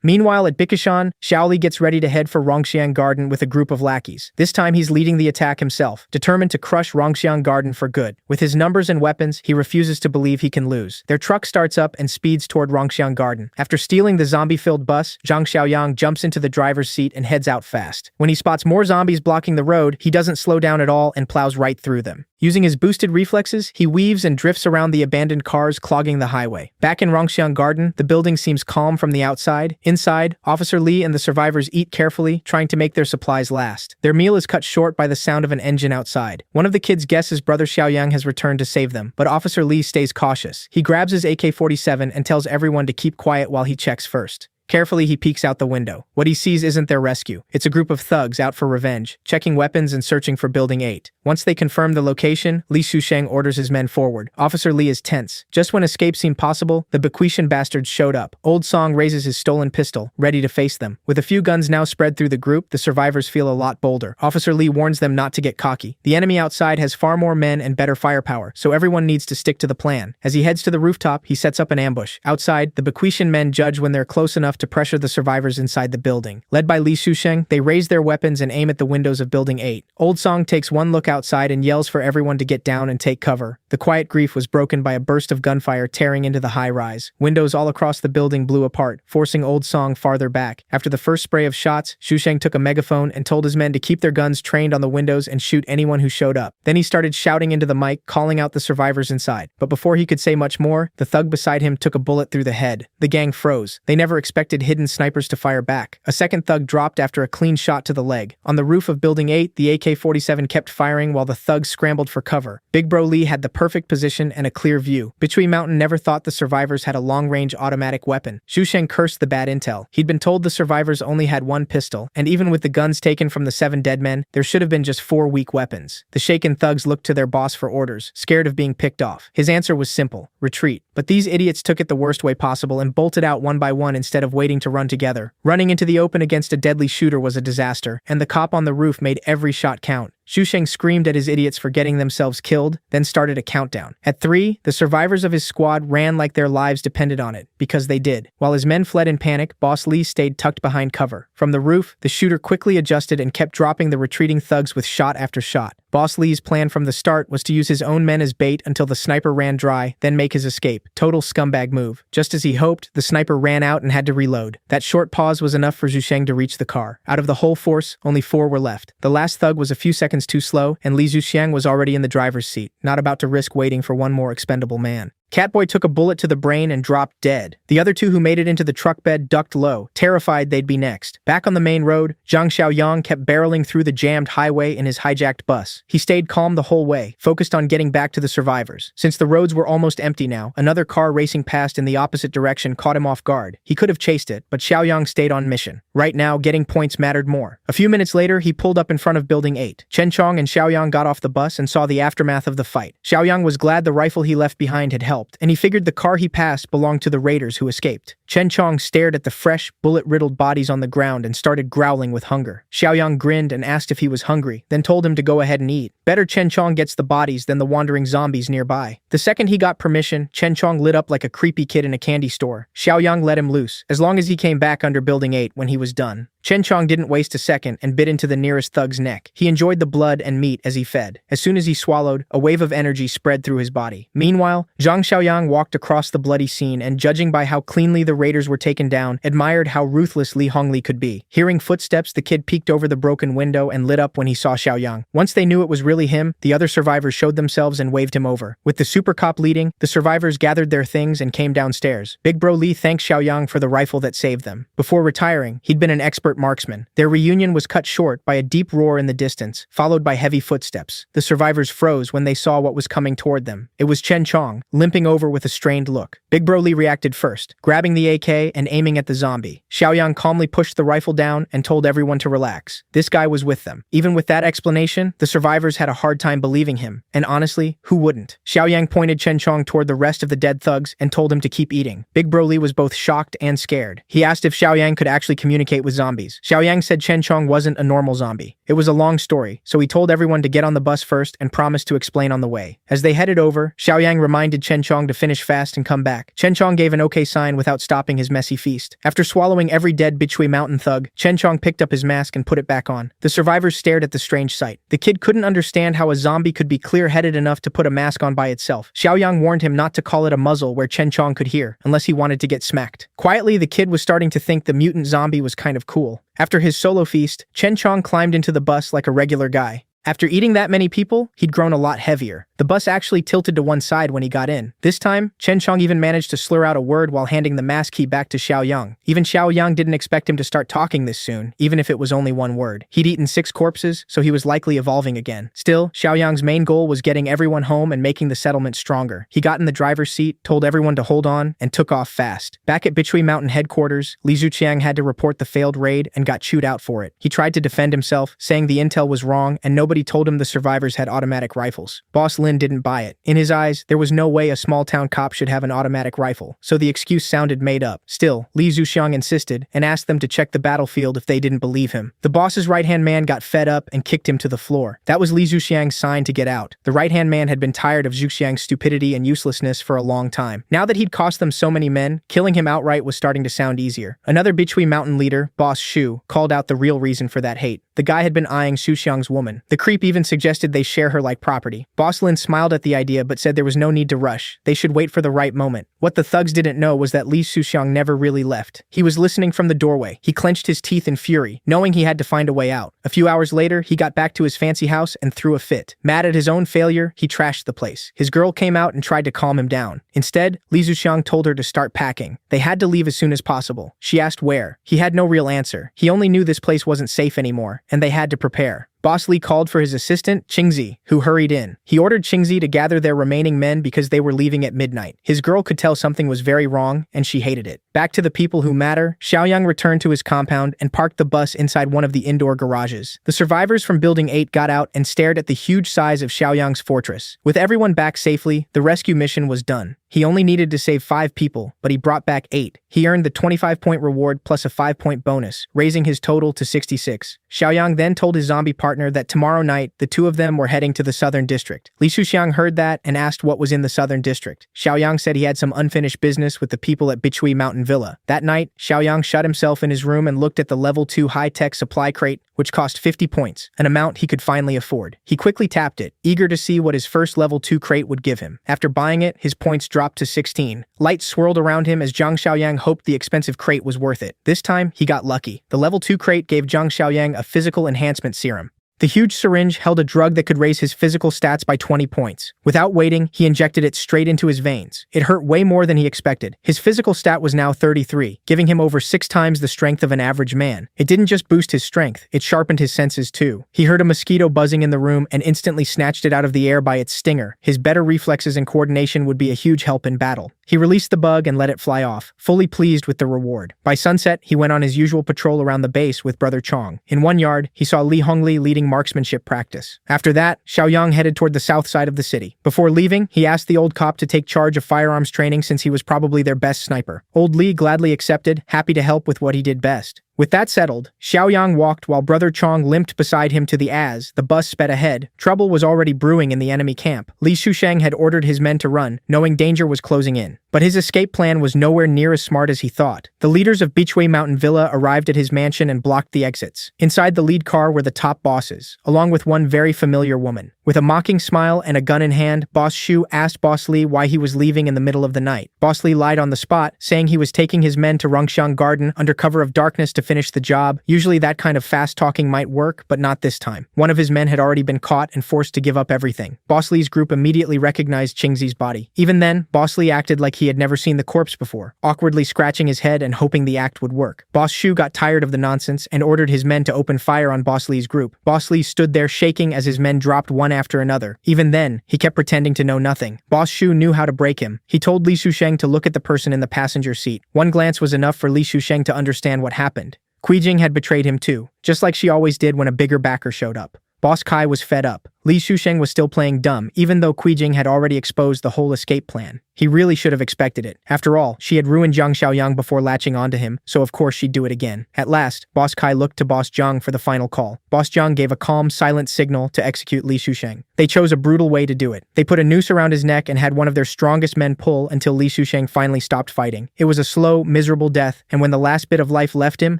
Meanwhile, at Bikishan, Shaoli gets ready to head for Rongxiang Garden with a group of lackeys. This time, he's leading the attack himself, determined to crush Rongxiang Garden for good. With his numbers and weapons, he refuses to believe he can lose. Their truck starts up and speeds toward Rongxiang Garden. After stealing the zombie-filled bus, Zhang Xiaoyang jumps into the driver's seat and heads out fast. When he spots more zombies blocking the road, he doesn't slow down at all and plows right through them. Using his boosted reflexes, he weaves and drifts around the abandoned cars clogging the highway. Back in Rongxiang Garden, the building seems calm from the outside. Inside, Officer Li and the survivors eat carefully, trying to make their supplies last. Their meal is cut short by the sound of an engine outside. One of the kids guesses brother Xiaoyang has returned to save them, but Officer Li stays cautious. He grabs his AK-47 and tells everyone to keep quiet while he checks first. Carefully, he peeks out the window. What he sees isn't their rescue. It's a group of thugs out for revenge, checking weapons and searching for Building 8. Once they confirm the location, Li Xusheng orders his men forward. Officer Li is tense. Just when escape seemed possible, the Bequetian bastards showed up. Old Song raises his stolen pistol, ready to face them. With a few guns now spread through the group, the survivors feel a lot bolder. Officer Li warns them not to get cocky. The enemy outside has far more men and better firepower, so everyone needs to stick to the plan. As he heads to the rooftop, he sets up an ambush. Outside, the Bequetian men judge when they're close enough to pressure the survivors inside the building. Led by Li Xusheng, they raise their weapons and aim at the windows of Building 8. Old Song takes one look outside and yells for everyone to get down and take cover. The quiet grief was broken by a burst of gunfire tearing into the high-rise. Windows all across the building blew apart, forcing Old Song farther back. After the first spray of shots, Xusheng took a megaphone and told his men to keep their guns trained on the windows and shoot anyone who showed up. Then he started shouting into the mic, calling out the survivors inside. But before he could say much more, the thug beside him took a bullet through the head. The gang froze. They never expected hidden snipers to fire back. A second thug dropped after a clean shot to the leg. On the roof of Building 8, the AK-47 kept firing while the thugs scrambled for cover. Big Bro Lee had the perfect position and a clear view. Bitchui Mountain never thought the survivors had a long-range automatic weapon. Xusheng cursed the bad intel. He'd been told the survivors only had one pistol, and even with the guns taken from the 7 dead men, there should have been just 4 weak weapons. The shaken thugs looked to their boss for orders, scared of being picked off. His answer was simple: retreat. But these idiots took it the worst way possible and bolted out one by one instead of waiting to run together. Running into the open against a deadly shooter was a disaster, and the cop on the roof made every shot count. Xusheng screamed at his idiots for getting themselves killed, then started a countdown. At 3, the survivors of his squad ran like their lives depended on it, because they did. While his men fled in panic, Boss Lee stayed tucked behind cover. From the roof, the shooter quickly adjusted and kept dropping the retreating thugs with shot after shot. Boss Lee's plan from the start was to use his own men as bait until the sniper ran dry, then make his escape. Total scumbag move. Just as he hoped, the sniper ran out and had to reload. That short pause was enough for Xusheng to reach the car. Out of the whole force, only 4 were left. The last thug was a few seconds too slow, and Li Xuxiang was already in the driver's seat, not about to risk waiting for one more expendable man. Catboy took a bullet to the brain and dropped dead. The other two who made it into the truck bed ducked low, terrified they'd be next. Back on the main road, Zhang Xiaoyang kept barreling through the jammed highway in his hijacked bus. He stayed calm the whole way, focused on getting back to the survivors. Since the roads were almost empty now, another car racing past in the opposite direction caught him off guard. He could have chased it, but Xiaoyang stayed on mission. Right now, getting points mattered more. A few minutes later, he pulled up in front of Building 8. Chen Chong and Xiaoyang got off the bus and saw the aftermath of the fight. Xiaoyang was glad the rifle he left behind had helped, and he figured the car he passed belonged to the raiders who escaped. Chen Chong stared at the fresh, bullet-riddled bodies on the ground and started growling with hunger. Xiaoyang grinned and asked if he was hungry, then told him to go ahead and eat. Better Chen Chong gets the bodies than the wandering zombies nearby. The second he got permission, Chen Chong lit up like a creepy kid in a candy store. Xiaoyang let him loose, as long as he came back under Building 8 when he was done. Chen Chong didn't waste a second and bit into the nearest thug's neck. He enjoyed the blood and meat as he fed. As soon as he swallowed, a wave of energy spread through his body. Meanwhile, Zhang Xiaoyang walked across the bloody scene and, judging by how cleanly the raiders were taken down, admired how ruthless Li Hongli could be. Hearing footsteps, the kid peeked over the broken window and lit up when he saw Xiaoyang. Once they knew it was really him, the other survivors showed themselves and waved him over. With the super cop leading, the survivors gathered their things and came downstairs. Big Bro Li thanked Xiaoyang for the rifle that saved them. Before retiring, he'd been an expert marksman. Their reunion was cut short by a deep roar in the distance, followed by heavy footsteps. The survivors froze when they saw what was coming toward them. It was Chen Chong, limping over with a strained look. Big Bro Li reacted first, grabbing the AK and aiming at the zombie. Xiaoyang calmly pushed the rifle down and told everyone to relax. This guy was with them. Even with that explanation, the survivors had a hard time believing him. And honestly, who wouldn't? Xiaoyang pointed Chen Chong toward the rest of the dead thugs and told him to keep eating. Big Bro Li was both shocked and scared. He asked if Xiaoyang could actually communicate with zombies. Xiaoyang said Chen Chong wasn't a normal zombie. It was a long story, so he told everyone to get on the bus first and promised to explain on the way. As they headed over, Xiaoyang reminded Chen Chong to finish fast and come back. Chen Chong gave an okay sign without stopping his messy feast. After swallowing every dead Bichui mountain thug, Chen Chong picked up his mask and put it back on. The survivors stared at the strange sight. The kid couldn't understand how a zombie could be clear-headed enough to put a mask on by itself. Xiaoyang warned him not to call it a muzzle where Chen Chong could hear, unless he wanted to get smacked. Quietly, the kid was starting to think the mutant zombie was kind of cool. After his solo feast, Chen Chong climbed into the bus like a regular guy. After eating that many people, he'd grown a lot heavier. The bus actually tilted to one side when he got in. This time, Chen Chong even managed to slur out a word while handing the mask key back to Xiaoyang. Even Xiaoyang didn't expect him to start talking this soon, even if it was only one word. He'd eaten 6 corpses, so he was likely evolving again. Still, Xiaoyang's main goal was getting everyone home and making the settlement stronger. He got in the driver's seat, told everyone to hold on, and took off fast. Back at Bichui Mountain headquarters, Li Zuqiang had to report the failed raid and got chewed out for it. He tried to defend himself, saying the intel was wrong and nobody told him the survivors had automatic rifles. Boss Lin didn't buy it. In his eyes, there was no way a small-town cop should have an automatic rifle, so the excuse sounded made up. Still, Li Zuxiang insisted and asked them to check the battlefield if they didn't believe him. The boss's right-hand man got fed up and kicked him to the floor. That was Li Zuxiang's sign to get out. The right-hand man had been tired of Zuxiang's stupidity and uselessness for a long time. Now that he'd cost them so many men, killing him outright was starting to sound easier. Another Bichui Mountain leader, Boss Shu, called out the real reason for that hate. The guy had been eyeing Zuxiang's woman. The creep even suggested they share her like property. Boss Lin smiled at the idea but said there was no need to rush. They should wait for the right moment. What the thugs didn't know was that Li Zuxiang never really left. He was listening from the doorway. He clenched his teeth in fury, knowing he had to find a way out. A few hours later, he got back to his fancy house and threw a fit. Mad at his own failure, he trashed the place. His girl came out and tried to calm him down. Instead, Li Zuxiang told her to start packing. They had to leave as soon as possible. She asked where. He had no real answer. He only knew this place wasn't safe anymore, and they had to prepare. Boss Li called for his assistant, Qingzi, who hurried in. He ordered Qingzi to gather their remaining men because they were leaving at midnight. His girl could tell something was very wrong, and she hated it. Back to the people who matter, Xiaoyang returned to his compound and parked the bus inside one of the indoor garages. The survivors from Building 8 got out and stared at the huge size of Xiaoyang's fortress. With everyone back safely, the rescue mission was done. He only needed to save 5 people, but he brought back 8. He earned the 25-point reward plus a 5-point bonus, raising his total to 66. Xiaoyang then told his zombie partner that tomorrow night, the two of them were heading to the Southern District. Li Xuxiang heard that and asked what was in the Southern District. Xiaoyang said he had some unfinished business with the people at Bichui Mountain Villa. That night, Xiaoyang shut himself in his room and looked at the level 2 high-tech supply crate, which cost 50 points, an amount he could finally afford. He quickly tapped it, eager to see what his first level 2 crate would give him. After buying it, his points dropped to 16. Lights swirled around him as Zhang Xiaoyang hoped the expensive crate was worth it. This time, he got lucky. The level 2 crate gave Zhang Xiaoyang a physical enhancement serum. The huge syringe held a drug that could raise his physical stats by 20 points. Without waiting, he injected it straight into his veins. It hurt way more than he expected. His physical stat was now 33, giving him over 6 times the strength of an average man. It didn't just boost his strength, it sharpened his senses too. He heard a mosquito buzzing in the room and instantly snatched it out of the air by its stinger. His better reflexes and coordination would be a huge help in battle. He released the bug and let it fly off, fully pleased with the reward. By sunset, he went on his usual patrol around the base with Brother Chong. In one yard, he saw Li Hongli leading marksmanship practice. After that, Xiaoyang headed toward the south side of the city. Before leaving, he asked the old cop to take charge of firearms training since he was probably their best sniper. Old Li gladly accepted, happy to help with what he did best. With that settled, Xiaoyang walked while Brother Chong limped beside him to the bus sped ahead. Trouble was already brewing in the enemy camp. Li Shusheng had ordered his men to run, knowing danger was closing in. But his escape plan was nowhere near as smart as he thought. The leaders of Beechway Mountain Villa arrived at his mansion and blocked the exits. Inside the lead car were the top bosses, along with one very familiar woman. With a mocking smile and a gun in hand, Boss Shu asked Boss Li why he was leaving in the middle of the night. Boss Li lied on the spot, saying he was taking his men to Rongxiang Garden under cover of darkness to finish the job. Usually that kind of fast talking might work, but not this time. One of his men had already been caught and forced to give up everything. Boss Li's group immediately recognized Qingzi's body. Even then, Boss Li acted like he had never seen the corpse before, awkwardly scratching his head and hoping the act would work. Boss Shu got tired of the nonsense and ordered his men to open fire on Boss Li's group. Boss Li stood there shaking as his men dropped one after another. Even then, he kept pretending to know nothing. Boss Shu knew how to break him. He told Li Shusheng to look at the person in the passenger seat. One glance was enough for Li Shusheng to understand what happened. Kuijing had betrayed him too, just like she always did when a bigger backer showed up. Boss Kai was fed up. Li Shusheng was still playing dumb, even though Kuijing had already exposed the whole escape plan. He really should have expected it. After all, she had ruined Zhang Xiaoyang before latching onto him, so of course she'd do it again. At last, Boss Kai looked to Boss Zhang for the final call. Boss Zhang gave a calm, silent signal to execute Li Shusheng. They chose a brutal way to do it. They put a noose around his neck and had one of their strongest men pull until Li Shusheng finally stopped fighting. It was a slow, miserable death, and when the last bit of life left him,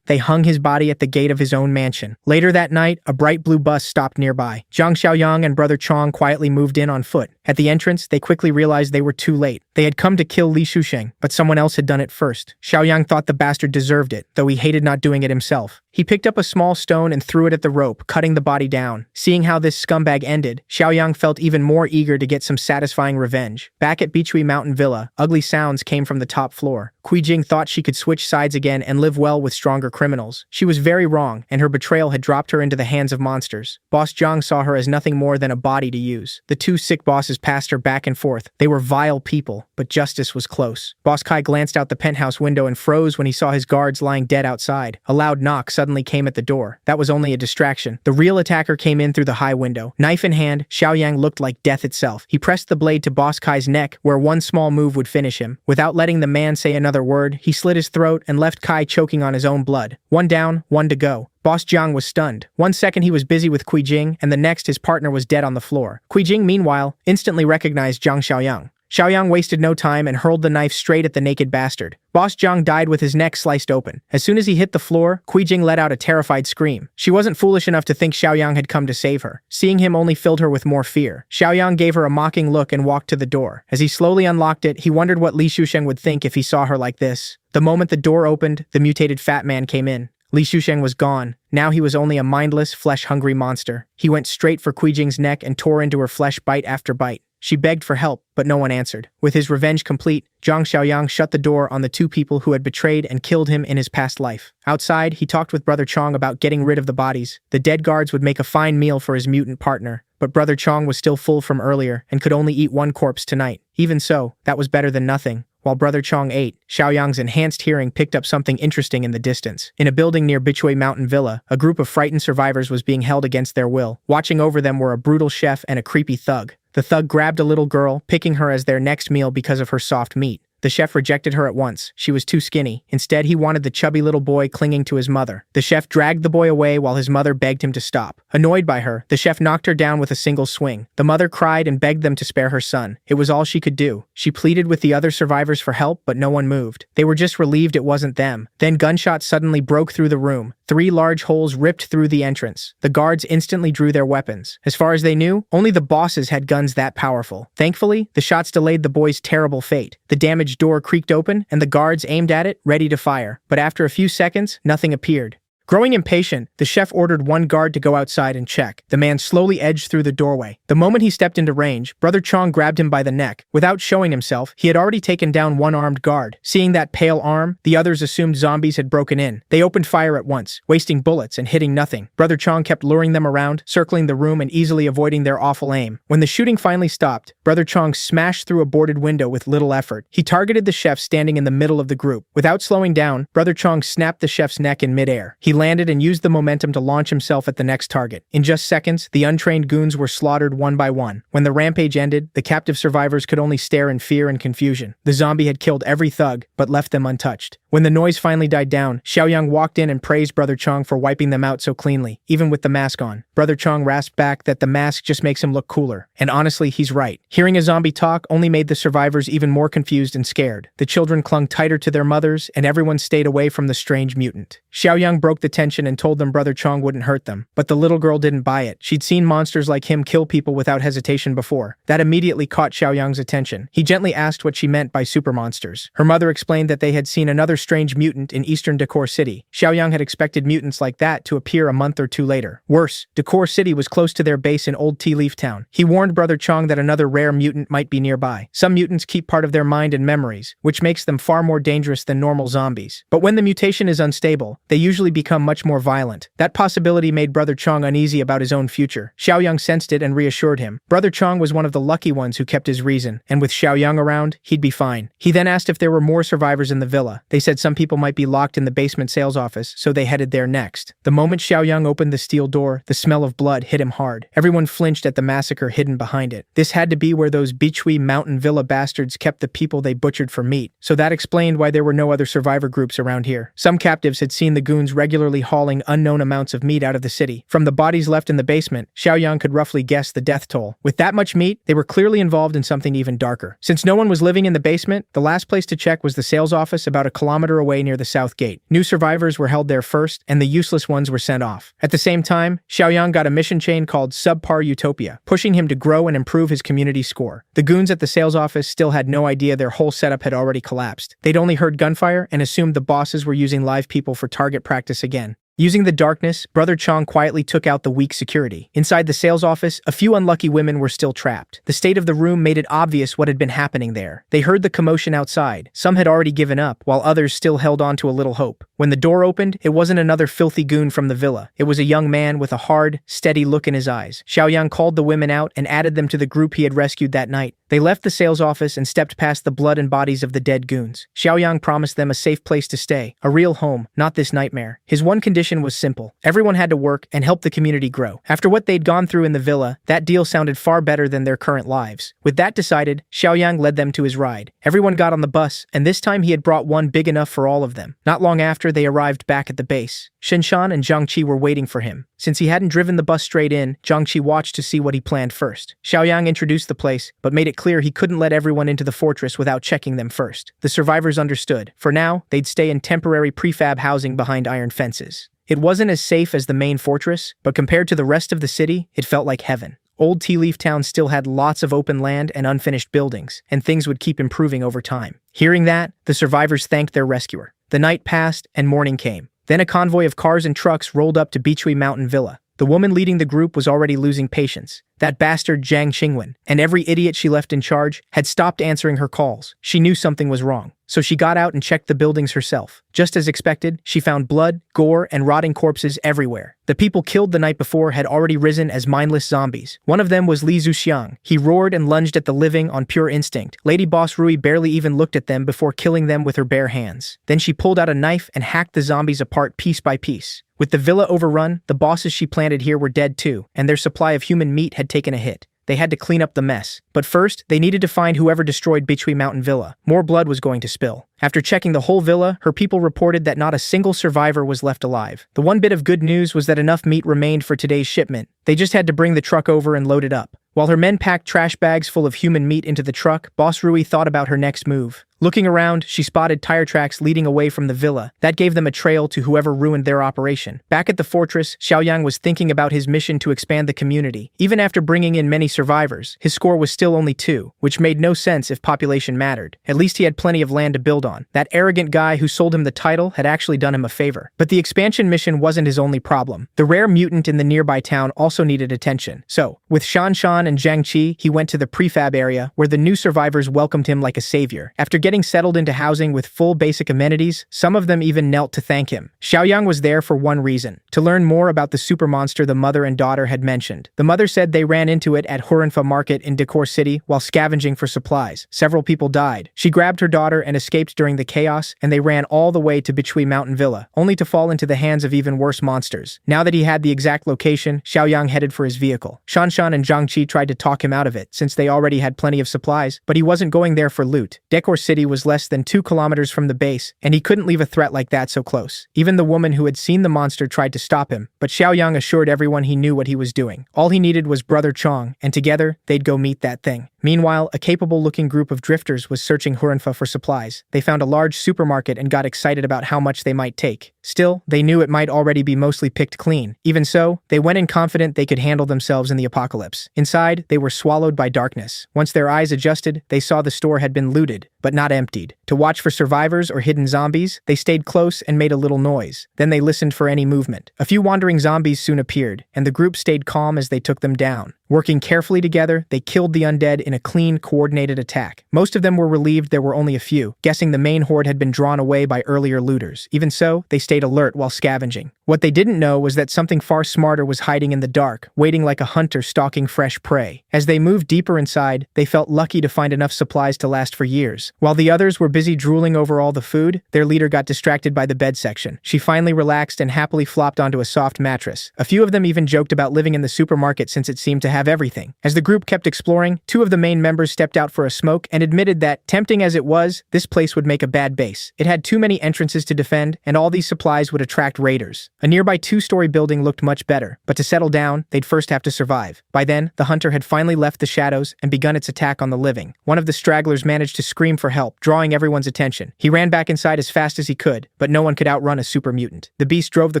they hung his body at the gate of his own mansion. Later that night, a bright blue bus stopped nearby. Zhang Xiaoyang and Brother Chong quietly moved in on foot. At the entrance, they quickly realized they were too late. They had come to kill Li Shusheng, but someone else had done it first. Xiaoyang thought the bastard deserved it, though he hated not doing it himself. He picked up a small stone and threw it at the rope, cutting the body down. Seeing how this scumbag ended, Xiaoyang felt even more eager to get some satisfying revenge. Back at Beechway Mountain Villa, ugly sounds came from the top floor. Kuijing thought she could switch sides again and live well with stronger criminals. She was very wrong, and her betrayal had dropped her into the hands of monsters. Boss Zhang saw her as nothing more than a body to use. The two sick bosses passed her back and forth. They were vile people, but justice was close. Boss Kai glanced out the penthouse window and froze when he saw his guards lying dead outside. A loud knock suddenly came at the door. That was only a distraction. The real attacker came in through the high window. Knife in hand, Xiaoyang looked like death itself. He pressed the blade to Boss Kai's neck, where one small move would finish him. Without letting the man say another word, he slit his throat and left Kai choking on his own blood. One down, one to go. Boss Zhang was stunned. 1 second he was busy with Kuijing, and the next his partner was dead on the floor. Kuijing, meanwhile, instantly recognized Zhang Xiaoyang. Xiaoyang wasted no time and hurled the knife straight at the naked bastard. Boss Zhang died with his neck sliced open. As soon as he hit the floor, Kuijing let out a terrified scream. She wasn't foolish enough to think Xiaoyang had come to save her. Seeing him only filled her with more fear. Xiaoyang gave her a mocking look and walked to the door. As he slowly unlocked it, he wondered what Li Shusheng would think if he saw her like this. The moment the door opened, the mutated fat man came in. Li Shusheng was gone. Now he was only a mindless, flesh-hungry monster. He went straight for Kuijing's neck and tore into her flesh bite after bite. She begged for help, but no one answered. With his revenge complete, Zhang Xiaoyang shut the door on the two people who had betrayed and killed him in his past life. Outside, he talked with Brother Chong about getting rid of the bodies. The dead guards would make a fine meal for his mutant partner, but Brother Chong was still full from earlier and could only eat one corpse tonight. Even so, that was better than nothing. While Brother Chong ate, Xiaoyang's enhanced hearing picked up something interesting in the distance. In a building near Beechway Mountain Villa, a group of frightened survivors was being held against their will. Watching over them were a brutal chef and a creepy thug. The thug grabbed a little girl, picking her as their next meal because of her soft meat. The chef rejected her at once. She was too skinny. Instead, he wanted the chubby little boy clinging to his mother. The chef dragged the boy away while his mother begged him to stop. Annoyed by her, the chef knocked her down with a single swing. The mother cried and begged them to spare her son. It was all she could do. She pleaded with the other survivors for help, but no one moved. They were just relieved it wasn't them. Then gunshots suddenly broke through the room. 3 large holes ripped through the entrance. The guards instantly drew their weapons. As far as they knew, only the bosses had guns that powerful. Thankfully, the shots delayed the boy's terrible fate. The damaged door creaked open, and the guards aimed at it, ready to fire. But after a few seconds, nothing appeared. Growing impatient, the chef ordered one guard to go outside and check. The man slowly edged through the doorway. The moment he stepped into range, Brother Chong grabbed him by the neck. Without showing himself, he had already taken down one armed guard. Seeing that pale arm, the others assumed zombies had broken in. They opened fire at once, wasting bullets and hitting nothing. Brother Chong kept luring them around, circling the room and easily avoiding their awful aim. When the shooting finally stopped, Brother Chong smashed through a boarded window with little effort. He targeted the chef standing in the middle of the group. Without slowing down, Brother Chong snapped the chef's neck in midair. He landed and used the momentum to launch himself at the next target. In just seconds, the untrained goons were slaughtered one by one. When the rampage ended, the captive survivors could only stare in fear and confusion. The zombie had killed every thug, but left them untouched. When the noise finally died down, Xiaoyang walked in and praised Brother Chong for wiping them out so cleanly, even with the mask on. Brother Chong rasped back that the mask just makes him look cooler. And honestly, he's right. Hearing a zombie talk only made the survivors even more confused and scared. The children clung tighter to their mothers, and everyone stayed away from the strange mutant. Xiaoyang broke the tension and told them Brother Chong wouldn't hurt them. But the little girl didn't buy it. She'd seen monsters like him kill people without hesitation before. That immediately caught Xiaoyang's attention. He gently asked what she meant by super monsters. Her mother explained that they had seen another strange mutant in eastern Decor City. Xiaoyang had expected mutants like that to appear a month or two later. Worse, Decor City was close to their base in Old Tea Leaf Town. He warned Brother Chong that another rare mutant might be nearby. Some mutants keep part of their mind and memories, which makes them far more dangerous than normal zombies. But when the mutation is unstable, they usually become much more violent. That possibility made Brother Chong uneasy about his own future. Xiaoyang sensed it and reassured him. Brother Chong was one of the lucky ones who kept his reason, and with Xiaoyang around, he'd be fine. He then asked if there were more survivors in the villa. They said some people might be locked in the basement sales office, so they headed there next. The moment Xiaoyang opened the steel door, the smell of blood hit him hard. Everyone flinched at the massacre hidden behind it. This had to be where those Bichui mountain villa bastards kept the people they butchered for meat, so that explained why there were no other survivor groups around here. Some captives had seen the goons regularly hauling unknown amounts of meat out of the city. From the bodies left in the basement, Xiaoyang could roughly guess the death toll. With that much meat, they were clearly involved in something even darker. Since no one was living in the basement, the last place to check was the sales office about a kilometer away near the south gate. New survivors were held there first, and the useless ones were sent off. At the same time, Xiaoyang got a mission chain called Subpar Utopia, pushing him to grow and improve his community score. The goons at the sales office still had no idea their whole setup had already collapsed. They'd only heard gunfire and assumed the bosses were using live people for target practice again. Using the darkness, Brother Chong quietly took out the weak security. Inside the sales office, a few unlucky women were still trapped. The state of the room made it obvious what had been happening there. They heard the commotion outside. Some had already given up, while others still held on to a little hope. When the door opened, it wasn't another filthy goon from the villa. It was a young man with a hard, steady look in his eyes. Xiaoyang called the women out and added them to the group he had rescued that night. They left the sales office and stepped past the blood and bodies of the dead goons. Xiaoyang promised them a safe place to stay, a real home, not this nightmare. His one condition was simple. Everyone had to work and help the community grow. After what they'd gone through in the villa, that deal sounded far better than their current lives. With that decided, Xiaoyang led them to his ride. Everyone got on the bus, and this time he had brought one big enough for all of them. Not long after, they arrived back at the base. Shinshan and Zhangqi were waiting for him. Since he hadn't driven the bus straight in, Zhangqi watched to see what he planned first. Xiaoyang introduced the place, but made it clear he couldn't let everyone into the fortress without checking them first. The survivors understood. For now, they'd stay in temporary prefab housing behind iron fences. It wasn't as safe as the main fortress, but compared to the rest of the city, it felt like heaven. Old Tea Leaf Town still had lots of open land and unfinished buildings, and things would keep improving over time. Hearing that, the survivors thanked their rescuer. The night passed, and morning came. Then a convoy of cars and trucks rolled up to Bichui Mountain Villa. The woman leading the group was already losing patience. That bastard Zhang Xingwen, and every idiot she left in charge, had stopped answering her calls. She knew something was wrong, so she got out and checked the buildings herself. Just as expected, she found blood, gore, and rotting corpses everywhere. The people killed the night before had already risen as mindless zombies. One of them was Li Zuxiang. He roared and lunged at the living on pure instinct. Lady Boss Rui barely even looked at them before killing them with her bare hands. Then she pulled out a knife and hacked the zombies apart piece by piece. With the villa overrun, the bosses she planted here were dead too, and their supply of human meat had taken a hit. They had to clean up the mess. But first, they needed to find whoever destroyed Bichui Mountain Villa. More blood was going to spill. After checking the whole villa, her people reported that not a single survivor was left alive. The one bit of good news was that enough meat remained for today's shipment. They just had to bring the truck over and load it up. While her men packed trash bags full of human meat into the truck, Boss Rui thought about her next move. Looking around, she spotted tire tracks leading away from the villa. That gave them a trail to whoever ruined their operation. Back at the fortress, Xiaoyang was thinking about his mission to expand the community. Even after bringing in many survivors, his score was still only 2, which made no sense if population mattered. At least he had plenty of land to build on. That arrogant guy who sold him the title had actually done him a favor. But the expansion mission wasn't his only problem. The rare mutant in the nearby town also needed attention. So, with Shan Shan and Zhang Qi, he went to the prefab area where the new survivors welcomed him like a savior. After getting settled into housing with full basic amenities, some of them even knelt to thank him. Xiaoyang was there for one reason: to learn more about the super monster the mother and daughter had mentioned. The mother said they ran into it at Hurinfa Market in Decor City while scavenging for supplies. Several people died. She grabbed her daughter and escaped during the chaos, and they ran all the way to Bichui Mountain Villa, only to fall into the hands of even worse monsters. Now that he had the exact location, Xiaoyang headed for his vehicle. Shan Shan and Zhang Qi tried to talk him out of it, since they already had plenty of supplies, but he wasn't going there for loot. Decor City was less than 2 kilometers from the base, and he couldn't leave a threat like that so close. Even the woman who had seen the monster tried to stop him, but Xiaoyang assured everyone he knew what he was doing. All he needed was Brother Chong, and together, they'd go meet that thing. Meanwhile, a capable-looking group of drifters was searching Hurinfa for supplies. They found a large supermarket and got excited about how much they might take. Still, they knew it might already be mostly picked clean. Even so, they went in confident they could handle themselves in the apocalypse. Inside, they were swallowed by darkness. Once their eyes adjusted, they saw the store had been looted, but not emptied. To watch for survivors or hidden zombies, they stayed close and made a little noise. Then they listened for any movement. A few wandering zombies soon appeared, and the group stayed calm as they took them down. Working carefully together, they killed the undead in a clean, coordinated attack. Most of them were relieved there were only a few, guessing the main horde had been drawn away by earlier looters. Even so, they stayed alert while scavenging. What they didn't know was that something far smarter was hiding in the dark, waiting like a hunter stalking fresh prey. As they moved deeper inside, they felt lucky to find enough supplies to last for years. While the others were busy drooling over all the food, their leader got distracted by the bed section. She finally relaxed and happily flopped onto a soft mattress. A few of them even joked about living in the supermarket since it seemed to have everything. As the group kept exploring, 2 of the main members stepped out for a smoke and admitted that, tempting as it was, this place would make a bad base. It had too many entrances to defend, and all these supplies would attract raiders. A nearby 2-story building looked much better, but to settle down, they'd first have to survive. By then, the hunter had finally left the shadows and begun its attack on the living. One of the stragglers managed to scream for help, drawing everyone's attention. He ran back inside as fast as he could, but no one could outrun a super mutant. The beast drove the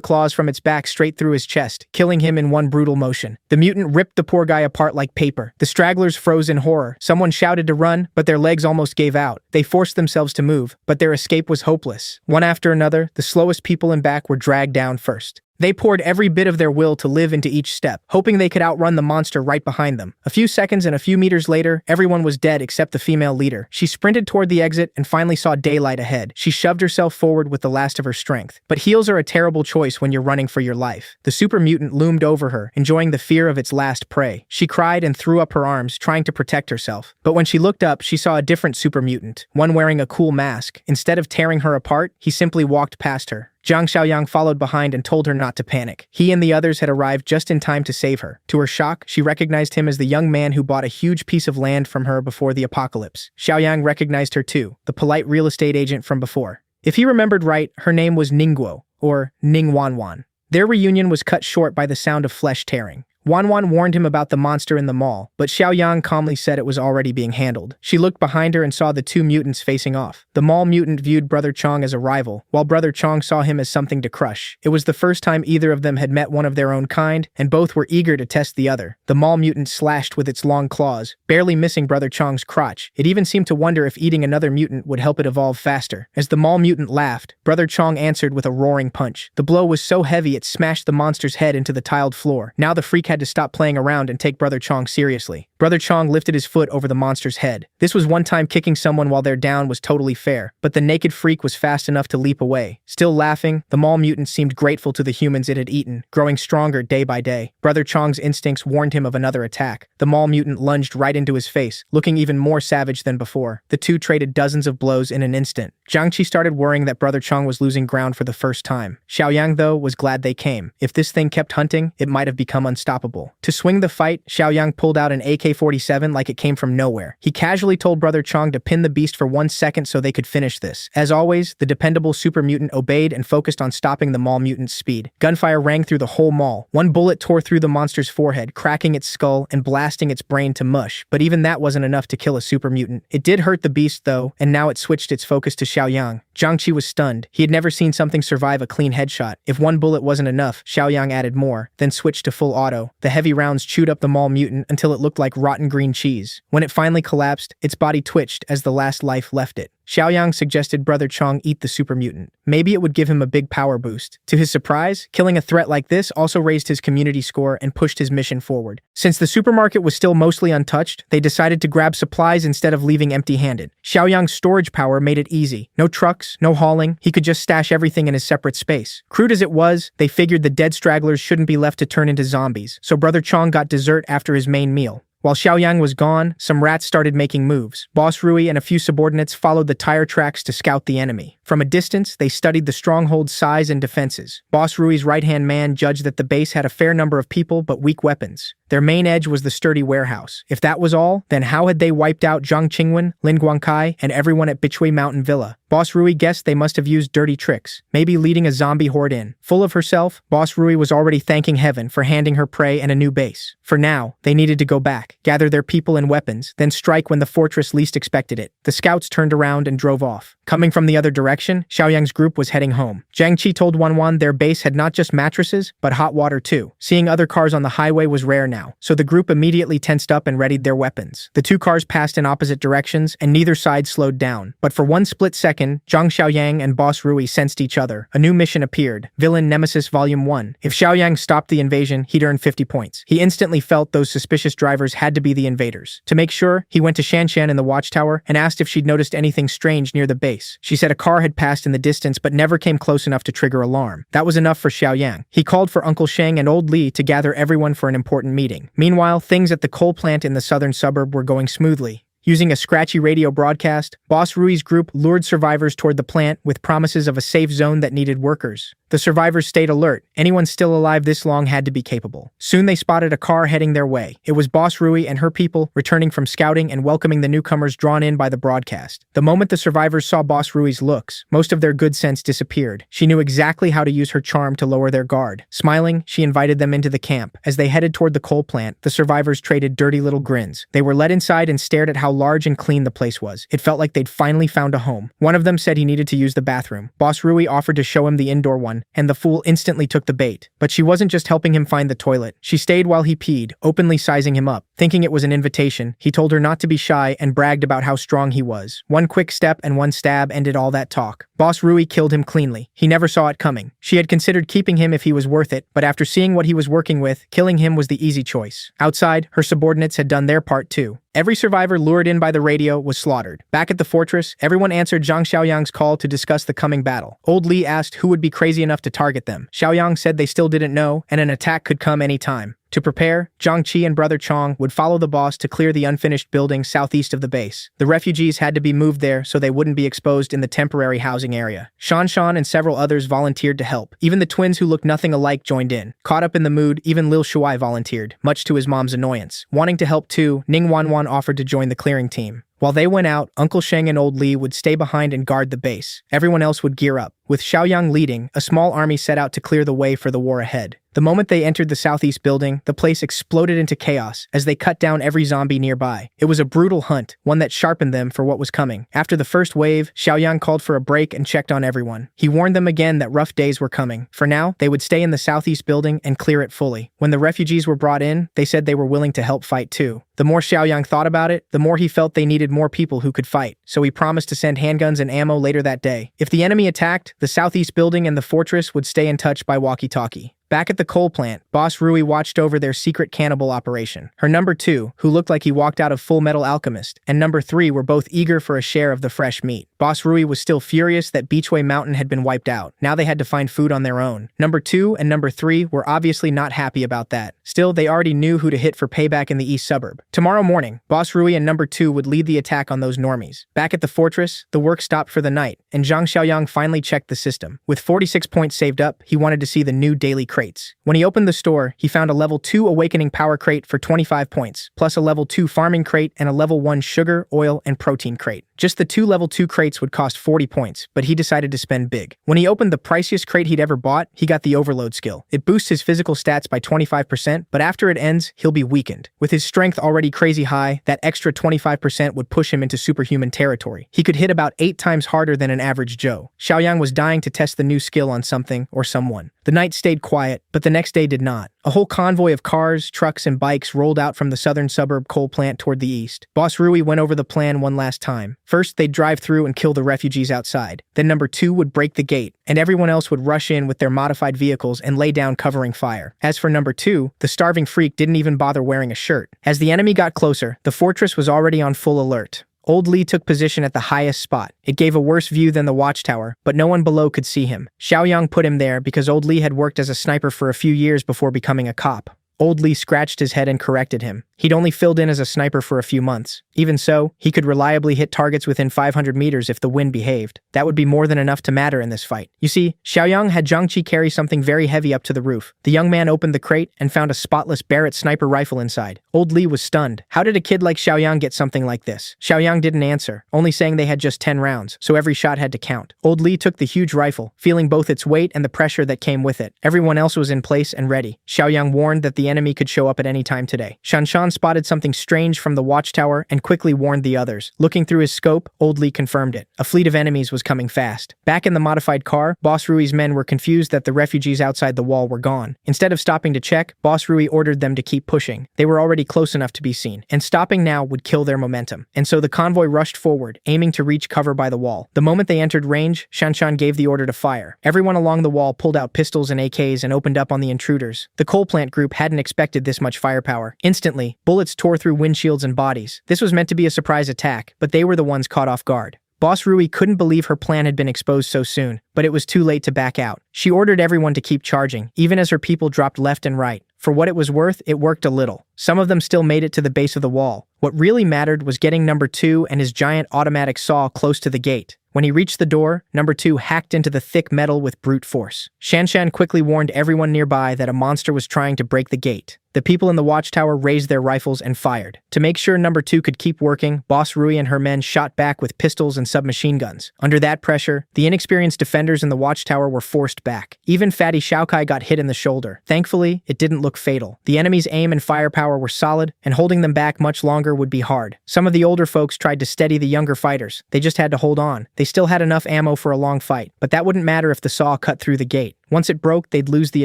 claws from its back straight through his chest, killing him in one brutal motion. The mutant ripped the poor guy apart like paper. The stragglers froze in horror. Someone shouted to run, but their legs almost gave out. They forced themselves to move, but their escape was hopeless. One after another, the slowest people in back were dragged down first. They poured every bit of their will to live into each step, hoping they could outrun the monster right behind them. A few seconds and a few meters later, everyone was dead except the female leader. She sprinted toward the exit and finally saw daylight ahead. She shoved herself forward with the last of her strength. But heals are a terrible choice when you're running for your life. The super mutant loomed over her, enjoying the fear of its last prey. She cried and threw up her arms, trying to protect herself. But when she looked up, she saw a different super mutant, one wearing a cool mask. Instead of tearing her apart, he simply walked past her. Zhang Xiaoyang followed behind and told her not to panic. He and the others had arrived just in time to save her. To her shock, she recognized him as the young man who bought a huge piece of land from her before the apocalypse. Xiaoyang recognized her too, the polite real estate agent from before. If he remembered right, her name was Ningguo, or Ning Wanwan. Their reunion was cut short by the sound of flesh tearing. Wanwan warned him about the monster in the mall, but Xiaoyang calmly said it was already being handled. She looked behind her and saw the 2 mutants facing off. The mall mutant viewed Brother Chong as a rival, while Brother Chong saw him as something to crush. It was the first time either of them had met one of their own kind, and both were eager to test the other. The mall mutant slashed with its long claws, barely missing Brother Chong's crotch. It even seemed to wonder if eating another mutant would help it evolve faster. As the mall mutant laughed, Brother Chong answered with a roaring punch. The blow was so heavy it smashed the monster's head into the tiled floor. Now the freak had to stop playing around and take Brother Chong seriously. Brother Chong lifted his foot over the monster's head. This was one time kicking someone while they're down was totally fair, but the naked freak was fast enough to leap away. Still laughing, the mall mutant seemed grateful to the humans it had eaten, growing stronger day by day. Brother Chong's instincts warned him of another attack. The mall mutant lunged right into his face, looking even more savage than before. The two traded dozens of blows in an instant. Zhang Qi started worrying that Brother Chong was losing ground for the first time. Xiaoyang, though, was glad they came. If this thing kept hunting, it might have become unstoppable. unstoppable. To swing the fight, Xiaoyang pulled out an AK-47 like it came from nowhere. He casually told Brother Chong to pin the beast for 1 second so they could finish this. As always, the dependable super mutant obeyed and focused on stopping the mall mutant's speed. Gunfire rang through the whole mall. One bullet tore through the monster's forehead, cracking its skull and blasting its brain to mush, but even that wasn't enough to kill a super mutant. It did hurt the beast though, and now it switched its focus to Xiaoyang. Jiangqi was stunned. He had never seen something survive a clean headshot. If one bullet wasn't enough, Xiaoyang added more, then switched to full auto. The heavy rounds chewed up the mall mutant until it looked like rotten green cheese. When it finally collapsed, its body twitched as the last life left it. Xiaoyang suggested Brother Chong eat the super mutant. Maybe it would give him a big power boost. To his surprise, killing a threat like this also raised his community score and pushed his mission forward. Since the supermarket was still mostly untouched, they decided to grab supplies instead of leaving empty-handed. Xiaoyang's storage power made it easy. No trucks, no hauling, he could just stash everything in his separate space. Crude as it was, they figured the dead stragglers shouldn't be left to turn into zombies, so Brother Chong got dessert after his main meal. While Xiaoyang was gone, some rats started making moves. Boss Rui and a few subordinates followed the tire tracks to scout the enemy. From a distance, they studied the stronghold's size and defenses. Boss Rui's right-hand man judged that the base had a fair number of people but weak weapons. Their main edge was the sturdy warehouse. If that was all, then how had they wiped out Zhang Qingwen, Lin Guangkai, and everyone at Bichui Mountain Villa? Boss Rui guessed they must have used dirty tricks, maybe leading a zombie horde in. Full of herself, Boss Rui was already thanking heaven for handing her prey and a new base. For now, they needed to go back, gather their people and weapons, then strike when the fortress least expected it. The scouts turned around and drove off. Coming from the other direction, Xiaoyang's group was heading home. Jiang Qi told Wanwan their base had not just mattresses, but hot water too. Seeing other cars on the highway was rare now, so the group immediately tensed up and readied their weapons. The two cars passed in opposite directions, and neither side slowed down. But for one split second, Zhang Xiaoyang and Boss Rui sensed each other. A new mission appeared, Villain Nemesis Volume 1. If Xiaoyang stopped the invasion, he'd earn 50 points. He instantly felt those suspicious drivers had to be the invaders. To make sure, he went to Shanshan in the watchtower and asked if she'd noticed anything strange near the base. She said a car had passed in the distance but never came close enough to trigger alarm. That was enough for Xiaoyang. He called for Uncle Sheng and Old Li to gather everyone for an important meeting. Meanwhile, things at the coal plant in the southern suburb were going smoothly. Using a scratchy radio broadcast, Boss Rui's group lured survivors toward the plant with promises of a safe zone that needed workers. The survivors stayed alert. Anyone still alive this long had to be capable. Soon they spotted a car heading their way. It was Boss Rui and her people returning from scouting and welcoming the newcomers drawn in by the broadcast. The moment the survivors saw Boss Rui's looks, most of their good sense disappeared. She knew exactly how to use her charm to lower their guard. Smiling, she invited them into the camp. As they headed toward the coal plant, the survivors traded dirty little grins. They were led inside and stared at how large and clean the place was. It felt like they'd finally found a home. One of them said he needed to use the bathroom. Boss Rui offered to show him the indoor one, and the fool instantly took the bait. But she wasn't just helping him find the toilet. She stayed while he peed, openly sizing him up. Thinking it was an invitation, he told her not to be shy and bragged about how strong he was. One quick step and one stab ended all that talk. Boss Rui killed him cleanly. He never saw it coming. She had considered keeping him if he was worth it, but after seeing what he was working with, killing him was the easy choice. Outside, her subordinates had done their part too. Every survivor lured in by the radio was slaughtered. Back at the fortress, everyone answered Zhang Xiaoyang's call to discuss the coming battle. Old Li asked who would be crazy enough to target them. Xiaoyang said they still didn't know, and an attack could come any time. To prepare, Zhang Qi and Brother Chong would follow the boss to clear the unfinished building southeast of the base. The refugees had to be moved there so they wouldn't be exposed in the temporary housing area. Shan Shan and several others volunteered to help. Even the twins who looked nothing alike joined in. Caught up in the mood, even Lil Shuai volunteered, much to his mom's annoyance. Wanting to help too, Ning Wanwan offered to join the clearing team. While they went out, Uncle Sheng and Old Li would stay behind and guard the base. Everyone else would gear up. With Xiaoyang leading, a small army set out to clear the way for the war ahead. The moment they entered the southeast building, the place exploded into chaos as they cut down every zombie nearby. It was a brutal hunt, one that sharpened them for what was coming. After the first wave, Xiaoyang called for a break and checked on everyone. He warned them again that rough days were coming. For now, they would stay in the southeast building and clear it fully. When the refugees were brought in, they said they were willing to help fight too. The more Xiaoyang thought about it, the more he felt they needed more people who could fight, so he promised to send handguns and ammo later that day. If the enemy attacked, the southeast building and the fortress would stay in touch by walkie-talkie. Back at the coal plant, Boss Rui watched over their secret cannibal operation. Her number 2, who looked like he walked out of Full Metal Alchemist, and number 3 were both eager for a share of the fresh meat. Boss Rui was still furious that Beachway Mountain had been wiped out. Now they had to find food on their own. Number 2 and number 3 were obviously not happy about that. Still, they already knew who to hit for payback in the east suburb. Tomorrow morning, Boss Rui and number 2 would lead the attack on those normies. Back at the fortress, the work stopped for the night, and Zhang Xiaoyang finally checked the system. With 46 points saved up, he wanted to see the new daily crate crates. When he opened the store, he found a level 2 awakening power crate for 25 points, plus a level 2 farming crate and a level 1 sugar, oil, and protein crate. Just the 2 level 2 crates would cost 40 points, but he decided to spend big. When he opened the priciest crate he'd ever bought, he got the overload skill. It boosts his physical stats by 25%, but after it ends, he'll be weakened. With his strength already crazy high, that extra 25% would push him into superhuman territory. He could hit about 8 times harder than an average Joe. Xiaoyang was dying to test the new skill on something or someone. The night stayed quiet, but the next day did not. A whole convoy of cars, trucks, and bikes rolled out from the southern suburb coal plant toward the east. Boss Rui went over the plan one last time. First, they'd drive through and kill the refugees outside. Then number 2 would break the gate, and everyone else would rush in with their modified vehicles and lay down covering fire. As for number 2, the starving freak didn't even bother wearing a shirt. As the enemy got closer, the fortress was already on full alert. Old Lee took position at the highest spot. It gave a worse view than the watchtower, but no one below could see him. Xiaoyang put him there because Old Lee had worked as a sniper for a few years before becoming a cop. Old Lee scratched his head and corrected him. He'd only filled in as a sniper for a few months. Even so, he could reliably hit targets within 500 meters if the wind behaved. That would be more than enough to matter in this fight. You see, Xiaoyang had Zhangqi carry something very heavy up to the roof. The young man opened the crate and found a spotless Barrett sniper rifle inside. Old Lee was stunned. How did a kid like Xiaoyang get something like this? Xiaoyang didn't answer, only saying they had just 10 rounds, so every shot had to count. Old Lee took the huge rifle, feeling both its weight and the pressure that came with it. Everyone else was in place and ready. Xiaoyang warned that the enemy could show up at any time today. Shanshan spotted something strange from the watchtower and quickly warned the others. Looking through his scope, Old Lee confirmed it. A fleet of enemies was coming fast. Back in the modified car, Boss Rui's men were confused that the refugees outside the wall were gone. Instead of stopping to check, Boss Rui ordered them to keep pushing. They were already close enough to be seen, and stopping now would kill their momentum. And so the convoy rushed forward, aiming to reach cover by the wall. The moment they entered range, Shanshan gave the order to fire. Everyone along the wall pulled out pistols and AKs and opened up on the intruders. The coal plant group hadn't expected this much firepower. Instantly, bullets tore through windshields and bodies. This was meant to be a surprise attack, but they were the ones caught off guard. Boss Rui couldn't believe her plan had been exposed so soon, but it was too late to back out. She ordered everyone to keep charging, even as her people dropped left and right. For what it was worth, it worked a little. Some of them still made it to the base of the wall. What really mattered was getting number 2 and his giant automatic saw close to the gate. When he reached the door, number 2 hacked into the thick metal with brute force. Shanshan quickly warned everyone nearby that a monster was trying to break the gate. The people in the watchtower raised their rifles and fired. To make sure number 2 could keep working, Boss Rui and her men shot back with pistols and submachine guns. Under that pressure, the inexperienced defenders in the watchtower were forced back. Even Fatty Xiaokai got hit in the shoulder. Thankfully, it didn't look fatal. The enemy's aim and firepower were solid, and holding them back much longer would be hard. Some of the older folks tried to steady the younger fighters. They just had to hold on. They still had enough ammo for a long fight, but that wouldn't matter if the saw cut through the gate. Once it broke, they'd lose the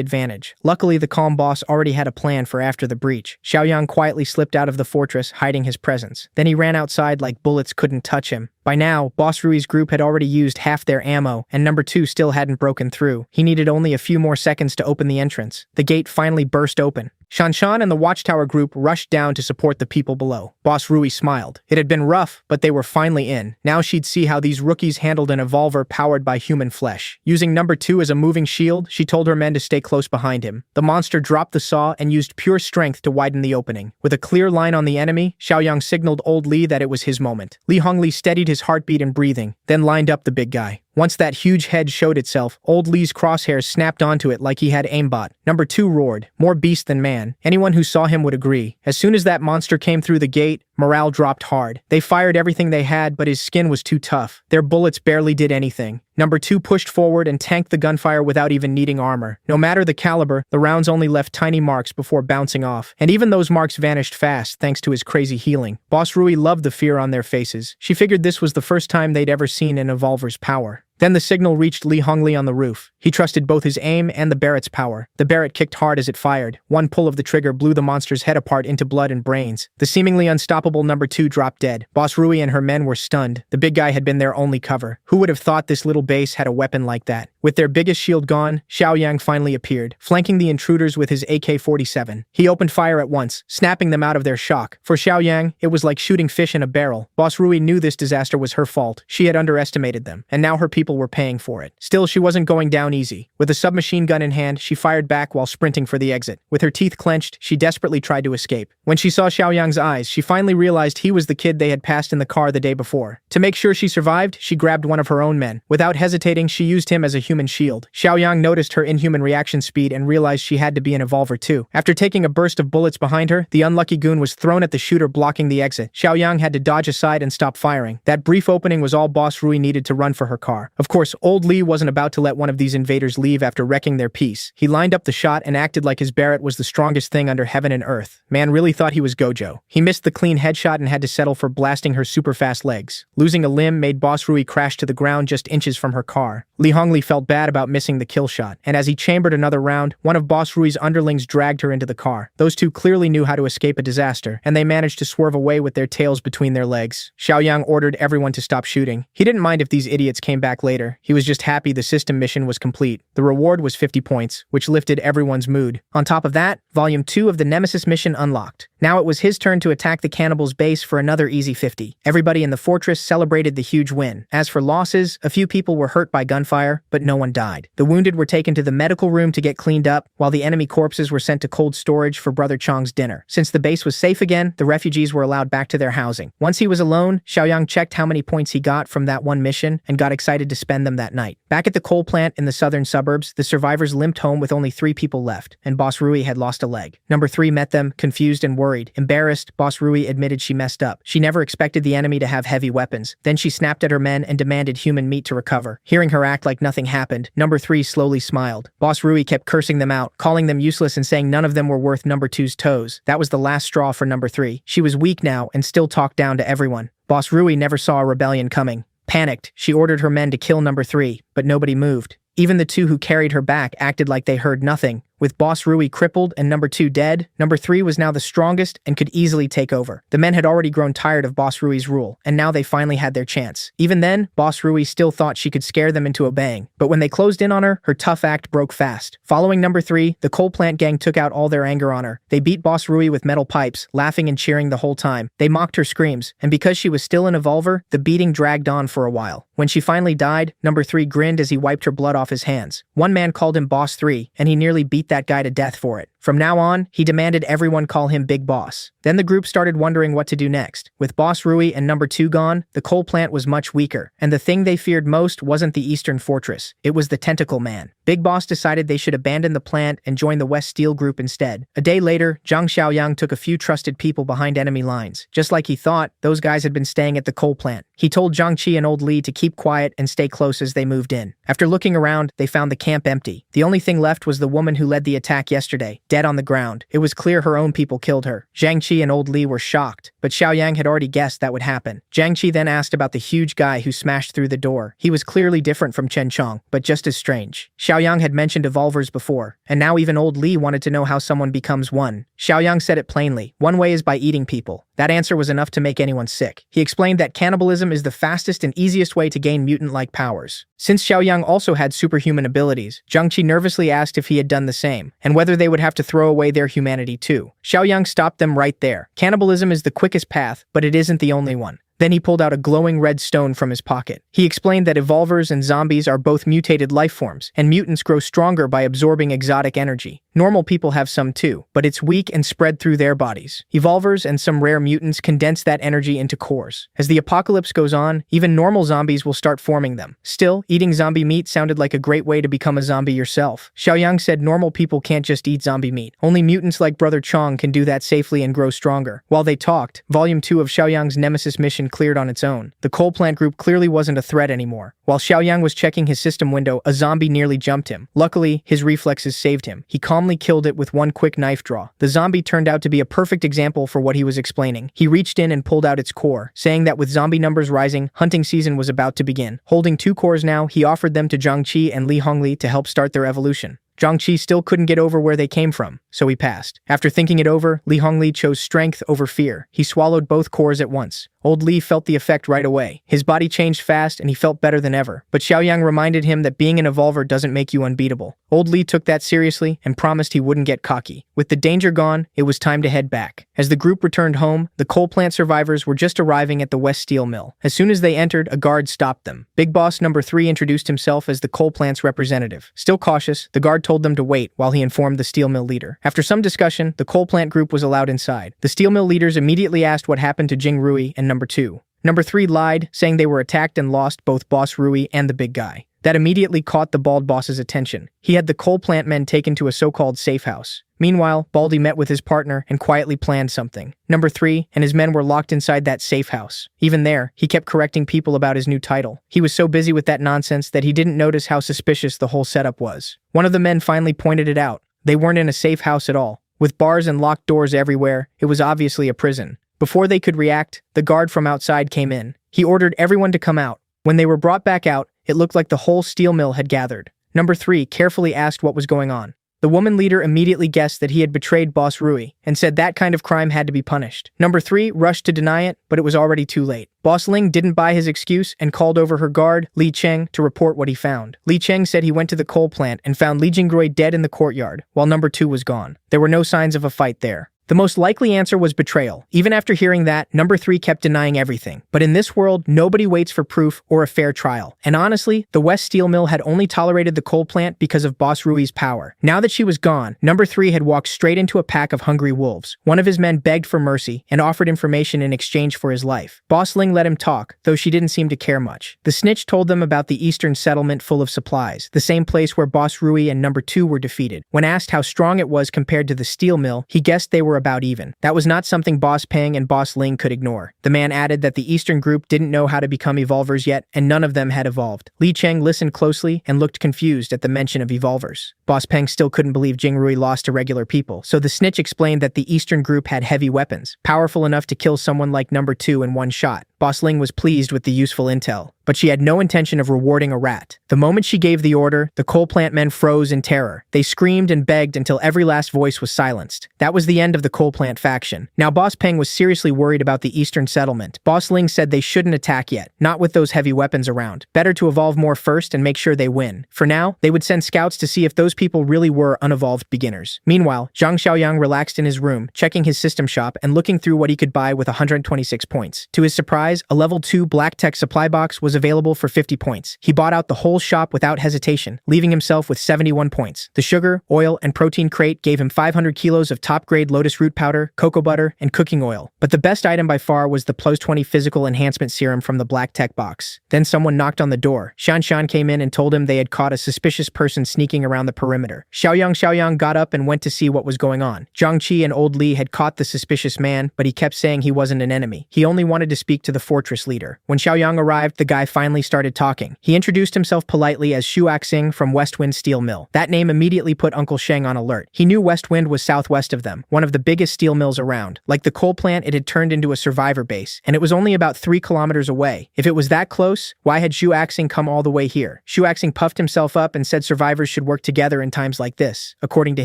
advantage. Luckily, the calm boss already had a plan for after the breach. Xiaoyang quietly slipped out of the fortress, hiding his presence. Then he ran outside like bullets couldn't touch him. By now, Boss Rui's group had already used half their ammo, and number 2 still hadn't broken through. He needed only a few more seconds to open the entrance. The gate finally burst open. Shanshan and the watchtower group rushed down to support the people below. Boss Rui smiled. It had been rough, but they were finally in. Now she'd see how these rookies handled an evolver powered by human flesh. Using number 2 as a moving shield, she told her men to stay close behind him. The monster dropped the saw and used pure strength to widen the opening. With a clear line on the enemy, Xiaoyang signaled Old Lee that it was his moment. Li Hongli steadied his heartbeat and breathing, then lined up the big guy. Once that huge head showed itself, Old Lee's crosshairs snapped onto it like he had aimbot. Number 2 roared, more beast than man. Anyone who saw him would agree. As soon as that monster came through the gate, morale dropped hard. They fired everything they had, but his skin was too tough. Their bullets barely did anything. Number 2 pushed forward and tanked the gunfire without even needing armor. No matter the caliber, the rounds only left tiny marks before bouncing off. And even those marks vanished fast thanks to his crazy healing. Boss Rui loved the fear on their faces. She figured this was the first time they'd ever seen an evolver's power. Then the signal reached Li Hongli on the roof. He trusted both his aim and the Barrett's power. The Barrett kicked hard as it fired. One pull of the trigger blew the monster's head apart into blood and brains. The seemingly unstoppable number 2 dropped dead. Boss Rui and her men were stunned. The big guy had been their only cover. Who would have thought this little base had a weapon like that? With their biggest shield gone, Xiaoyang finally appeared, flanking the intruders with his AK-47. He opened fire at once, snapping them out of their shock. For Xiaoyang, it was like shooting fish in a barrel. Boss Rui knew this disaster was her fault. She had underestimated them, and now her people were paying for it. Still, she wasn't going down down easy. With a submachine gun in hand, she fired back while sprinting for the exit. With her teeth clenched, she desperately tried to escape. When she saw Xiaoyang's eyes, she finally realized he was the kid they had passed in the car the day before. To make sure she survived, she grabbed one of her own men. Without hesitating, she used him as a human shield. Xiaoyang noticed her inhuman reaction speed and realized she had to be an evolver too. After taking a burst of bullets behind her, the unlucky goon was thrown at the shooter blocking the exit. Xiaoyang had to dodge aside and stop firing. That brief opening was all Boss Rui needed to run for her car. Of course, old Lee wasn't about to let one of these invaders leave after wrecking their peace. He lined up the shot and acted like his Barrett was the strongest thing under heaven and earth. Man really thought he was Gojo. He missed the clean headshot and had to settle for blasting her super fast legs. Losing a limb made Boss Rui crash to the ground just inches from her car. Li Hongli felt bad about missing the kill shot, and as he chambered another round, one of Boss Rui's underlings dragged her into the car. Those two clearly knew how to escape a disaster, and they managed to swerve away with their tails between their legs. Xiaoyang ordered everyone to stop shooting. He didn't mind if these idiots came back later. He was just happy the system mission was complete. The reward was 50 points, which lifted everyone's mood. On top of that, Volume 2 of the Nemesis mission unlocked. Now it was his turn to attack the cannibals' base for another easy 50. Everybody in the fortress celebrated the huge win. As for losses, a few people were hurt by gunfire, but no one died. The wounded were taken to the medical room to get cleaned up, while the enemy corpses were sent to cold storage for Brother Chong's dinner. Since the base was safe again, the refugees were allowed back to their housing. Once he was alone, Xiaoyang checked how many points he got from that one mission and got excited to spend them that night. Back at the coal plant in the southern suburbs, the survivors limped home with only 3 people left, and Boss Rui had lost a leg. Number 3 met them, confused and worried. Embarrassed, Boss Rui admitted she messed up. She never expected the enemy to have heavy weapons. Then she snapped at her men and demanded human meat to recover. Hearing her act like nothing happened, Number 3 slowly smiled. Boss Rui kept cursing them out, calling them useless and saying none of them were worth Number 2's toes. That was the last straw for Number 3. She was weak now and still talked down to everyone. Boss Rui never saw a rebellion coming. Panicked, she ordered her men to kill Number 3, but nobody moved. Even the 2 who carried her back acted like they heard nothing. With Boss Rui crippled and Number 2 dead, Number 3 was now the strongest and could easily take over. The men had already grown tired of Boss Rui's rule, and now they finally had their chance. Even then, Boss Rui still thought she could scare them into obeying. But when they closed in on her, her tough act broke fast. Following Number 3, the coal plant gang took out all their anger on her. They beat Boss Rui with metal pipes, laughing and cheering the whole time. They mocked her screams, and because she was still an evolver, the beating dragged on for a while. When she finally died, Number 3 grinned as he wiped her blood off his hands. One man called him Boss 3, and he nearly beat that guy to death for it. From now on, he demanded everyone call him Big Boss. Then the group started wondering what to do next. With Boss Rui and Number 2 gone, the coal plant was much weaker, and the thing they feared most wasn't the Eastern Fortress. It was the Tentacle Man. Big Boss decided they should abandon the plant and join the West Steel Group instead. A day later, Zhang Xiaoyang took a few trusted people behind enemy lines. Just like he thought, those guys had been staying at the coal plant. He told Zhang Qi and Old Li to keep quiet and stay close as they moved in. After looking around, they found the camp empty. The only thing left was the woman who led the attack yesterday, dead on the ground. It was clear her own people killed her. Zhang Qi and Old Li were shocked, but Xiaoyang had already guessed that would happen. Zhang Qi then asked about the huge guy who smashed through the door. He was clearly different from Chen Chong, but just as strange. Xiaoyang had mentioned evolvers before, and now even Old Li wanted to know how someone becomes one. Xiaoyang said it plainly. One way is by eating people. That answer was enough to make anyone sick. He explained that cannibalism is the fastest and easiest way to gain mutant-like powers. Since Xiaoyang also had superhuman abilities, Zhang Qi nervously asked if he had done the same, and whether they would have to throw away their humanity too. Xiaoyang stopped them right there. Cannibalism is the quickest path, but it isn't the only one. Then he pulled out a glowing red stone from his pocket. He explained that evolvers and zombies are both mutated life forms, and mutants grow stronger by absorbing exotic energy. Normal people have some too, but it's weak and spread through their bodies. Evolvers and some rare mutants condense that energy into cores. As the apocalypse goes on, even normal zombies will start forming them. Still, eating zombie meat sounded like a great way to become a zombie yourself. Xiaoyang said normal people can't just eat zombie meat. Only mutants like Brother Chong can do that safely and grow stronger. While they talked, Volume 2 of Xiaoyang's Nemesis mission cleared on its own. The coal plant group clearly wasn't a threat anymore. While Xiaoyang was checking his system window, a zombie nearly jumped him. Luckily, his reflexes saved him. He calmly killed it with one quick knife draw. The zombie turned out to be a perfect example for what he was explaining. He reached in and pulled out its core, saying that with zombie numbers rising, hunting season was about to begin. Holding 2 cores now, he offered them to Zhang Qi and Li Hongli to help start their evolution. Zhang Qi still couldn't get over where they came from, so he passed. After thinking it over, Li Hongli chose strength over fear. He swallowed both cores at once. Old Lee felt the effect right away. His body changed fast and he felt better than ever. But Xiaoyang reminded him that being an evolver doesn't make you unbeatable. Old Lee took that seriously and promised he wouldn't get cocky. With the danger gone, it was time to head back. As the group returned home, the coal plant survivors were just arriving at the West Steel Mill. As soon as they entered, a guard stopped them. Big Boss number 3 introduced himself as the coal plant's representative. Still cautious, the guard told them to wait while he informed the steel mill leader. After some discussion, the coal plant group was allowed inside. The steel mill leaders immediately asked what happened to Jing Rui and number 2. Number 3 lied, saying they were attacked and lost both Boss Rui and the big guy. That immediately caught the bald boss's attention. He had the coal plant men taken to a so-called safe house. Meanwhile, Baldy met with his partner and quietly planned something. Number 3 and his men were locked inside that safe house. Even there, he kept correcting people about his new title. He was so busy with that nonsense that he didn't notice how suspicious the whole setup was. One of the men finally pointed it out. They weren't in a safe house at all. With bars and locked doors everywhere, it was obviously a prison. Before they could react, the guard from outside came in. He ordered everyone to come out. When they were brought back out, it looked like the whole steel mill had gathered. Number 3 carefully asked what was going on. The woman leader immediately guessed that he had betrayed Boss Rui and said that kind of crime had to be punished. Number 3 rushed to deny it, but it was already too late. Boss Ling didn't buy his excuse and called over her guard, Li Cheng, to report what he found. Li Cheng said he went to the coal plant and found Li Jingrui dead in the courtyard, while number 2 was gone. There were no signs of a fight there. The most likely answer was betrayal. Even after hearing that, number 3 kept denying everything. But in this world, nobody waits for proof or a fair trial. And honestly, the West Steel Mill had only tolerated the coal plant because of Boss Rui's power. Now that she was gone, number 3 had walked straight into a pack of hungry wolves. One of his men begged for mercy and offered information in exchange for his life. Boss Ling let him talk, though she didn't seem to care much. The snitch told them about the eastern settlement full of supplies, the same place where Boss Rui and number 2 were defeated. When asked how strong it was compared to the steel mill, he guessed they were about even. That was not something Boss Peng and Boss Ling could ignore. The man added that the Eastern group didn't know how to become evolvers yet, and none of them had evolved. Li Cheng listened closely and looked confused at the mention of evolvers. Boss Peng still couldn't believe Jing Rui lost to regular people, so the snitch explained that the Eastern group had heavy weapons, powerful enough to kill someone like number 2 in one shot. Boss Ling was pleased with the useful intel, but she had no intention of rewarding a rat. The moment she gave the order, the coal plant men froze in terror. They screamed and begged until every last voice was silenced. That was the end of the coal plant faction. Now Boss Peng was seriously worried about the eastern settlement. Boss Ling said they shouldn't attack yet, not with those heavy weapons around. Better to evolve more first and make sure they win. For now, they would send scouts to see if those people really were unevolved beginners. Meanwhile, Zhang Xiaoyang relaxed in his room, checking his system shop and looking through what he could buy with 126 points. To his surprise, a level 2 black tech supply box was available for 50 points. He bought out the whole shop without hesitation, leaving himself with 71 points. The sugar, oil, and protein crate gave him 500 kilos of top-grade lotus root powder, cocoa butter, and cooking oil. But the best item by far was the plus 20 physical enhancement serum from the black tech box. Then someone knocked on the door. Shan Shan came in and told him they had caught a suspicious person sneaking around the perimeter. Xiaoyang got up and went to see what was going on. Zhang Qi and Old Li had caught the suspicious man, but he kept saying he wasn't an enemy. He only wanted to speak to the fortress leader. When Xiaoyang arrived, the guy finally started talking. He introduced himself politely as Shu Axing from Westwind Steel Mill. That name immediately put Uncle Sheng on alert. He knew Westwind was southwest of them, one of the biggest steel mills around. Like the coal plant, it had turned into a survivor base, and it was only about 3 kilometers away. If it was that close, why had Shu Axing come all the way here? Shu Axing puffed himself up and said survivors should work together in times like this. According to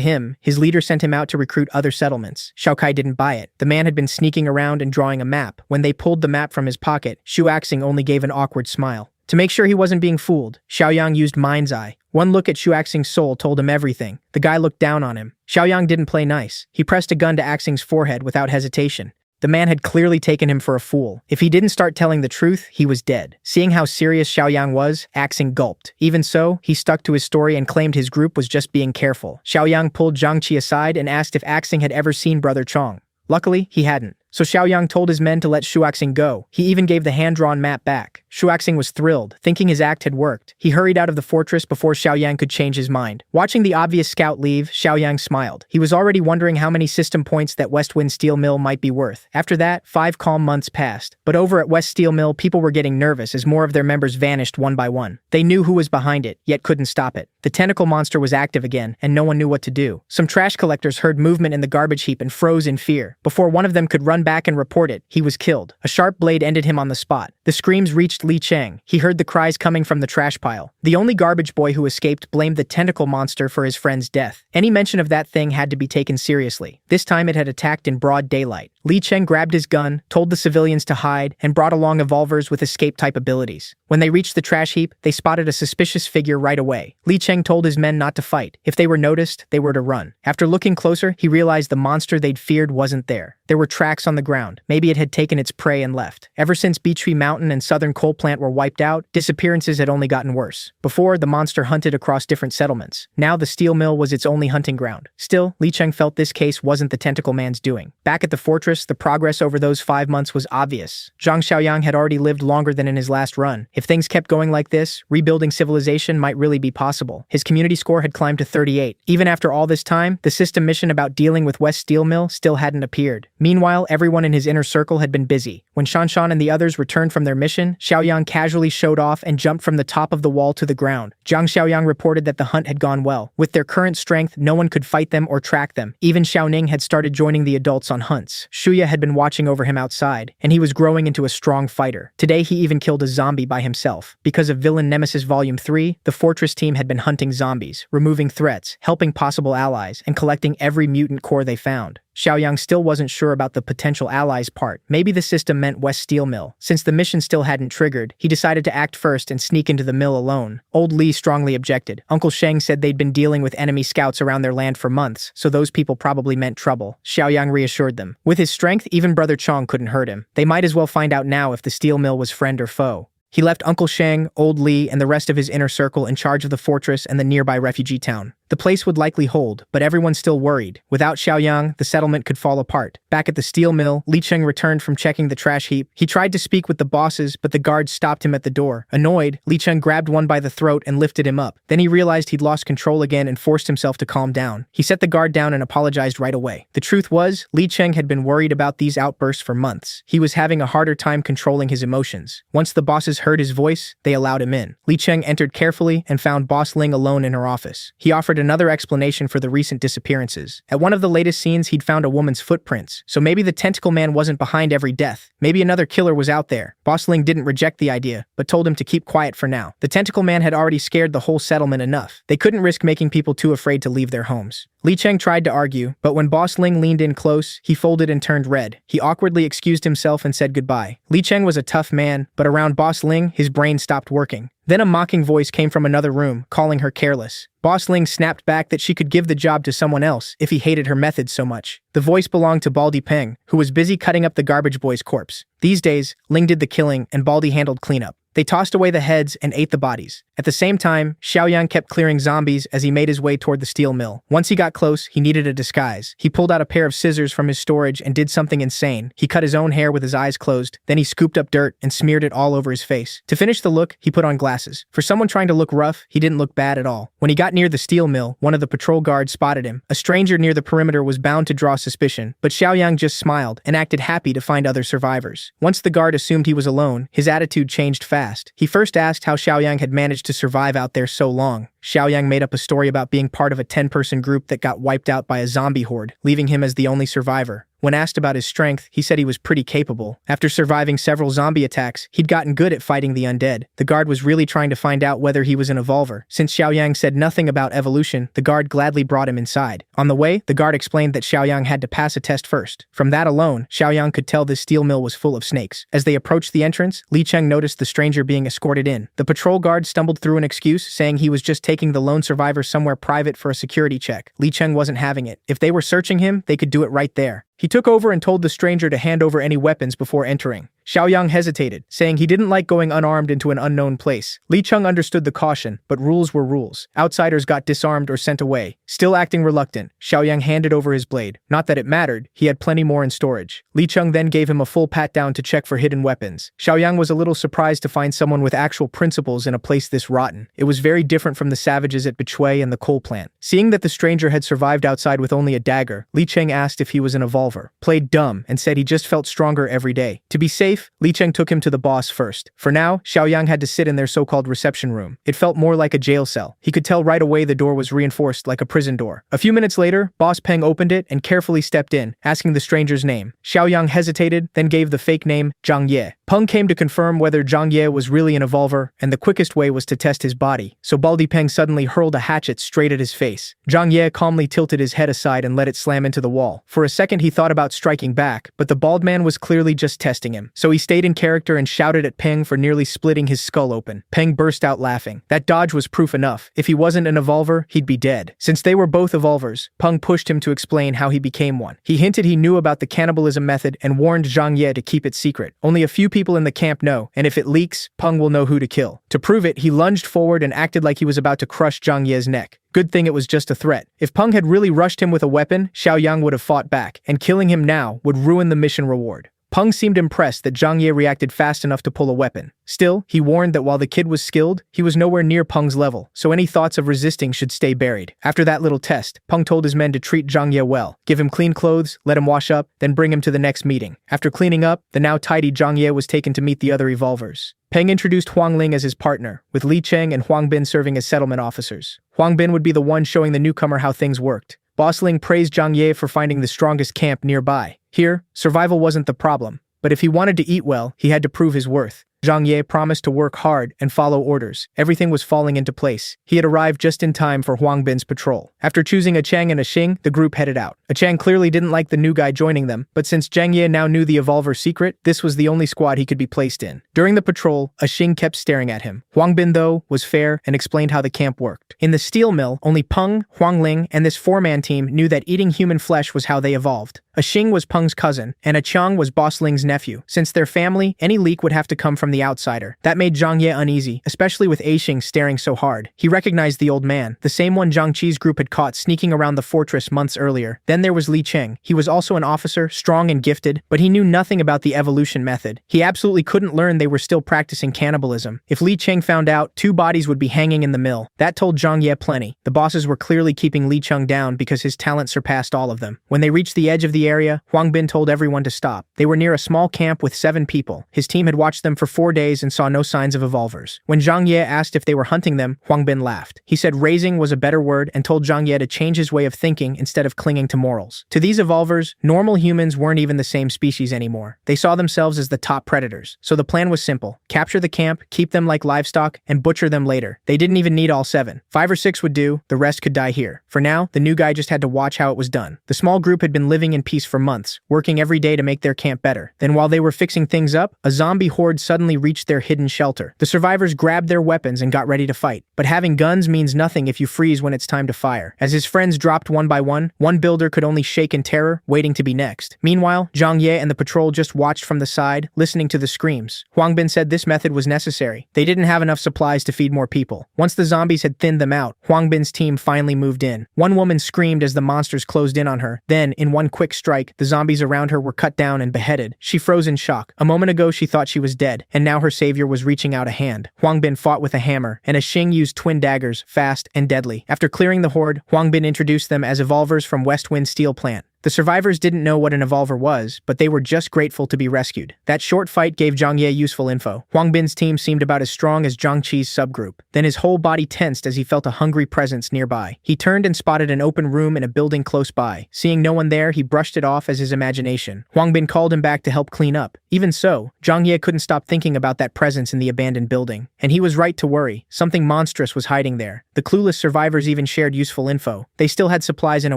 him, his leader sent him out to recruit other settlements. Xiao Kai didn't buy it. The man had been sneaking around and drawing a map. When they pulled the map from his pocket, Shu Axing only gave an awkward smile. To make sure he wasn't being fooled, Xiaoyang used Mind's Eye. One look at Shu Axing's soul told him everything. The guy looked down on him. Xiaoyang didn't play nice. He pressed a gun to Axing's forehead without hesitation. The man had clearly taken him for a fool. If he didn't start telling the truth, he was dead. Seeing how serious Xiaoyang was, Axing gulped. Even so, he stuck to his story and claimed his group was just being careful. Xiaoyang pulled Zhang Qi aside and asked if Axing had ever seen Brother Chong. Luckily, he hadn't. So Xiaoyang told his men to let Shu Axing go. He even gave the hand-drawn map back. Shu Axing was thrilled, thinking his act had worked. He hurried out of the fortress before Xiaoyang could change his mind. Watching the obvious scout leave, Xiaoyang smiled. He was already wondering how many system points that Westwind Steel Mill might be worth. After that, 5 calm months passed. But over at West Steel Mill, people were getting nervous as more of their members vanished one by one. They knew who was behind it, yet couldn't stop it. The tentacle monster was active again, and no one knew what to do. Some trash collectors heard movement in the garbage heap and froze in fear. Before one of them could run back and report it, he was killed. A sharp blade ended him on the spot. The screams reached Li Cheng. He heard the cries coming from the trash pile. The only garbage boy who escaped blamed the tentacle monster for his friend's death. Any mention of that thing had to be taken seriously. This time it had attacked in broad daylight. Li Cheng grabbed his gun, told the civilians to hide, and brought along evolvers with escape-type abilities. When they reached the trash heap, they spotted a suspicious figure right away. Li Cheng told his men not to fight. If they were noticed, they were to run. After looking closer, he realized the monster they'd feared wasn't there. There were tracks on the ground. Maybe it had taken its prey and left. Ever since Beechtree Mountain and Southern Coal Plant were wiped out, disappearances had only gotten worse. Before, the monster hunted across different settlements. Now the steel mill was its only hunting ground. Still, Li Cheng felt this case wasn't the tentacle man's doing. Back at the fortress, the progress over those 5 months was obvious. Zhang Xiaoyang had already lived longer than in his last run. If things kept going like this, rebuilding civilization might really be possible. His community score had climbed to 38. Even after all this time, the system mission about dealing with West Steel Mill still hadn't appeared. Meanwhile, everyone in his inner circle had been busy. When Shanshan and the others returned from their mission, Xiaoyang casually showed off and jumped from the top of the wall to the ground. Zhang Xiaoyang reported that the hunt had gone well. With their current strength, no one could fight them or track them. Even Xiaoning had started joining the adults on hunts. Shuya had been watching over him outside, and he was growing into a strong fighter. Today he even killed a zombie by himself. Because of Villain Nemesis Volume 3, the Fortress team had been hunting zombies, removing threats, helping possible allies, and collecting every mutant core they found. Xiaoyang still wasn't sure about the potential allies part. Maybe the system meant West Steel Mill. Since the mission still hadn't triggered, he decided to act first and sneak into the mill alone. Old Li strongly objected. Uncle Sheng said they'd been dealing with enemy scouts around their land for months, so those people probably meant trouble. Xiaoyang reassured them. With his strength, even Brother Chong couldn't hurt him. They might as well find out now if the steel mill was friend or foe. He left Uncle Sheng, Old Li, and the rest of his inner circle in charge of the fortress and the nearby refugee town. The place would likely hold, but everyone's still worried. Without Xiaoyang, the settlement could fall apart. Back at the steel mill, Li Cheng returned from checking the trash heap. He tried to speak with the bosses, but the guards stopped him at the door. Annoyed, Li Cheng grabbed one by the throat and lifted him up. Then he realized he'd lost control again and forced himself to calm down. He set the guard down and apologized right away. The truth was, Li Cheng had been worried about these outbursts for months. He was having a harder time controlling his emotions. Once the bosses heard his voice, they allowed him in. Li Cheng entered carefully and found Boss Ling alone in her office. He offered another explanation for the recent disappearances. At one of the latest scenes, he'd found a woman's footprints, so maybe the tentacle man wasn't behind every death. Maybe another killer was out there. Boss Ling didn't reject the idea, but told him to keep quiet for now. The tentacle man had already scared the whole settlement enough. They couldn't risk making people too afraid to leave their homes. Li Cheng tried to argue, but when Boss Ling leaned in close, he folded and turned red. He awkwardly excused himself and said goodbye. Li Cheng was a tough man, but around Boss Ling, his brain stopped working. Then a mocking voice came from another room, calling her careless. Boss Ling snapped back that she could give the job to someone else if he hated her methods so much. The voice belonged to Baldy Peng, who was busy cutting up the garbage boy's corpse. These days, Ling did the killing and Baldy handled cleanup. They tossed away the heads and ate the bodies. At the same time, Xiaoyang kept clearing zombies as he made his way toward the steel mill. Once he got close, he needed a disguise. He pulled out a pair of scissors from his storage and did something insane. He cut his own hair with his eyes closed, then he scooped up dirt and smeared it all over his face. To finish the look, he put on glasses. For someone trying to look rough, he didn't look bad at all. When he got near the steel mill, one of the patrol guards spotted him. A stranger near the perimeter was bound to draw suspicion, but Xiaoyang just smiled and acted happy to find other survivors. Once the guard assumed he was alone, his attitude changed fast. He first asked how Xiaoyang had managed to survive out there so long. Xiaoyang made up a story about being part of a 10-person group that got wiped out by a zombie horde, leaving him as the only survivor. When asked about his strength, he said he was pretty capable. After surviving several zombie attacks, he'd gotten good at fighting the undead. The guard was really trying to find out whether he was an evolver. Since Xiaoyang said nothing about evolution, the guard gladly brought him inside. On the way, the guard explained that Xiaoyang had to pass a test first. From that alone, Xiaoyang could tell this steel mill was full of snakes. As they approached the entrance, Li Cheng noticed the stranger being escorted in. The patrol guard stumbled through an excuse, saying he was just taking the lone survivor somewhere private for a security check. Li Cheng wasn't having it. If they were searching him, they could do it right there. He took over and told the stranger to hand over any weapons before entering. Xiaoyang hesitated, saying he didn't like going unarmed into an unknown place. Li Cheng understood the caution, but rules were rules. Outsiders got disarmed or sent away. Still acting reluctant, Xiaoyang handed over his blade. Not that it mattered, he had plenty more in storage. Li Cheng then gave him a full pat-down to check for hidden weapons. Xiaoyang was a little surprised to find someone with actual principles in a place this rotten. It was very different from the savages at Bechui and the coal plant. Seeing that the stranger had survived outside with only a dagger, Li Cheng asked if he was an evolver, played dumb, and said he just felt stronger every day. To be safe, safe, Li Cheng took him to the boss first. For now, Xiaoyang had to sit in their so-called reception room. It felt more like a jail cell. He could tell right away the door was reinforced like a prison door. A few minutes later, Boss Peng opened it and carefully stepped in, asking the stranger's name. Xiaoyang hesitated, then gave the fake name, Zhang Ye. Peng came to confirm whether Zhang Ye was really an evolver, and the quickest way was to test his body. So Baldy Peng suddenly hurled a hatchet straight at his face. Zhang Ye calmly tilted his head aside and let it slam into the wall. For a second he thought about striking back, but the bald man was clearly just testing him. So he stayed in character and shouted at Peng for nearly splitting his skull open. Peng burst out laughing. That dodge was proof enough. If he wasn't an evolver, he'd be dead. Since they were both evolvers, Peng pushed him to explain how he became one. He hinted he knew about the cannibalism method and warned Zhang Ye to keep it secret. Only a few people in the camp know, and if it leaks, Peng will know who to kill. To prove it, he lunged forward and acted like he was about to crush Zhang Ye's neck. Good thing it was just a threat. If Peng had really rushed him with a weapon, Xiaoyang would have fought back, and killing him now would ruin the mission reward. Peng seemed impressed that Zhang Ye reacted fast enough to pull a weapon. Still, he warned that while the kid was skilled, he was nowhere near Peng's level, so any thoughts of resisting should stay buried. After that little test, Peng told his men to treat Zhang Ye well, give him clean clothes, let him wash up, then bring him to the next meeting. After cleaning up, the now tidy Zhang Ye was taken to meet the other evolvers. Peng introduced Huang Ling as his partner, with Li Cheng and Huang Bin serving as settlement officers. Huang Bin would be the one showing the newcomer how things worked. Boss Ling praised Zhang Ye for finding the strongest camp nearby. Here, survival wasn't the problem. But if he wanted to eat well, he had to prove his worth. Zhang Ye promised to work hard and follow orders. Everything was falling into place. He had arrived just in time for Huang Bin's patrol. After choosing a Chang and a Xing, the group headed out. A Chang clearly didn't like the new guy joining them, but since Zhang Ye now knew the evolver's secret, this was the only squad he could be placed in. During the patrol, a Xing kept staring at him. Huang Bin, though, was fair and explained how the camp worked. In the steel mill, only Peng, Huang Ling, and this four-man team knew that eating human flesh was how they evolved. A Xing was Peng's cousin, and a Chang was Boss Ling's nephew. Since they're family, any leak would have to come from the outsider. That made Zhang Ye uneasy, especially with A Xing staring so hard. He recognized the old man, the same one Zhang Qi's group had caught sneaking around the fortress months earlier. Then there was Li Cheng. He was also an officer, strong and gifted, but he knew nothing about the evolution method. He absolutely couldn't learn they were still practicing cannibalism. If Li Cheng found out, 2 bodies would be hanging in the mill. That told Zhang Ye plenty. The bosses were clearly keeping Li Cheng down because his talent surpassed all of them. When they reached the edge of the area, Huang Bin told everyone to stop. They were near a small camp with 7 people. His team had watched them for 4 days and saw no signs of evolvers. When Zhang Ye asked if they were hunting them, Huang Bin laughed. He said raising was a better word and told Zhang Ye to change his way of thinking instead of clinging to morals. To these evolvers, normal humans weren't even the same species anymore. They saw themselves as the top predators. So the plan was simple. Capture the camp, keep them like livestock, and butcher them later. They didn't even need all 7. 5 or 6 would do, the rest could die here. For now, the new guy just had to watch how it was done. The small group had been living in peace for months, working every day to make their camp better. Then while they were fixing things up, a zombie horde suddenly reached their hidden shelter. The survivors grabbed their weapons and got ready to fight. But having guns means nothing if you freeze when it's time to fire. As his friends dropped one by one builder could only shake in terror, waiting to be next. Meanwhile, Zhang Ye and the patrol just watched from the side, listening to the screams. Huang Bin said this method was necessary. They didn't have enough supplies to feed more people. Once the zombies had thinned them out, Huang Bin's team finally moved in. One woman screamed as the monsters closed in on her. Then, in one quick strike, the zombies around her were cut down and beheaded. She froze in shock. A moment ago she thought she was dead, and now her savior was reaching out a hand. Huang Bin fought with a hammer, and a Xing used twin daggers, fast and deadly. After clearing the horde, Huang Bin introduced them as evolvers from West Wind Steel Plant. The survivors didn't know what an evolver was, but they were just grateful to be rescued. That short fight gave Zhang Ye useful info. Huang Bin's team seemed about as strong as Zhang Qi's subgroup. Then his whole body tensed as he felt a hungry presence nearby. He turned and spotted an open room in a building close by. Seeing no one there, he brushed it off as his imagination. Huang Bin called him back to help clean up. Even so, Zhang Ye couldn't stop thinking about that presence in the abandoned building. And he was right to worry. Something monstrous was hiding there. The clueless survivors even shared useful info. They still had supplies in a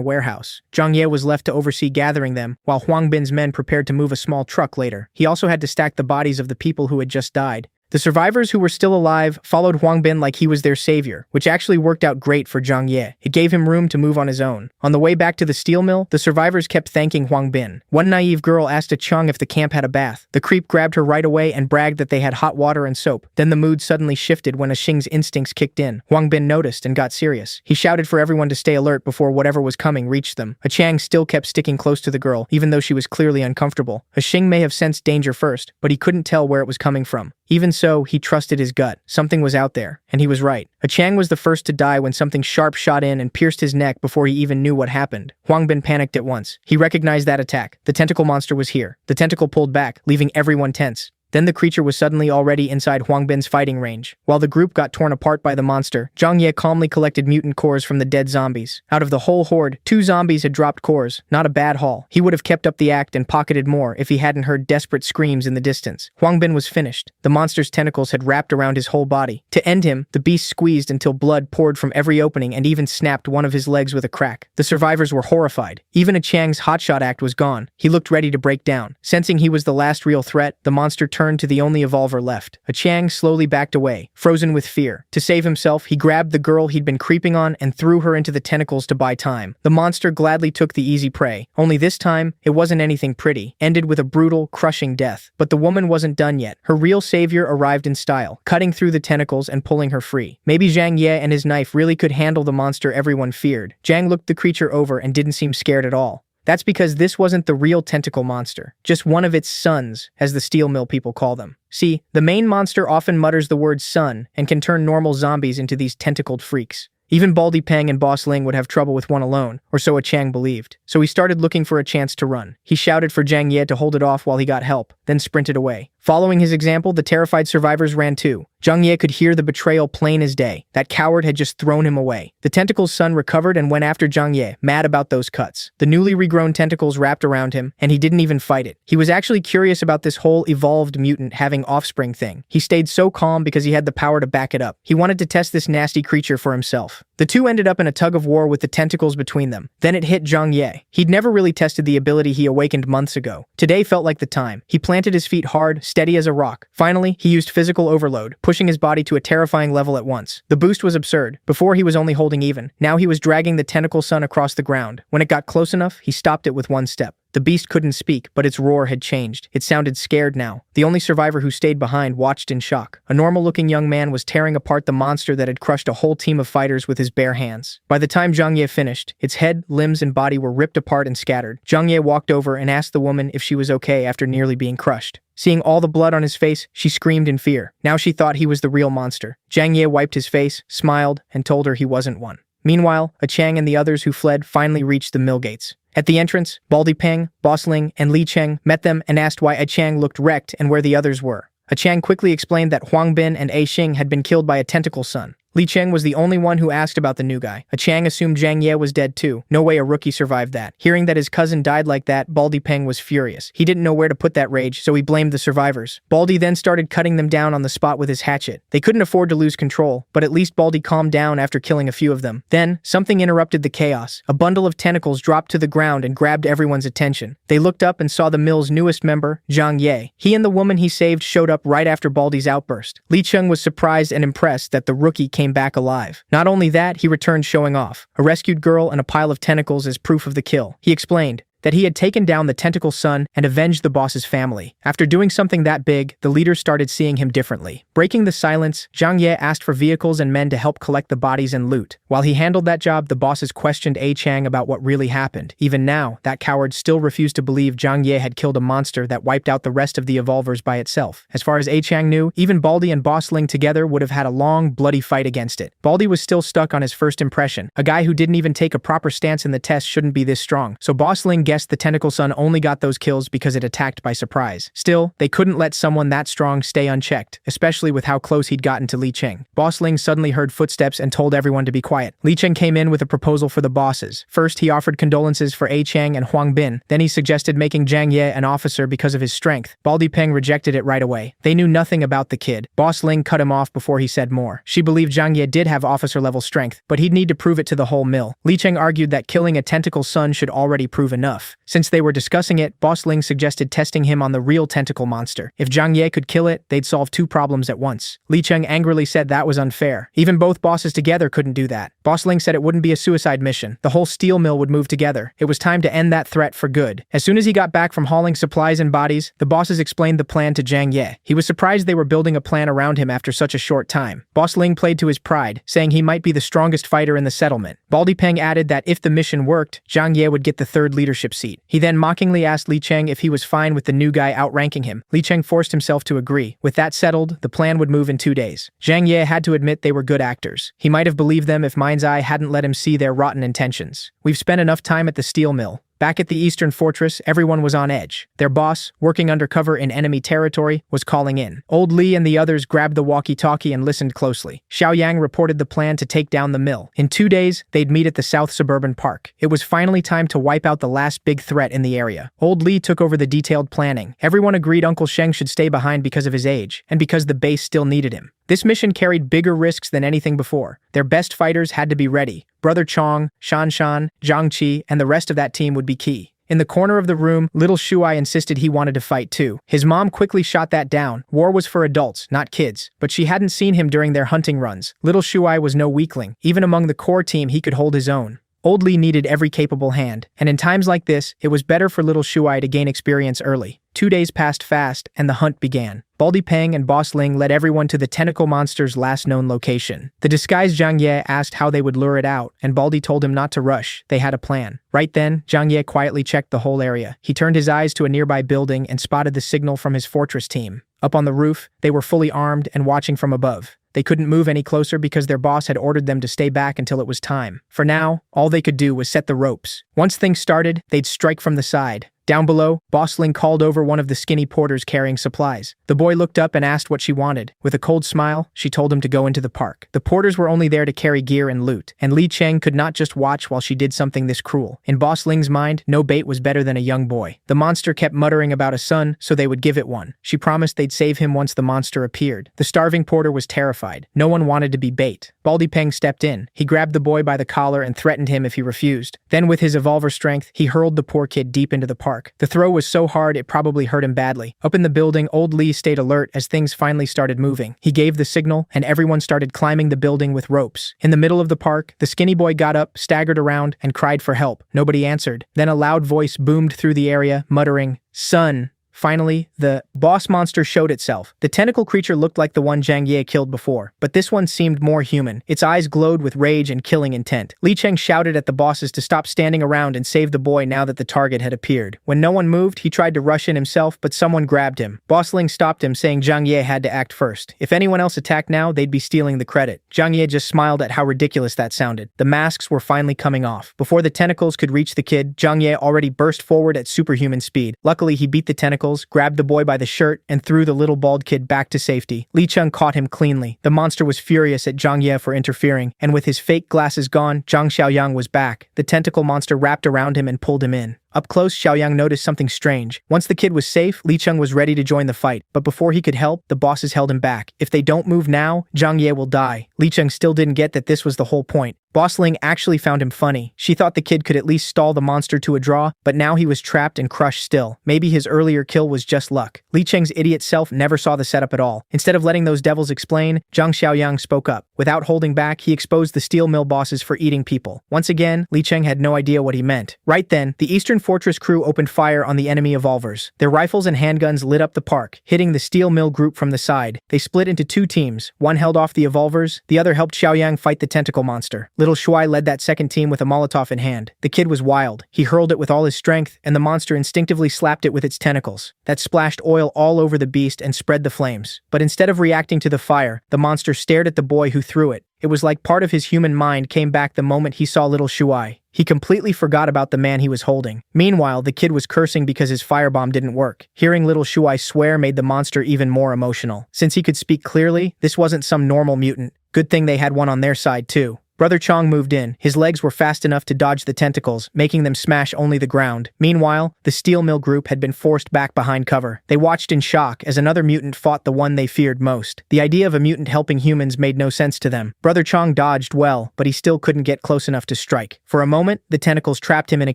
warehouse. Zhang Ye was left to oversee gathering them, while Huang Bin's men prepared to move a small truck later. He also had to stack the bodies of the people who had just died. The survivors who were still alive followed Huang Bin like he was their savior, which actually worked out great for Zhang Ye. It gave him room to move on his own. On the way back to the steel mill, the survivors kept thanking Huang Bin. One naive girl asked a Chang if the camp had a bath. The creep grabbed her right away and bragged that they had hot water and soap. Then the mood suddenly shifted when a Xing's instincts kicked in. Huang Bin noticed and got serious. He shouted for everyone to stay alert before whatever was coming reached them. A Chang still kept sticking close to the girl, even though she was clearly uncomfortable. A Xing may have sensed danger first, but he couldn't tell where it was coming from. Even so, he trusted his gut. Something was out there, and he was right. Chang was the first to die when something sharp shot in and pierced his neck before he even knew what happened. Bin panicked at once. He recognized that attack. The tentacle monster was here. The tentacle pulled back, leaving everyone tense. Then the creature was suddenly already inside Bin's fighting range. While the group got torn apart by the monster, Zhang Ye calmly collected mutant cores from the dead zombies. Out of the whole horde, 2 zombies had dropped cores. Not a bad haul. He would have kept up the act and pocketed more if he hadn't heard desperate screams in the distance. Bin was finished. The monster's tentacles had wrapped around his whole body. To end him, the beast squeezed until blood poured from every opening and even snapped one of his legs with a crack. The survivors were horrified. Even Chang's hotshot act was gone. He looked ready to break down. Sensing he was the last real threat, the monster turned to the only evolver left. Chang slowly backed away, frozen with fear. To save himself, he grabbed the girl he'd been creeping on and threw her into the tentacles to buy time. The monster gladly took the easy prey. Only this time, it wasn't anything pretty, ended with a brutal, crushing death. But the woman wasn't done yet. Her real savior arrived in style, cutting through the tentacles and pulling her free. Maybe Zhang Ye and his knife really could handle the monster everyone feared. Zhang looked the creature over and didn't seem scared at all. That's because this wasn't the real tentacle monster, just one of its sons, as the steel mill people call them. See, the main monster often mutters the word son and can turn normal zombies into these tentacled freaks. Even Baldy Peng and Boss Ling would have trouble with one alone, or so Chang believed. So he started looking for a chance to run. He shouted for Zhang Ye to hold it off while he got help, then sprinted away. Following his example, the terrified survivors ran too. Zhang Ye could hear the betrayal plain as day. That coward had just thrown him away. The tentacle's son recovered and went after Zhang Ye, mad about those cuts. The newly regrown tentacles wrapped around him, and he didn't even fight it. He was actually curious about this whole evolved mutant having offspring thing. He stayed so calm because he had the power to back it up. He wanted to test this nasty creature for himself. The two ended up in a tug of war with the tentacles between them. Then it hit Zhang Ye. He'd never really tested the ability he awakened months ago. Today felt like the time. He planted his feet hard, steady as a rock. Finally, he used physical overload, pushing his body to a terrifying level at once. The boost was absurd. Before he was only holding even. Now he was dragging the tentacle son across the ground. When it got close enough, he stopped it with one step. The beast couldn't speak, but its roar had changed. It sounded scared now. The only survivor who stayed behind watched in shock. A normal-looking young man was tearing apart the monster that had crushed a whole team of fighters with his bare hands. By the time Zhang Ye finished, its head, limbs, and body were ripped apart and scattered. Zhang Ye walked over and asked the woman if she was okay after nearly being crushed. Seeing all the blood on his face, she screamed in fear. Now she thought he was the real monster. Zhang Ye wiped his face, smiled, and told her he wasn't one. Meanwhile, Chang and the others who fled finally reached the mill gates. At the entrance, Baldy Peng, Boss Ling, and Li Cheng met them and asked why Chang looked wrecked and where the others were. Chang quickly explained that Huang Bin and Xing had been killed by a tentacle son. Li Cheng was the only one who asked about the new guy. Chang assumed Zhang Ye was dead too. No way a rookie survived that. Hearing that his cousin died like that, Baldy Peng was furious. He didn't know where to put that rage, so he blamed the survivors. Baldy then started cutting them down on the spot with his hatchet. They couldn't afford to lose control, but at least Baldy calmed down after killing a few of them. Then, something interrupted the chaos. A bundle of tentacles dropped to the ground and grabbed everyone's attention. They looked up and saw the mill's newest member, Zhang Ye. He and the woman he saved showed up right after Baldy's outburst. Li Cheng was surprised and impressed that the rookie came back alive. Not only that, he returned showing off a rescued girl and a pile of tentacles as proof of the kill. He explained that he had taken down the tentacle son and avenged the boss's family. After doing something that big, the leaders started seeing him differently. Breaking the silence, Zhang Ye asked for vehicles and men to help collect the bodies and loot. While he handled that job, the bosses questioned Chang about what really happened. Even now, that coward still refused to believe Zhang Ye had killed a monster that wiped out the rest of the evolvers by itself. As far as Chang knew, even Baldy and Boss Ling together would have had a long, bloody fight against it. Baldy was still stuck on his first impression. A guy who didn't even take a proper stance in the test shouldn't be this strong. So Boss Ling guessed the tentacle son only got those kills because it attacked by surprise. Still, they couldn't let someone that strong stay unchecked, especially with how close he'd gotten to Li Cheng. Boss Ling suddenly heard footsteps and told everyone to be quiet. Li Cheng came in with a proposal for the bosses. First, he offered condolences for Chang and Huang Bin. Then he suggested making Zhang Ye an officer because of his strength. Baldy Peng rejected it right away. They knew nothing about the kid. Boss Ling cut him off before he said more. She believed Zhang Ye did have officer-level strength, but he'd need to prove it to the whole mill. Li Cheng argued that killing a tentacle son should already prove enough. Since they were discussing it, Boss Ling suggested testing him on the real tentacle monster. If Zhang Ye could kill it, they'd solve two problems at once. Li Cheng angrily said that was unfair. Even both bosses together couldn't do that. Boss Ling said it wouldn't be a suicide mission. The whole steel mill would move together. It was time to end that threat for good. As soon as he got back from hauling supplies and bodies, the bosses explained the plan to Zhang Ye. He was surprised they were building a plan around him after such a short time. Boss Ling played to his pride, saying he might be the strongest fighter in the settlement. Baldy Peng added that if the mission worked, Zhang Ye would get the third leadership leadership seat. He then mockingly asked Li Cheng if he was fine with the new guy outranking him. Li Cheng forced himself to agree. With that settled, the plan would move in 2 days. Zhang Ye had to admit they were good actors. He might have believed them if Mind's Eye hadn't let him see their rotten intentions. We've spent enough time at the steel mill. Back at the Eastern Fortress, everyone was on edge. Their boss, working undercover in enemy territory, was calling in. Old Li and the others grabbed the walkie-talkie and listened closely. Xiaoyang reported the plan to take down the mill. In 2 days, they'd meet at the South Suburban Park. It was finally time to wipe out the last big threat in the area. Old Li took over the detailed planning. Everyone agreed Uncle Sheng should stay behind because of his age, and because the base still needed him. This mission carried bigger risks than anything before. Their best fighters had to be ready. Brother Chong, Shan Shan, Zhang Qi, and the rest of that team would be key. In the corner of the room, little Shuai insisted he wanted to fight too. His mom quickly shot that down. War was for adults, not kids. But she hadn't seen him during their hunting runs. Little Shuai was no weakling. Even among the core team, he could hold his own. Old Li needed every capable hand, and in times like this, it was better for little Shuai to gain experience early. 2 days passed fast, and the hunt began. Baldy Peng and Boss Ling led everyone to the tentacle monster's last known location. The disguised Zhang Ye asked how they would lure it out, and Baldy told him not to rush. They had a plan. Right then, Zhang Ye quietly checked the whole area. He turned his eyes to a nearby building and spotted the signal from his fortress team. Up on the roof, they were fully armed and watching from above. They couldn't move any closer because their boss had ordered them to stay back until it was time. For now, all they could do was set the ropes. Once things started, they'd strike from the side. Down below, Boss Ling called over one of the skinny porters carrying supplies. The boy looked up and asked what she wanted. With a cold smile, she told him to go into the park. The porters were only there to carry gear and loot, and Li Cheng could not just watch while she did something this cruel. In Boss Ling's mind, no bait was better than a young boy. The monster kept muttering about a son, so they would give it one. She promised they'd save him once the monster appeared. The starving porter was terrified. No one wanted to be bait. Baldy Peng stepped in. He grabbed the boy by the collar and threatened him if he refused. Then with his evolver strength, he hurled the poor kid deep into the park. The throw was so hard it probably hurt him badly. Up in the building, old Li stayed alert as things finally started moving. He gave the signal, and everyone started climbing the building with ropes. In the middle of the park, the skinny boy got up, staggered around, and cried for help. Nobody answered. Then a loud voice boomed through the area, muttering, "Son." Finally, the boss monster showed itself. The tentacle creature looked like the one Zhang Ye killed before, but this one seemed more human. Its eyes glowed with rage and killing intent. Li Cheng shouted at the bosses to stop standing around and save the boy now that the target had appeared. When no one moved, he tried to rush in himself, but someone grabbed him. Boss Ling stopped him, saying Zhang Ye had to act first. If anyone else attacked now, they'd be stealing the credit. Zhang Ye just smiled at how ridiculous that sounded. The masks were finally coming off. Before the tentacles could reach the kid, Zhang Ye already burst forward at superhuman speed. Luckily, he beat the tentacles, grabbed the boy by the shirt, and threw the little bald kid back to safety. Li Cheng caught him cleanly. The monster was furious at Zhang Ye for interfering, and with his fake glasses gone, Zhang Xiaoyang was back. The tentacle monster wrapped around him and pulled him in. Up close, Xiaoyang noticed something strange. Once the kid was safe, Li Cheng was ready to join the fight, but before he could help, the bosses held him back. If they don't move now, Zhang Ye will die. Li Cheng still didn't get that this was the whole point. Boss Ling actually found him funny. She thought the kid could at least stall the monster to a draw, but now he was trapped and crushed still. Maybe his earlier kill was just luck. Li Cheng's idiot self never saw the setup at all. Instead of letting those devils explain, Zhang Xiaoyang spoke up. Without holding back, he exposed the steel mill bosses for eating people. Once again, Li Cheng had no idea what he meant. Right then, the Eastern Fortress crew opened fire on the enemy evolvers. Their rifles and handguns lit up the park, hitting the steel mill group from the side. They split into 2 teams. One held off the evolvers, the other helped Xiaoyang fight the tentacle monster. Little Shuai led that second team with a Molotov in hand. The kid was wild. He hurled it with all his strength, and the monster instinctively slapped it with its tentacles. That splashed oil all over the beast and spread the flames. But instead of reacting to the fire, the monster stared at the boy who threw it. It was like part of his human mind came back the moment he saw little Shuai. He completely forgot about the man he was holding. Meanwhile, the kid was cursing because his firebomb didn't work. Hearing little Shuai swear made the monster even more emotional. Since he could speak clearly, this wasn't some normal mutant. Good thing they had one on their side too. Brother Chong moved in. His legs were fast enough to dodge the tentacles, making them smash only the ground. Meanwhile, the steel mill group had been forced back behind cover. They watched in shock as another mutant fought the one they feared most. The idea of a mutant helping humans made no sense to them. Brother Chong dodged well, but he still couldn't get close enough to strike. For a moment, the tentacles trapped him in a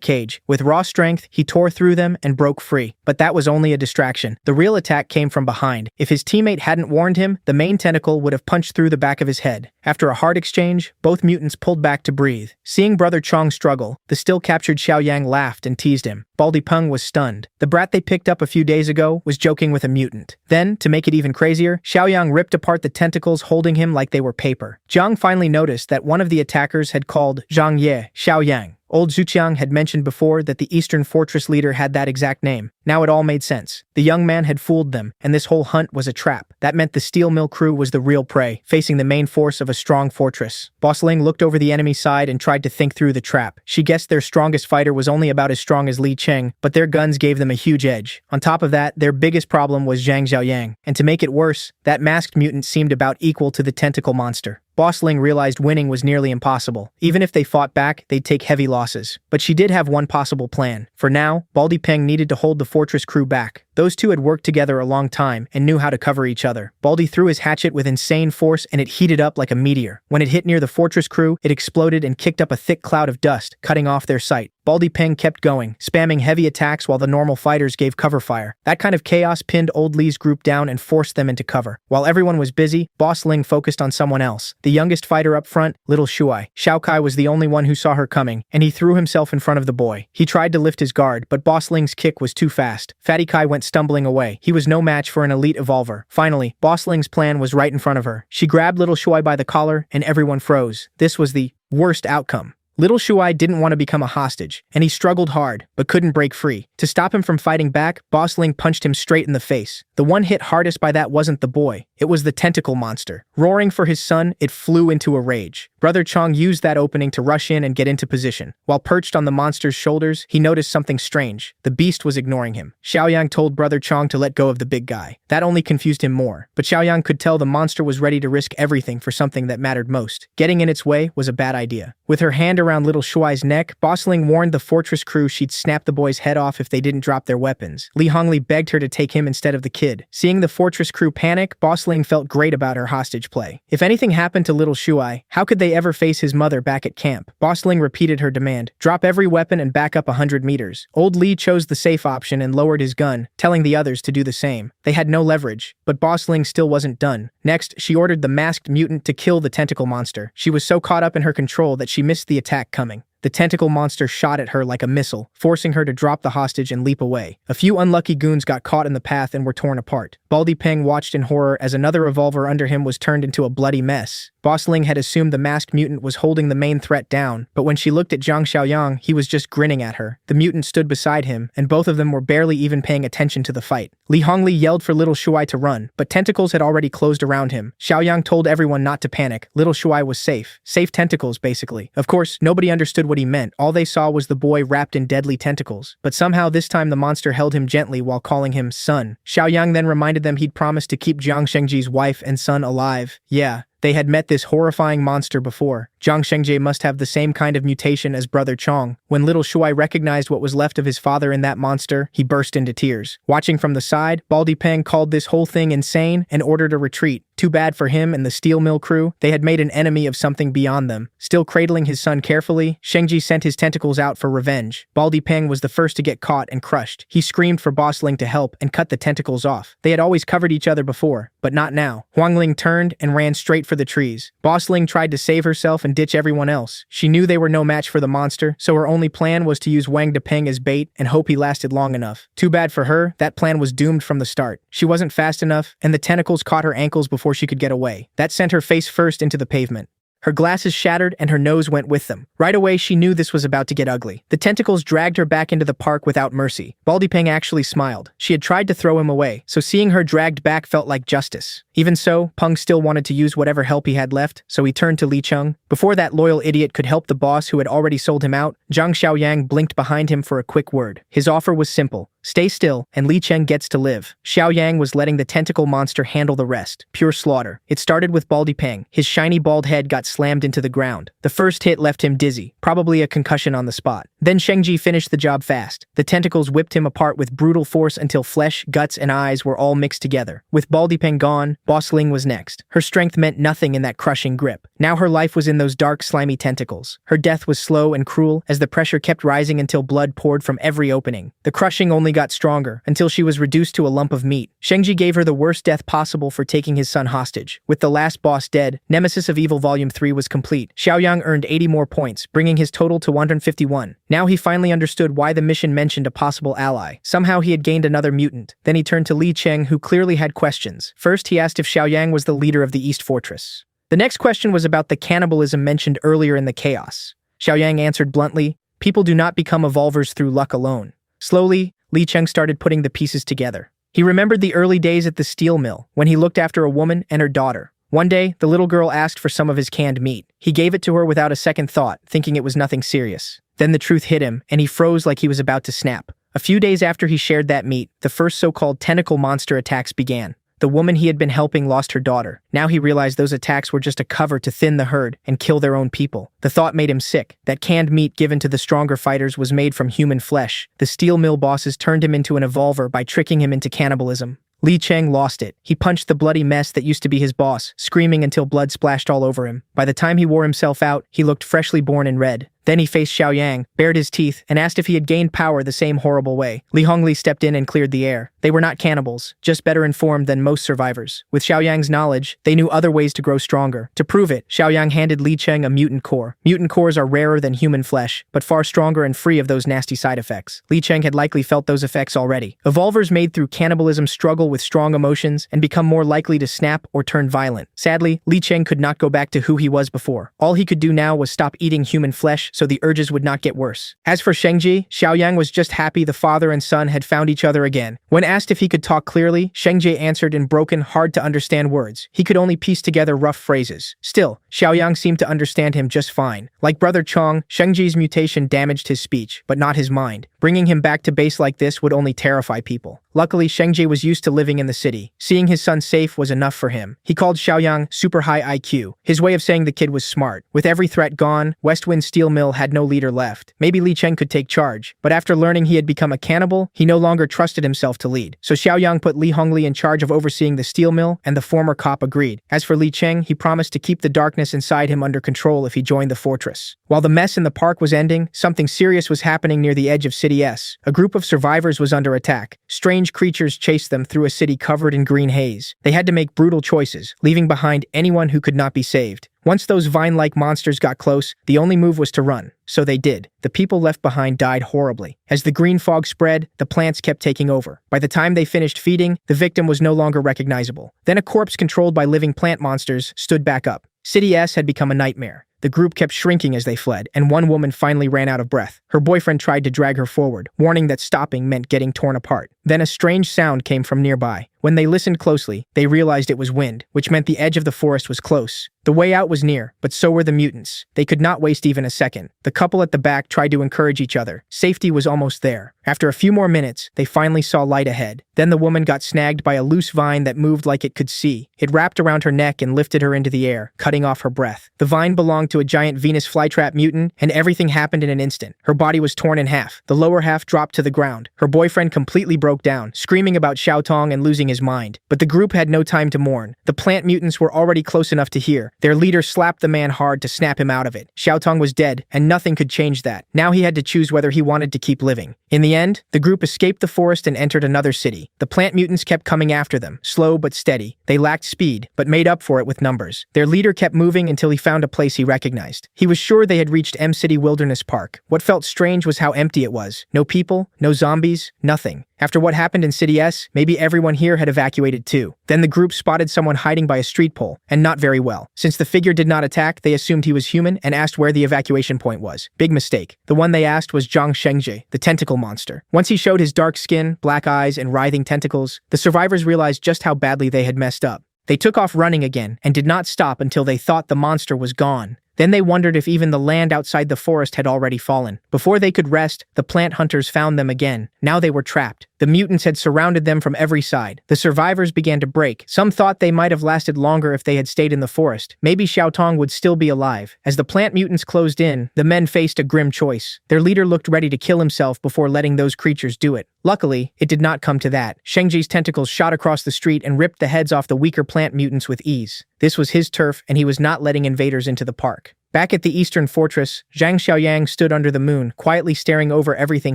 cage. With raw strength, he tore through them and broke free. But that was only a distraction. The real attack came from behind. If his teammate hadn't warned him, the main tentacle would have punched through the back of his head. After a hard exchange, both mutants pulled back to breathe. Seeing Brother Chong struggle, the still captured Xiaoyang laughed and teased him. Baldy Peng was stunned. The brat they picked up a few days ago was joking with a mutant. Then, to make it even crazier, Xiaoyang ripped apart the tentacles holding him like they were paper. Jiang finally noticed that one of the attackers had called Zhang Ye Xiaoyang. Old Zhuqiang had mentioned before that the Eastern Fortress leader had that exact name. Now it all made sense. The young man had fooled them, and this whole hunt was a trap. That meant the steel mill crew was the real prey, facing the main force of a strong fortress. Boss Ling looked over the enemy side and tried to think through the trap. She guessed their strongest fighter was only about as strong as Li Cheng, but their guns gave them a huge edge. On top of that, their biggest problem was Zhang Xiaoyang, and to make it worse, that masked mutant seemed about equal to the tentacle monster. Boss Ling realized winning was nearly impossible. Even if they fought back, they'd take heavy losses. But she did have one possible plan. For now, Baldy Peng needed to hold the fortress crew back. Those two had worked together a long time and knew how to cover each other. Baldy threw his hatchet with insane force and it heated up like a meteor. When it hit near the fortress crew, it exploded and kicked up a thick cloud of dust, cutting off their sight. Baldy Peng kept going, spamming heavy attacks while the normal fighters gave cover fire. That kind of chaos pinned Old Li's group down and forced them into cover. While everyone was busy, Boss Ling focused on someone else. The youngest fighter up front, Little Shuai. Xiao Kai was the only one who saw her coming, and he threw himself in front of the boy. He tried to lift his guard, but Boss Ling's kick was too fast. Fatty Kai went stumbling away. He was no match for an elite evolver. Finally, Boss Ling's plan was right in front of her. She grabbed Little Shuai by the collar, and everyone froze. This was the worst outcome. Little Shuai didn't want to become a hostage, and he struggled hard, but couldn't break free. To stop him from fighting back, Boss Ling punched him straight in the face. The one hit hardest by that wasn't the boy, it was the tentacle monster. Roaring for his son, it flew into a rage. Brother Chong used that opening to rush in and get into position. While perched on the monster's shoulders, he noticed something strange. The beast was ignoring him. Xiaoyang told Brother Chong to let go of the big guy. That only confused him more, but Xiaoyang could tell the monster was ready to risk everything for something that mattered most. Getting in its way was a bad idea. With her hand around Little Shuai's neck, Boss Ling warned the fortress crew she'd snap the boy's head off if they didn't drop their weapons. Li Hongli begged her to take him instead of the kid. Seeing the fortress crew panic, Boss Ling felt great about her hostage play. If anything happened to Little Shuai, how could they ever face his mother back at camp? Boss Ling repeated her demand. Drop every weapon and back up 100 meters. Old Li chose the safe option and lowered his gun, telling the others to do the same. They had no leverage, but Boss Ling still wasn't done. Next, she ordered the masked mutant to kill the tentacle monster. She was so caught up in her control that she missed the attack coming. The tentacle monster shot at her like a missile, forcing her to drop the hostage and leap away. A few unlucky goons got caught in the path and were torn apart. Baldy Peng watched in horror as another revolver under him was turned into a bloody mess. Boss Ling had assumed the masked mutant was holding the main threat down, but when she looked at Zhang Xiaoyang, he was just grinning at her. The mutant stood beside him, and both of them were barely even paying attention to the fight. Li Hongli yelled for Little Shuai to run, but tentacles had already closed around him. Xiaoyang told everyone not to panic. Little Shuai was safe. Safe tentacles, basically. Of course, nobody understood what he meant. All they saw was the boy wrapped in deadly tentacles. But somehow this time the monster held him gently while calling him son. Xiaoyang then reminded them he'd promised to keep Jiang Shengji's wife and son alive. Yeah. They had met this horrifying monster before. Jiang Shengji must have the same kind of mutation as Brother Chong. When Little Shuai recognized what was left of his father in that monster, he burst into tears. Watching from the side, Baldy Peng called this whole thing insane and ordered a retreat. Too bad for him and the steel mill crew. They had made an enemy of something beyond them. Still cradling his son carefully, Shengji sent his tentacles out for revenge. Baldy Peng was the first to get caught and crushed. He screamed for Boss Ling to help and cut the tentacles off. They had always covered each other before, but not now. Huang Ling turned and ran straight for the trees. Boss Ling tried to save herself and ditch everyone else. She knew they were no match for the monster, so her only plan was to use Wang Depeng as bait and hope he lasted long enough. Too bad for her, that plan was doomed from the start. She wasn't fast enough, and the tentacles caught her ankles before she could get away. That sent her face first into the pavement. Her glasses shattered and her nose went with them. Right away, she knew this was about to get ugly. The tentacles dragged her back into the park without mercy. Baldy Peng actually smiled. She had tried to throw him away, so seeing her dragged back felt like justice. Even so, Peng still wanted to use whatever help he had left, so he turned to Li Cheng. Before that loyal idiot could help the boss who had already sold him out, Zhang Xiaoyang blinked behind him for a quick word. His offer was simple. Stay still, and Li Cheng gets to live. Xiaoyang was letting the tentacle monster handle the rest. Pure slaughter. It started with Baldy Peng. His shiny bald head got slammed into the ground. The first hit left him dizzy, probably a concussion on the spot. Then Shengji finished the job fast. The tentacles whipped him apart with brutal force until flesh, guts, and eyes were all mixed together. With Baldy Peng gone, Boss Ling was next. Her strength meant nothing in that crushing grip. Now her life was in those dark, slimy tentacles. Her death was slow and cruel as the pressure kept rising until blood poured from every opening. The crushing only got stronger until she was reduced to a lump of meat. Shengji gave her the worst death possible for taking his son hostage. With the last boss dead, Nemesis of Evil Volume 3 was complete. Xiaoyang earned 80 more points, bringing his total to 151. Now he finally understood why the mission mentioned a possible ally. Somehow he had gained another mutant. Then he turned to Li Cheng, who clearly had questions. First, he asked if Xiaoyang was the leader of the East Fortress. The next question was about the cannibalism mentioned earlier in the chaos. Xiaoyang answered bluntly, People do not become evolvers through luck alone. Slowly, Li Cheng started putting the pieces together. He remembered the early days at the steel mill, when he looked after a woman and her daughter. One day, the little girl asked for some of his canned meat. He gave it to her without a second thought, thinking it was nothing serious. Then the truth hit him, and he froze like he was about to snap. A few days after he shared that meat, the first so-called tentacle monster attacks began. The woman he had been helping lost her daughter. Now he realized those attacks were just a cover to thin the herd and kill their own people. The thought made him sick. That canned meat given to the stronger fighters was made from human flesh. The steel mill bosses turned him into an evolver by tricking him into cannibalism. Li Cheng lost it. He punched the bloody mess that used to be his boss, screaming until blood splashed all over him. By the time he wore himself out, he looked freshly born and red. Then he faced Xiaoyang, bared his teeth, and asked if he had gained power the same horrible way. Li Hongli stepped in and cleared the air. They were not cannibals, just better informed than most survivors. With Xiaoyang's knowledge, they knew other ways to grow stronger. To prove it, Xiaoyang handed Li Cheng a mutant core. Mutant cores are rarer than human flesh, but far stronger and free of those nasty side effects. Li Cheng had likely felt those effects already. Evolvers made through cannibalism struggle with strong emotions and become more likely to snap or turn violent. Sadly, Li Cheng could not go back to who he was before. All he could do now was stop eating human flesh so the urges would not get worse. As for Shengji, Xiaoyang was just happy the father and son had found each other again. When asked if he could talk clearly, Shengji answered in broken, hard-to-understand words. He could only piece together rough phrases. Still, Xiaoyang seemed to understand him just fine. Like Brother Chong, Shengji's mutation damaged his speech, but not his mind. Bringing him back to base like this would only terrify people. Luckily, Shengji was used to living in the city. Seeing his son safe was enough for him. He called Xiaoyang super high IQ, his way of saying the kid was smart. With every threat gone, Westwind Steel Mill had no leader left. Maybe Li Cheng could take charge, but after learning he had become a cannibal, he no longer trusted himself to lead. So Xiaoyang put Li Hongli in charge of overseeing the steel mill, and the former cop agreed. As for Li Cheng, he promised to keep the darkness inside him under control if he joined the fortress. While the mess in the park was ending, something serious was happening near the edge of City S. A group of survivors was under attack. Strange creatures chased them through a city covered in green haze. They had to make brutal choices, leaving behind anyone who could not be saved. Once those vine-like monsters got close, the only move was to run. So they did. The people left behind died horribly. As the green fog spread, the plants kept taking over. By the time they finished feeding, the victim was no longer recognizable. Then a corpse controlled by living plant monsters stood back up. City S had become a nightmare. The group kept shrinking as they fled, and one woman finally ran out of breath. Her boyfriend tried to drag her forward, warning that stopping meant getting torn apart. Then a strange sound came from nearby. When they listened closely, they realized it was wind, which meant the edge of the forest was close. The way out was near, but so were the mutants. They could not waste even a second. The couple at the back tried to encourage each other. Safety was almost there. After a few more minutes, they finally saw light ahead. Then the woman got snagged by a loose vine that moved like it could see. It wrapped around her neck and lifted her into the air, cutting off her breath. The vine belonged to a giant Venus flytrap mutant, and everything happened in an instant. Her body was torn in half. The lower half dropped to the ground. Her boyfriend completely broke down, screaming about Xiaotong and losing his mind. But the group had no time to mourn. The plant mutants were already close enough to hear. Their leader slapped the man hard to snap him out of it. Xiaotong was dead, and nothing could change that. Now he had to choose whether he wanted to keep living. In the end, the group escaped the forest and entered another city. The plant mutants kept coming after them, slow but steady. They lacked speed, but made up for it with numbers. Their leader kept moving until he found a place he recognized. He was sure they had reached M City Wilderness Park. What felt strange was how empty it was. No people, no zombies, nothing. After what happened in City S, maybe everyone here had evacuated too. Then the group spotted someone hiding by a street pole, and not very well. Since the figure did not attack, they assumed he was human and asked where the evacuation point was. Big mistake. The one they asked was Zhang Shengji, the tentacle monster. Once he showed his dark skin, black eyes, and writhing tentacles, the survivors realized just how badly they had messed up. They took off running again, and did not stop until they thought the monster was gone. Then they wondered if even the land outside the forest had already fallen. Before they could rest, the plant hunters found them again. Now they were trapped. The mutants had surrounded them from every side. The survivors began to break. Some thought they might have lasted longer if they had stayed in the forest. Maybe Xiaotong would still be alive. As the plant mutants closed in, the men faced a grim choice. Their leader looked ready to kill himself before letting those creatures do it. Luckily, it did not come to that. Shengji's tentacles shot across the street and ripped the heads off the weaker plant mutants with ease. This was his turf, and he was not letting invaders into the park. Back at the eastern fortress, Zhang Xiaoyang stood under the moon, quietly staring over everything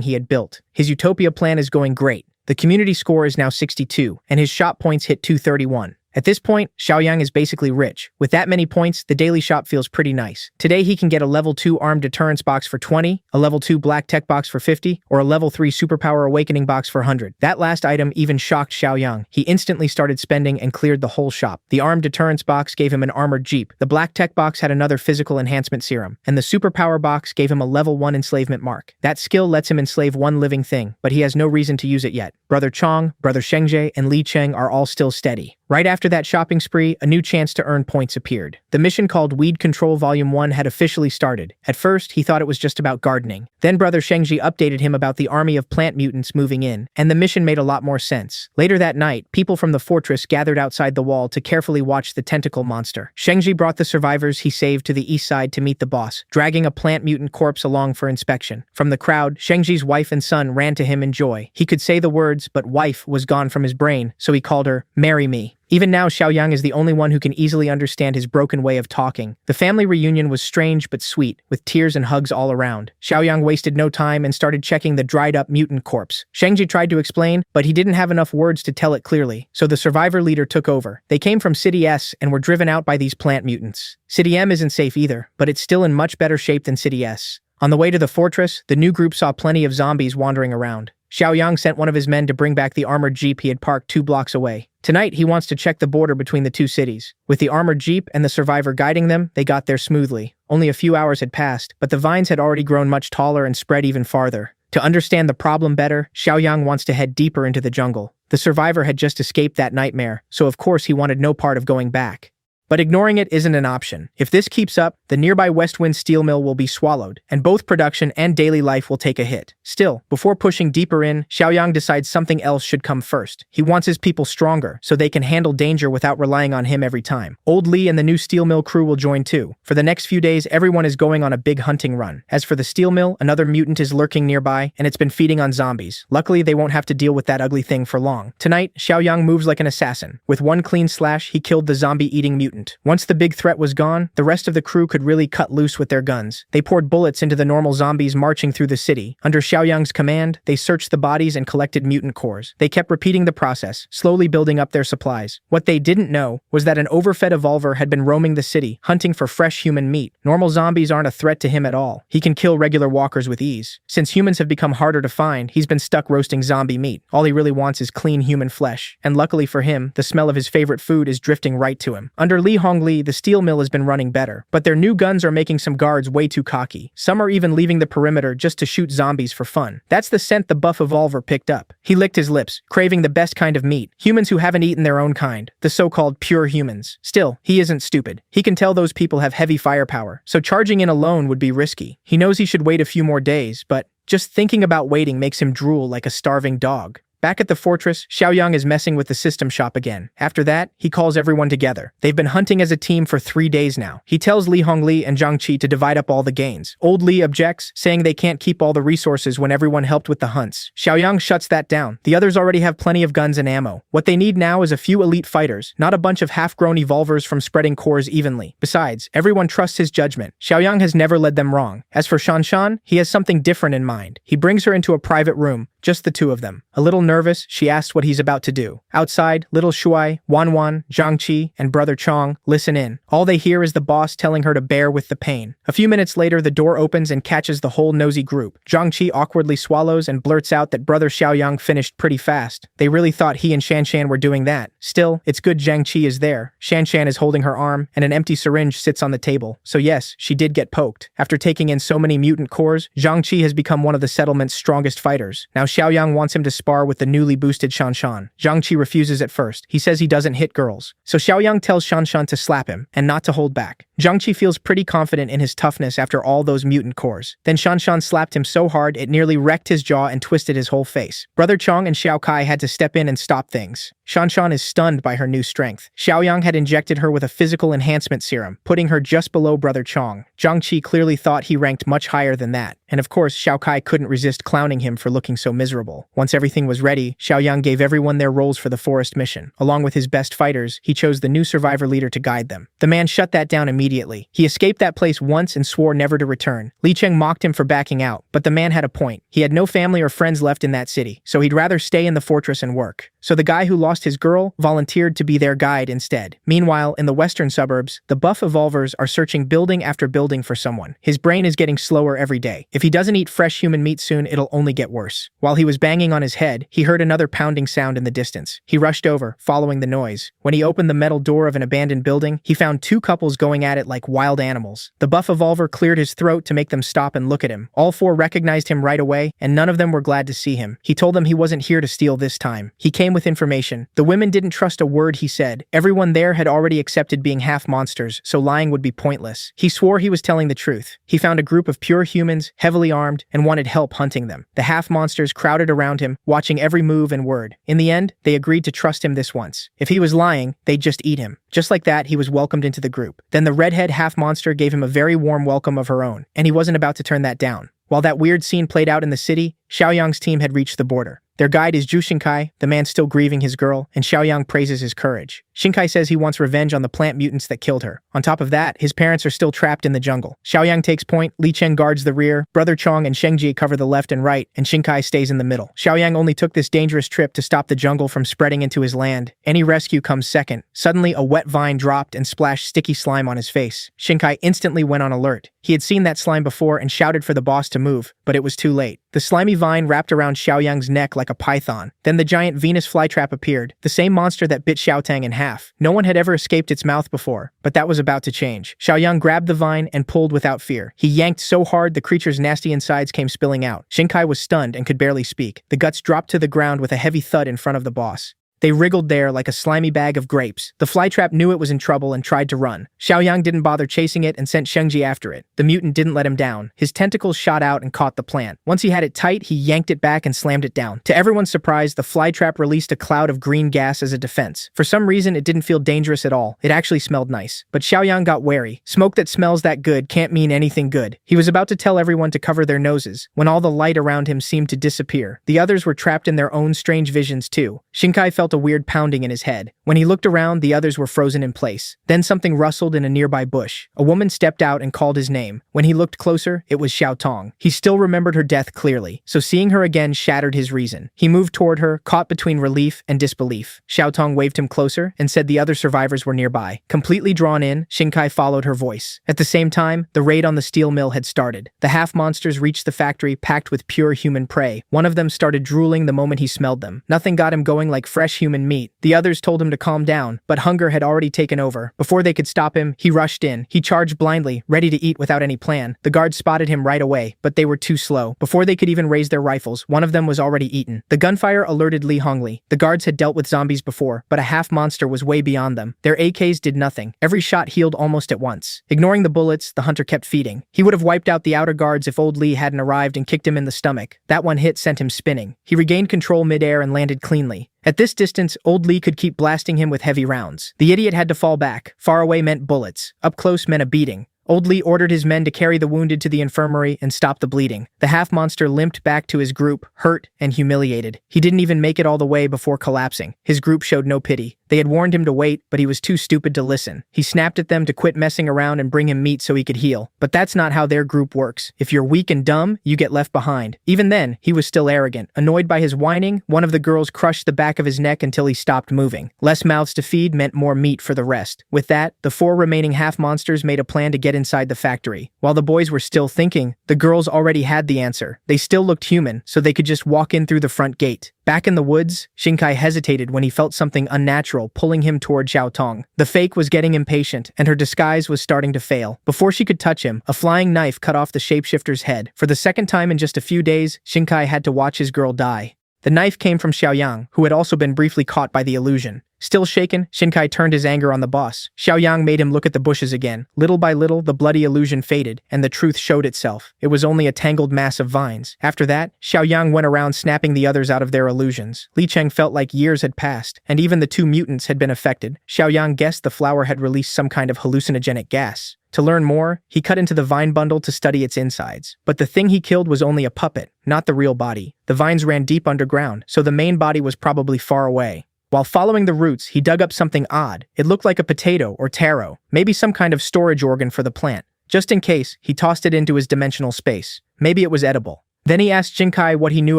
he had built. His utopia plan is going great. The community score is now 62, and his shop points hit 231. At this point, Xiaoyang is basically rich. With that many points, the daily shop feels pretty nice. Today he can get a level 2 armed deterrence box for 20, a level 2 black tech box for 50, or a level 3 superpower awakening box for 100. That last item even shocked Xiaoyang. He instantly started spending and cleared the whole shop. The armed deterrence box gave him an armored jeep. The black tech box had another physical enhancement serum, and the superpower box gave him a level 1 enslavement mark. That skill lets him enslave one living thing, but he has no reason to use it yet. Brother Chong, Brother Shengje, and Li Cheng are all still steady. Right after that shopping spree, a new chance to earn points appeared. The mission called Weed Control Volume 1 had officially started. At first, he thought it was just about gardening. Then Brother Shengji updated him about the army of plant mutants moving in, and the mission made a lot more sense. Later that night, people from the fortress gathered outside the wall to carefully watch the tentacle monster. Shengji brought the survivors he saved to the east side to meet the boss, dragging a plant mutant corpse along for inspection. From the crowd, Shengji's wife and son ran to him in joy. He could say the words, but wife was gone from his brain, so he called her, "Marry me." Even now, Xiaoyang is the only one who can easily understand his broken way of talking. The family reunion was strange but sweet, with tears and hugs all around. Xiaoyang wasted no time and started checking the dried-up mutant corpse. Shengji tried to explain, but he didn't have enough words to tell it clearly, so the survivor leader took over. They came from City S and were driven out by these plant mutants. City M isn't safe either, but it's still in much better shape than City S. On the way to the fortress, the new group saw plenty of zombies wandering around. Xiaoyang sent one of his men to bring back the armored jeep he had parked 2 blocks away. Tonight, he wants to check the border between the two cities. With the armored jeep and the survivor guiding them, they got there smoothly. Only a few hours had passed, but the vines had already grown much taller and spread even farther. To understand the problem better, Xiaoyang wants to head deeper into the jungle. The survivor had just escaped that nightmare, so of course he wanted no part of going back. But ignoring it isn't an option. If this keeps up, the nearby Westwind steel mill will be swallowed, and both production and daily life will take a hit. Still, before pushing deeper in, Xiaoyang decides something else should come first. He wants his people stronger, so they can handle danger without relying on him every time. Old Li and the new steel mill crew will join too. For the next few days, everyone is going on a big hunting run. As for the steel mill, another mutant is lurking nearby, and it's been feeding on zombies. Luckily, they won't have to deal with that ugly thing for long. Tonight, Xiaoyang moves like an assassin. With one clean slash, he killed the zombie-eating mutant. Once the big threat was gone, the rest of the crew could really cut loose with their guns. They poured bullets into the normal zombies marching through the city. Under Xiaoyang's command, they searched the bodies and collected mutant cores. They kept repeating the process, slowly building up their supplies. What they didn't know was that an overfed evolver had been roaming the city, hunting for fresh human meat. Normal zombies aren't a threat to him at all. He can kill regular walkers with ease. Since humans have become harder to find, he's been stuck roasting zombie meat. All he really wants is clean human flesh. And luckily for him, the smell of his favorite food is drifting right to him. Under Li Hongli, the steel mill has been running better, but their new guns are making some guards way too cocky. Some are even leaving the perimeter just to shoot zombies for fun. That's the scent the buff evolver picked up. He licked his lips, craving the best kind of meat. Humans who haven't eaten their own kind. The so-called pure humans. Still, he isn't stupid. He can tell those people have heavy firepower, so charging in alone would be risky. He knows he should wait a few more days, but just thinking about waiting makes him drool like a starving dog. Back at the fortress, Xiaoyang is messing with the system shop again. After that, he calls everyone together. They've been hunting as a team for 3 days now. He tells Li Hongli and Zhang Qi to divide up all the gains. Old Li objects, saying they can't keep all the resources when everyone helped with the hunts. Xiaoyang shuts that down. The others already have plenty of guns and ammo. What they need now is a few elite fighters, not a bunch of half-grown evolvers from spreading cores evenly. Besides, everyone trusts his judgment. Xiaoyang has never led them wrong. As for Shanshan, he has something different in mind. He brings her into a private room, just the two of them. A little nervous, she asks what he's about to do. Outside, little Shuai, Wanwan, Zhangqi, and Brother Chong listen in. All they hear is the boss telling her to bear with the pain. A few minutes later, the door opens and catches the whole nosy group. Zhangqi awkwardly swallows and blurts out that Brother Xiaoyang finished pretty fast. They really thought he and Shanshan were doing that. Still, it's good Zhangqi is there. Shanshan is holding her arm, and an empty syringe sits on the table. So yes, she did get poked. After taking in so many mutant cores, Zhangqi has become one of the settlement's strongest fighters. Now Xiaoyang wants him to spar with the newly boosted Shanshan. Zhangqi refuses at first. He says he doesn't hit girls. So Xiaoyang tells Shanshan to slap him, and not to hold back. Zhangqi feels pretty confident in his toughness after all those mutant cores. Then Shanshan slapped him so hard it nearly wrecked his jaw and twisted his whole face. Brother Chong and Xiao Kai had to step in and stop things. Shanshan is stunned by her new strength. Xiaoyang had injected her with a physical enhancement serum, putting her just below Brother Chong. Zhangqi clearly thought he ranked much higher than that. And of course, Xiao Kai couldn't resist clowning him for looking so miserable. Once everything was ready, Xiaoyang gave everyone their roles for the forest mission. Along with his best fighters, he chose the new survivor leader to guide them. The man shut that down immediately immediately. He escaped that place once and swore never to return. Li Cheng mocked him for backing out, but the man had a point. He had no family or friends left in that city, so he'd rather stay in the fortress and work. So the guy who lost his girl volunteered to be their guide instead. Meanwhile, in the western suburbs, the buff evolvers are searching building after building for someone. His brain is getting slower every day. If he doesn't eat fresh human meat soon, it'll only get worse. While he was banging on his head, he heard another pounding sound in the distance. He rushed over, following the noise. When he opened the metal door of an abandoned building, he found two couples going at it like wild animals. The buff evolver cleared his throat to make them stop and look at him. All four recognized him right away, and none of them were glad to see him. He told them he wasn't here to steal this time. He came with information. The women didn't trust a word he said. Everyone there had already accepted being half monsters, so lying would be pointless. He swore he was telling the truth. He found a group of pure humans, heavily armed, and wanted help hunting them. The half monsters crowded around him, watching every move and word. In the end, they agreed to trust him this once. If he was lying, they'd just eat him. Just like that, he was welcomed into the group. Then the redhead half monster gave him a very warm welcome of her own, and he wasn't about to turn that down. While that weird scene played out in the city, Xiaoyang's team had reached the border. Their guide is Zhu Xinkai, the man still grieving his girl, and Xiaoyang praises his courage. Xinkai says he wants revenge on the plant mutants that killed her. On top of that, his parents are still trapped in the jungle. Xiaoyang takes point, Li Cheng guards the rear, Brother Chong and Shengji cover the left and right, and Xinkai stays in the middle. Xiaoyang only took this dangerous trip to stop the jungle from spreading into his land. Any rescue comes second. Suddenly, a wet vine dropped and splashed sticky slime on his face. Xinkai instantly went on alert. He had seen that slime before and shouted for the boss to move, but it was too late. The slimy vine wrapped around Xiaoyang's neck like a python. Then the giant Venus flytrap appeared, the same monster that bit Xiaotang in half. No one had ever escaped its mouth before, but that was about to change. Xiaoyang grabbed the vine and pulled without fear. He yanked so hard the creature's nasty insides came spilling out. Xinkai was stunned and could barely speak. The guts dropped to the ground with a heavy thud in front of the boss. They wriggled there like a slimy bag of grapes. The flytrap knew it was in trouble and tried to run. Xiaoyang didn't bother chasing it and sent Shengji after it. The mutant didn't let him down. His tentacles shot out and caught the plant. Once he had it tight, he yanked it back and slammed it down. To everyone's surprise, the flytrap released a cloud of green gas as a defense. For some reason, it didn't feel dangerous at all. It actually smelled nice. But Xiaoyang got wary. Smoke that smells that good can't mean anything good. He was about to tell everyone to cover their noses, when all the light around him seemed to disappear. The others were trapped in their own strange visions too. Xinkai felt a weird pounding in his head. When he looked around, the others were frozen in place. Then something rustled in a nearby bush. A woman stepped out and called his name. When he looked closer, it was Xiao Tong. He still remembered her death clearly, so seeing her again shattered his reason. He moved toward her, caught between relief and disbelief. Xiao Tong waved him closer and said the other survivors were nearby. Completely drawn in, Xinkai followed her voice. At the same time, the raid on the steel mill had started. The half-monsters reached the factory packed with pure human prey. One of them started drooling the moment he smelled them. Nothing got him going like fresh human meat. The others told him to calm down, but hunger had already taken over. Before they could stop him, he rushed in. He charged blindly, ready to eat without any plan. The guards spotted him right away, but they were too slow. Before they could even raise their rifles, one of them was already eaten. The gunfire alerted Li Hongli. The guards had dealt with zombies before, but a half-monster was way beyond them. Their AKs did nothing. Every shot healed almost at once. Ignoring the bullets, the hunter kept feeding. He would have wiped out the outer guards if old Li hadn't arrived and kicked him in the stomach. That one hit sent him spinning. He regained control mid-air and landed cleanly. At this distance, old Li could keep blasting him with heavy rounds. The idiot had to fall back. Far away meant bullets. Up close meant a beating. Old Li ordered his men to carry the wounded to the infirmary and stop the bleeding. The half-monster limped back to his group, hurt and humiliated. He didn't even make it all the way before collapsing. His group showed no pity. They had warned him to wait, but he was too stupid to listen. He snapped at them to quit messing around and bring him meat so he could heal. But that's not how their group works. If you're weak and dumb, you get left behind. Even then, he was still arrogant. Annoyed by his whining, one of the girls crushed the back of his neck until he stopped moving. Less mouths to feed meant more meat for the rest. With that, the 4 remaining half-monsters made a plan to get inside the factory. While the boys were still thinking, the girls already had the answer. They still looked human, so they could just walk in through the front gate. Back in the woods, Xinkai hesitated when he felt something unnatural pulling him toward Xiao Tong. The fake was getting impatient, and her disguise was starting to fail. Before she could touch him, a flying knife cut off the shapeshifter's head. For the second time in just a few days, Xinkai had to watch his girl die. The knife came from Xiaoyang, who had also been briefly caught by the illusion. Still shaken, Xinkai turned his anger on the boss. Xiaoyang made him look at the bushes again. Little by little, the bloody illusion faded, and the truth showed itself. It was only a tangled mass of vines. After that, Xiaoyang went around snapping the others out of their illusions. Li Cheng felt like years had passed, and even the 2 mutants had been affected. Xiaoyang guessed the flower had released some kind of hallucinogenic gas. To learn more, he cut into the vine bundle to study its insides. But the thing he killed was only a puppet, not the real body. The vines ran deep underground, so the main body was probably far away. While following the roots, he dug up something odd. It looked like a potato or taro, maybe some kind of storage organ for the plant. Just in case, he tossed it into his dimensional space. Maybe it was edible. Then he asked Jinkai what he knew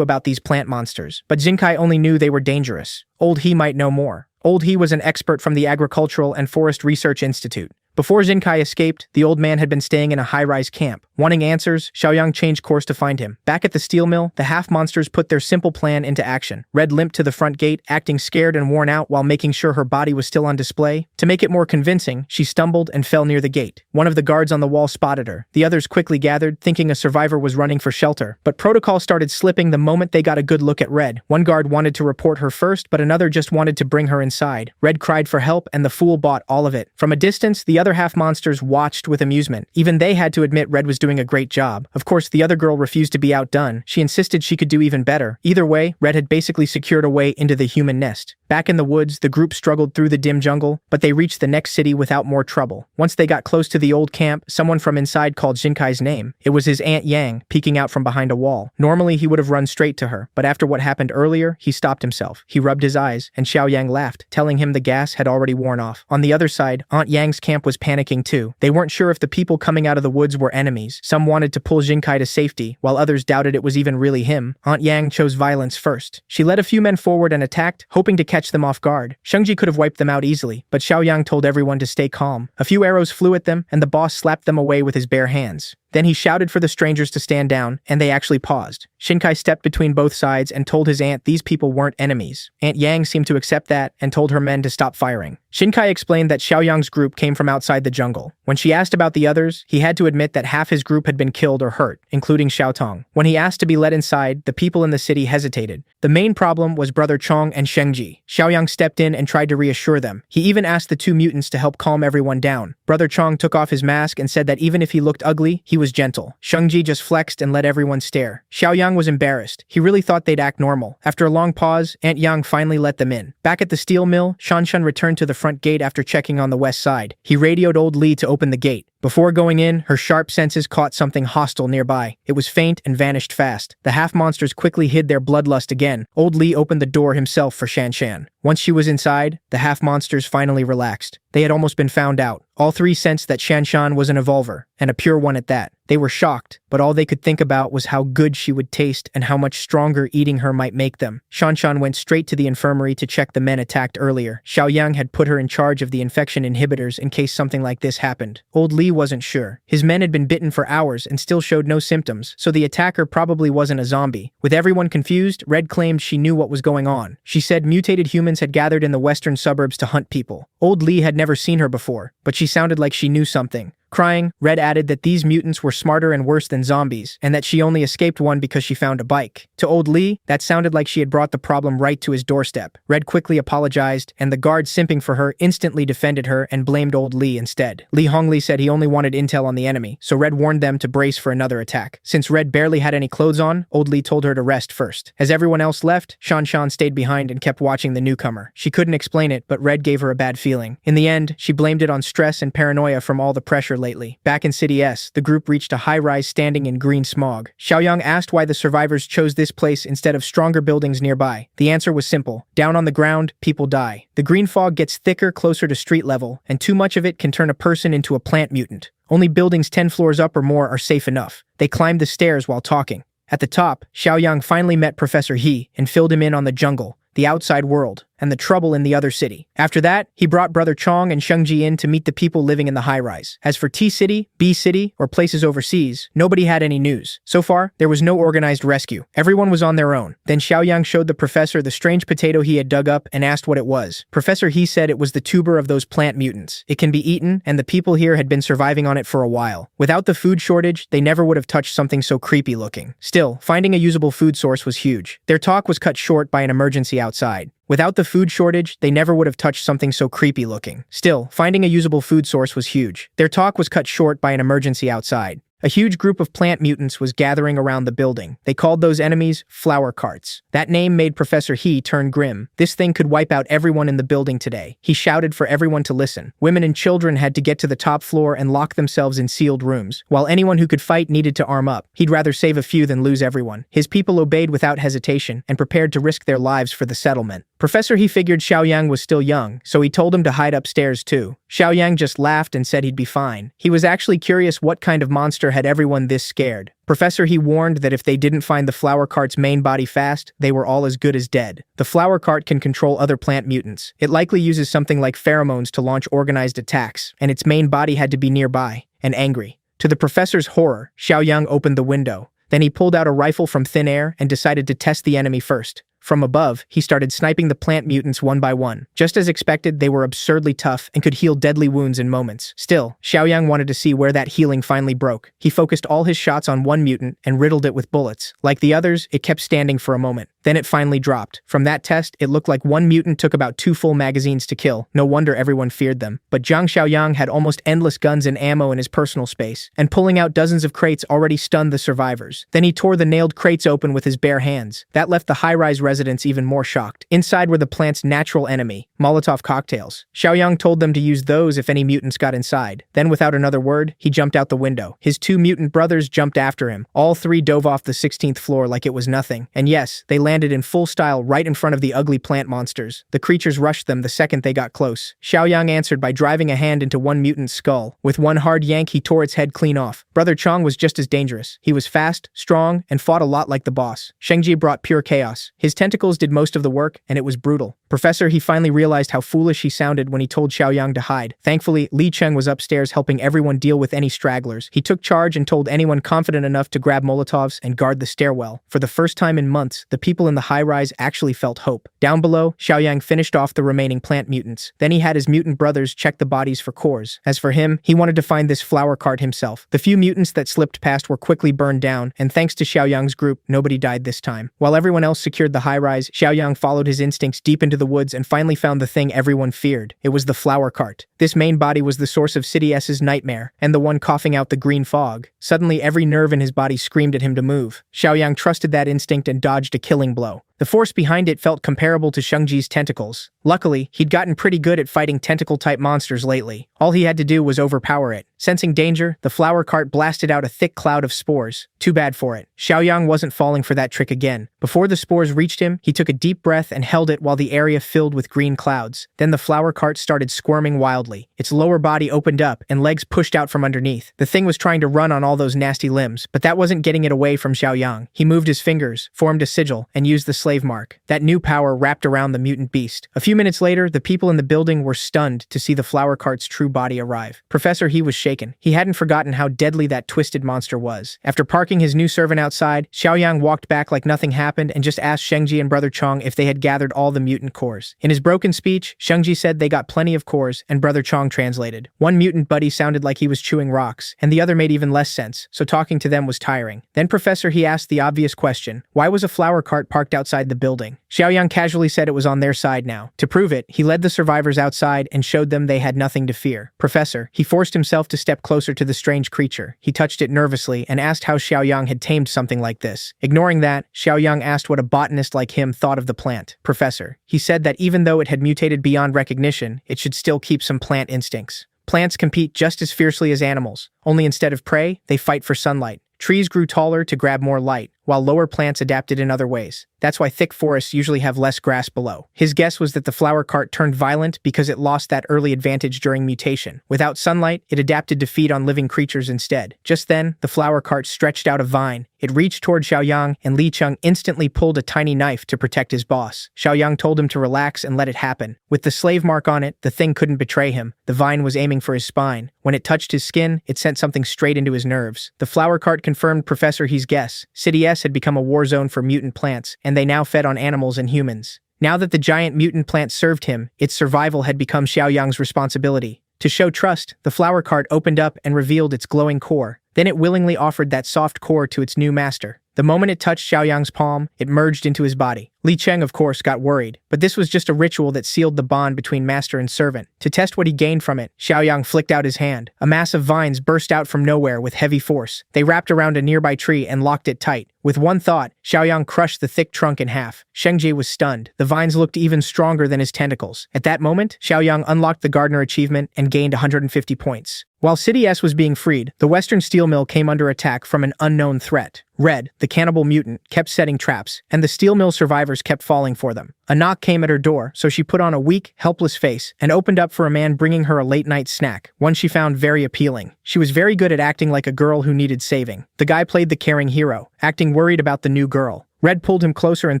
about these plant monsters, but Jinkai only knew they were dangerous. Old He might know more. Old He was an expert from the Agricultural and Forest Research Institute. Before Jinkai escaped, the old man had been staying in a high-rise camp. Wanting answers, Xiaoyang changed course to find him. Back at the steel mill, the half-monsters put their simple plan into action. Red limped to the front gate, acting scared and worn out while making sure her body was still on display. To make it more convincing, she stumbled and fell near the gate. One of the guards on the wall spotted her. The others quickly gathered, thinking a survivor was running for shelter. But protocol started slipping the moment they got a good look at Red. One guard wanted to report her first, but another just wanted to bring her inside. Red cried for help, and the fool bought all of it. From a distance, the other half-monsters watched with amusement. Even they had to admit Red was doing a great job. Of course, the other girl refused to be outdone. She insisted she could do even better. Either way, Red had basically secured a way into the human nest. Back in the woods, the group struggled through the dim jungle, but they reached the next city without more trouble. Once they got close to the old camp, someone from inside called Jinkai's name. It was his Aunt Yang, peeking out from behind a wall. Normally, he would have run straight to her, but after what happened earlier, he stopped himself. He rubbed his eyes, and Xiaoyang laughed, telling him the gas had already worn off. On the other side, Aunt Yang's camp was panicking too. They weren't sure if the people coming out of the woods were enemies. Some wanted to pull Jinkai to safety, while others doubted it was even really him. Aunt Yang chose violence first. She led a few men forward and attacked, hoping to catch them off guard. Shengji could have wiped them out easily, but Xiaoyang told everyone to stay calm. A few arrows flew at them, and the boss slapped them away with his bare hands. Then he shouted for the strangers to stand down, and they actually paused. Shinkai stepped between both sides and told his aunt these people weren't enemies. Aunt Yang seemed to accept that and told her men to stop firing. Shinkai explained that Xiaoyang's group came from outside the jungle. When she asked about the others, he had to admit that half his group had been killed or hurt, including Xiaotong. When he asked to be let inside, the people in the city hesitated. The main problem was Brother Chong and Shengji. Xiaoyang stepped in and tried to reassure them. He even asked the two mutants to help calm everyone down. Brother Chong took off his mask and said that even if he looked ugly, he was gentle. Shengji just flexed and let everyone stare. Xiaoyang was embarrassed. He really thought they'd act normal. After a long pause, Aunt Yang finally let them in. Back at the steel mill, Shanshan returned to the front gate after checking on the west side. He radioed old Li to open the gate. Before going in, her sharp senses caught something hostile nearby. It was faint and vanished fast. The half-monsters quickly hid their bloodlust again. Old Li opened the door himself for Shanshan. Once she was inside, the half-monsters finally relaxed. They had almost been found out. All three sensed that Shanshan was an evolver, and a pure one at that. They were shocked, but all they could think about was how good she would taste and how much stronger eating her might make them. Shanshan went straight to the infirmary to check the men attacked earlier. Xiaoyang had put her in charge of the infection inhibitors in case something like this happened. Old Li wasn't sure. His men had been bitten for hours and still showed no symptoms, so the attacker probably wasn't a zombie. With everyone confused, Red claimed she knew what was going on. She said mutated humans had gathered in the western suburbs to hunt people. Old Li had never seen her before, but she sounded like she knew something. Crying, Red added that these mutants were smarter and worse than zombies, and that she only escaped one because she found a bike. To old Li, that sounded like she had brought the problem right to his doorstep. Red quickly apologized, and the guard simping for her instantly defended her and blamed old Li instead. Li Hongli said he only wanted intel on the enemy, so Red warned them to brace for another attack. Since Red barely had any clothes on, old Li told her to rest first. As everyone else left, Shanshan stayed behind and kept watching the newcomer. She couldn't explain it, but Red gave her a bad feeling. In the end, she blamed it on stress and paranoia from all the pressure lately. Back in City S, the group reached a high-rise standing in green smog. Xiaoyang asked why the survivors chose this place instead of stronger buildings nearby. The answer was simple. Down on the ground, people die. The green fog gets thicker closer to street level, and too much of it can turn a person into a plant mutant. Only buildings 10 floors up or more are safe enough. They climbed the stairs while talking. At the top, Xiaoyang finally met Professor He and filled him in on the jungle, the outside world, and the trouble in the other city. After that, he brought Brother Chong and Shengji in to meet the people living in the high-rise. As for T City, B City, or places overseas, nobody had any news. So far, there was no organized rescue. Everyone was on their own. Then Xiaoyang showed the professor the strange potato he had dug up and asked what it was. Professor He said it was the tuber of those plant mutants. It can be eaten, and the people here had been surviving on it for a while. Without the food shortage, they never would have touched something so creepy looking. Still, finding a usable food source was huge. Their talk was cut short by an emergency outside. Without the food shortage, they never would have touched something so creepy looking. Still, finding a usable food source was huge. Their talk was cut short by an emergency outside. A huge group of plant mutants was gathering around the building. They called those enemies flower carts. That name made Professor He turn grim. This thing could wipe out everyone in the building today. He shouted for everyone to listen. Women and children had to get to the top floor and lock themselves in sealed rooms, while anyone who could fight needed to arm up. He'd rather save a few than lose everyone. His people obeyed without hesitation and prepared to risk their lives for the settlement. Professor He figured Xiaoyang was still young, so he told him to hide upstairs too. Xiaoyang just laughed and said he'd be fine. He was actually curious what kind of monster had everyone this scared. Professor He warned that if they didn't find the flower cart's main body fast, they were all as good as dead. The flower cart can control other plant mutants. It likely uses something like pheromones to launch organized attacks, and its main body had to be nearby and angry. To the professor's horror, Xiaoyang opened the window. Then he pulled out a rifle from thin air and decided to test the enemy first. From above, he started sniping the plant mutants one by one. Just as expected, they were absurdly tough and could heal deadly wounds in moments. Still, Xiaoyang wanted to see where that healing finally broke. He focused all his shots on one mutant and riddled it with bullets. Like the others, it kept standing for a moment. Then it finally dropped. From that test, it looked like one mutant took about 2 full magazines to kill. No wonder everyone feared them. But Zhang Xiaoyang had almost endless guns and ammo in his personal space, and pulling out dozens of crates already stunned the survivors. Then he tore the nailed crates open with his bare hands. That left the high-rise residents even more shocked. Inside were the plant's natural enemy, Molotov cocktails. Xiaoyang told them to use those if any mutants got inside. Then without another word, he jumped out the window. His 2 mutant brothers jumped after him. All 3 dove off the 16th floor like it was nothing. And yes, they landed in full style right in front of the ugly plant monsters. The creatures rushed them the second they got close. Xiaoyang answered by driving a hand into one mutant's skull. With one hard yank, he tore its head clean off. Brother Chong was just as dangerous. He was fast, strong, and fought a lot like the boss. Shengji brought pure chaos. His tentacles did most of the work, and it was brutal. Professor He finally realized how foolish he sounded when he told Xiaoyang to hide. Thankfully, Li Cheng was upstairs helping everyone deal with any stragglers. He took charge and told anyone confident enough to grab Molotovs and guard the stairwell. For the first time in months, the people in the high-rise actually felt hope. Down below, Xiaoyang finished off the remaining plant mutants. Then he had his mutant brothers check the bodies for cores. As for him, he wanted to find this flower cart himself. The few mutants that slipped past were quickly burned down, and thanks to Xiaoyang's group, nobody died this time. While everyone else secured the high-rise, Xiaoyang followed his instincts deep into the woods and finally found the thing everyone feared. It was the flower cart. This main body was the source of City S's nightmare, and the one coughing out the green fog. Suddenly, every nerve in his body screamed at him to move. Xiaoyang trusted that instinct and dodged a killing blow. The force behind it felt comparable to Shengji's tentacles. Luckily, he'd gotten pretty good at fighting tentacle-type monsters lately. All he had to do was overpower it. Sensing danger, the flower cart blasted out a thick cloud of spores. Too bad for it. Xiaoyang wasn't falling for that trick again. Before the spores reached him, he took a deep breath and held it while the area filled with green clouds. Then the flower cart started squirming wildly. Its lower body opened up, and legs pushed out from underneath. The thing was trying to run on all those nasty limbs, but that wasn't getting it away from Xiaoyang. He moved his fingers, formed a sigil, and used the slave mark. That new power wrapped around the mutant beast. A few minutes later, the people in the building were stunned to see the flower cart's true body arrive. Professor He was shaken. He hadn't forgotten how deadly that twisted monster was. After parking his new servant outside, Xiaoyang walked back like nothing happened and just asked Shengji and Brother Chong if they had gathered all the mutant cores. In his broken speech, Shengji said they got plenty of cores, and Brother Chong translated. One mutant buddy sounded like he was chewing rocks, and the other made even less sense, so talking to them was tiring. Then Professor He asked the obvious question: why was a flower cart parked outside the building? Xiaoyang casually said it was on their side now. To prove it, he led the survivors outside and showed them they had nothing to fear. Professor, he forced himself to step closer to the strange creature. He touched it nervously and asked how Xiaoyang had tamed something like this. Ignoring that, Xiaoyang asked what a botanist like him thought of the plant. Professor, he said that even though it had mutated beyond recognition, it should still keep some plant instincts. Plants compete just as fiercely as animals, only instead of prey, they fight for sunlight. Trees grew taller to grab more light, while lower plants adapted in other ways. That's why thick forests usually have less grass below. His guess was that the flower cart turned violent because it lost that early advantage during mutation. Without sunlight, it adapted to feed on living creatures instead. Just then, the flower cart stretched out a vine. It reached toward Xiaoyang, and Li Cheng instantly pulled a tiny knife to protect his boss. Xiaoyang told him to relax and let it happen. With the slave mark on it, the thing couldn't betray him. The vine was aiming for his spine. When it touched his skin, it sent something straight into his nerves. The flower cart confirmed Professor He's guess. City S had become a war zone for mutant plants, and they now fed on animals and humans. Now that the giant mutant plant served him, its survival had become Xiaoyang's responsibility. To show trust, the flower cart opened up and revealed its glowing core. Then it willingly offered that soft core to its new master. The moment it touched Xiaoyang's palm, it merged into his body. Li Cheng, of course, got worried, but this was just a ritual that sealed the bond between master and servant. To test what he gained from it, Xiaoyang flicked out his hand. A mass of vines burst out from nowhere with heavy force. They wrapped around a nearby tree and locked it tight. With one thought, Xiaoyang crushed the thick trunk in half. Shengji was stunned. The vines looked even stronger than his tentacles. At that moment, Xiaoyang unlocked the gardener achievement and gained 150 points. While City S was being freed, the Western steel mill came under attack from an unknown threat. Red, the cannibal mutant, kept setting traps, and the steel mill survivors kept falling for them. A knock came at her door, so she put on a weak, helpless face and opened up for a man bringing her a late-night snack, one she found very appealing. She was very good at acting like a girl who needed saving. The guy played the caring hero, acting worried about the new girl. Red pulled him closer and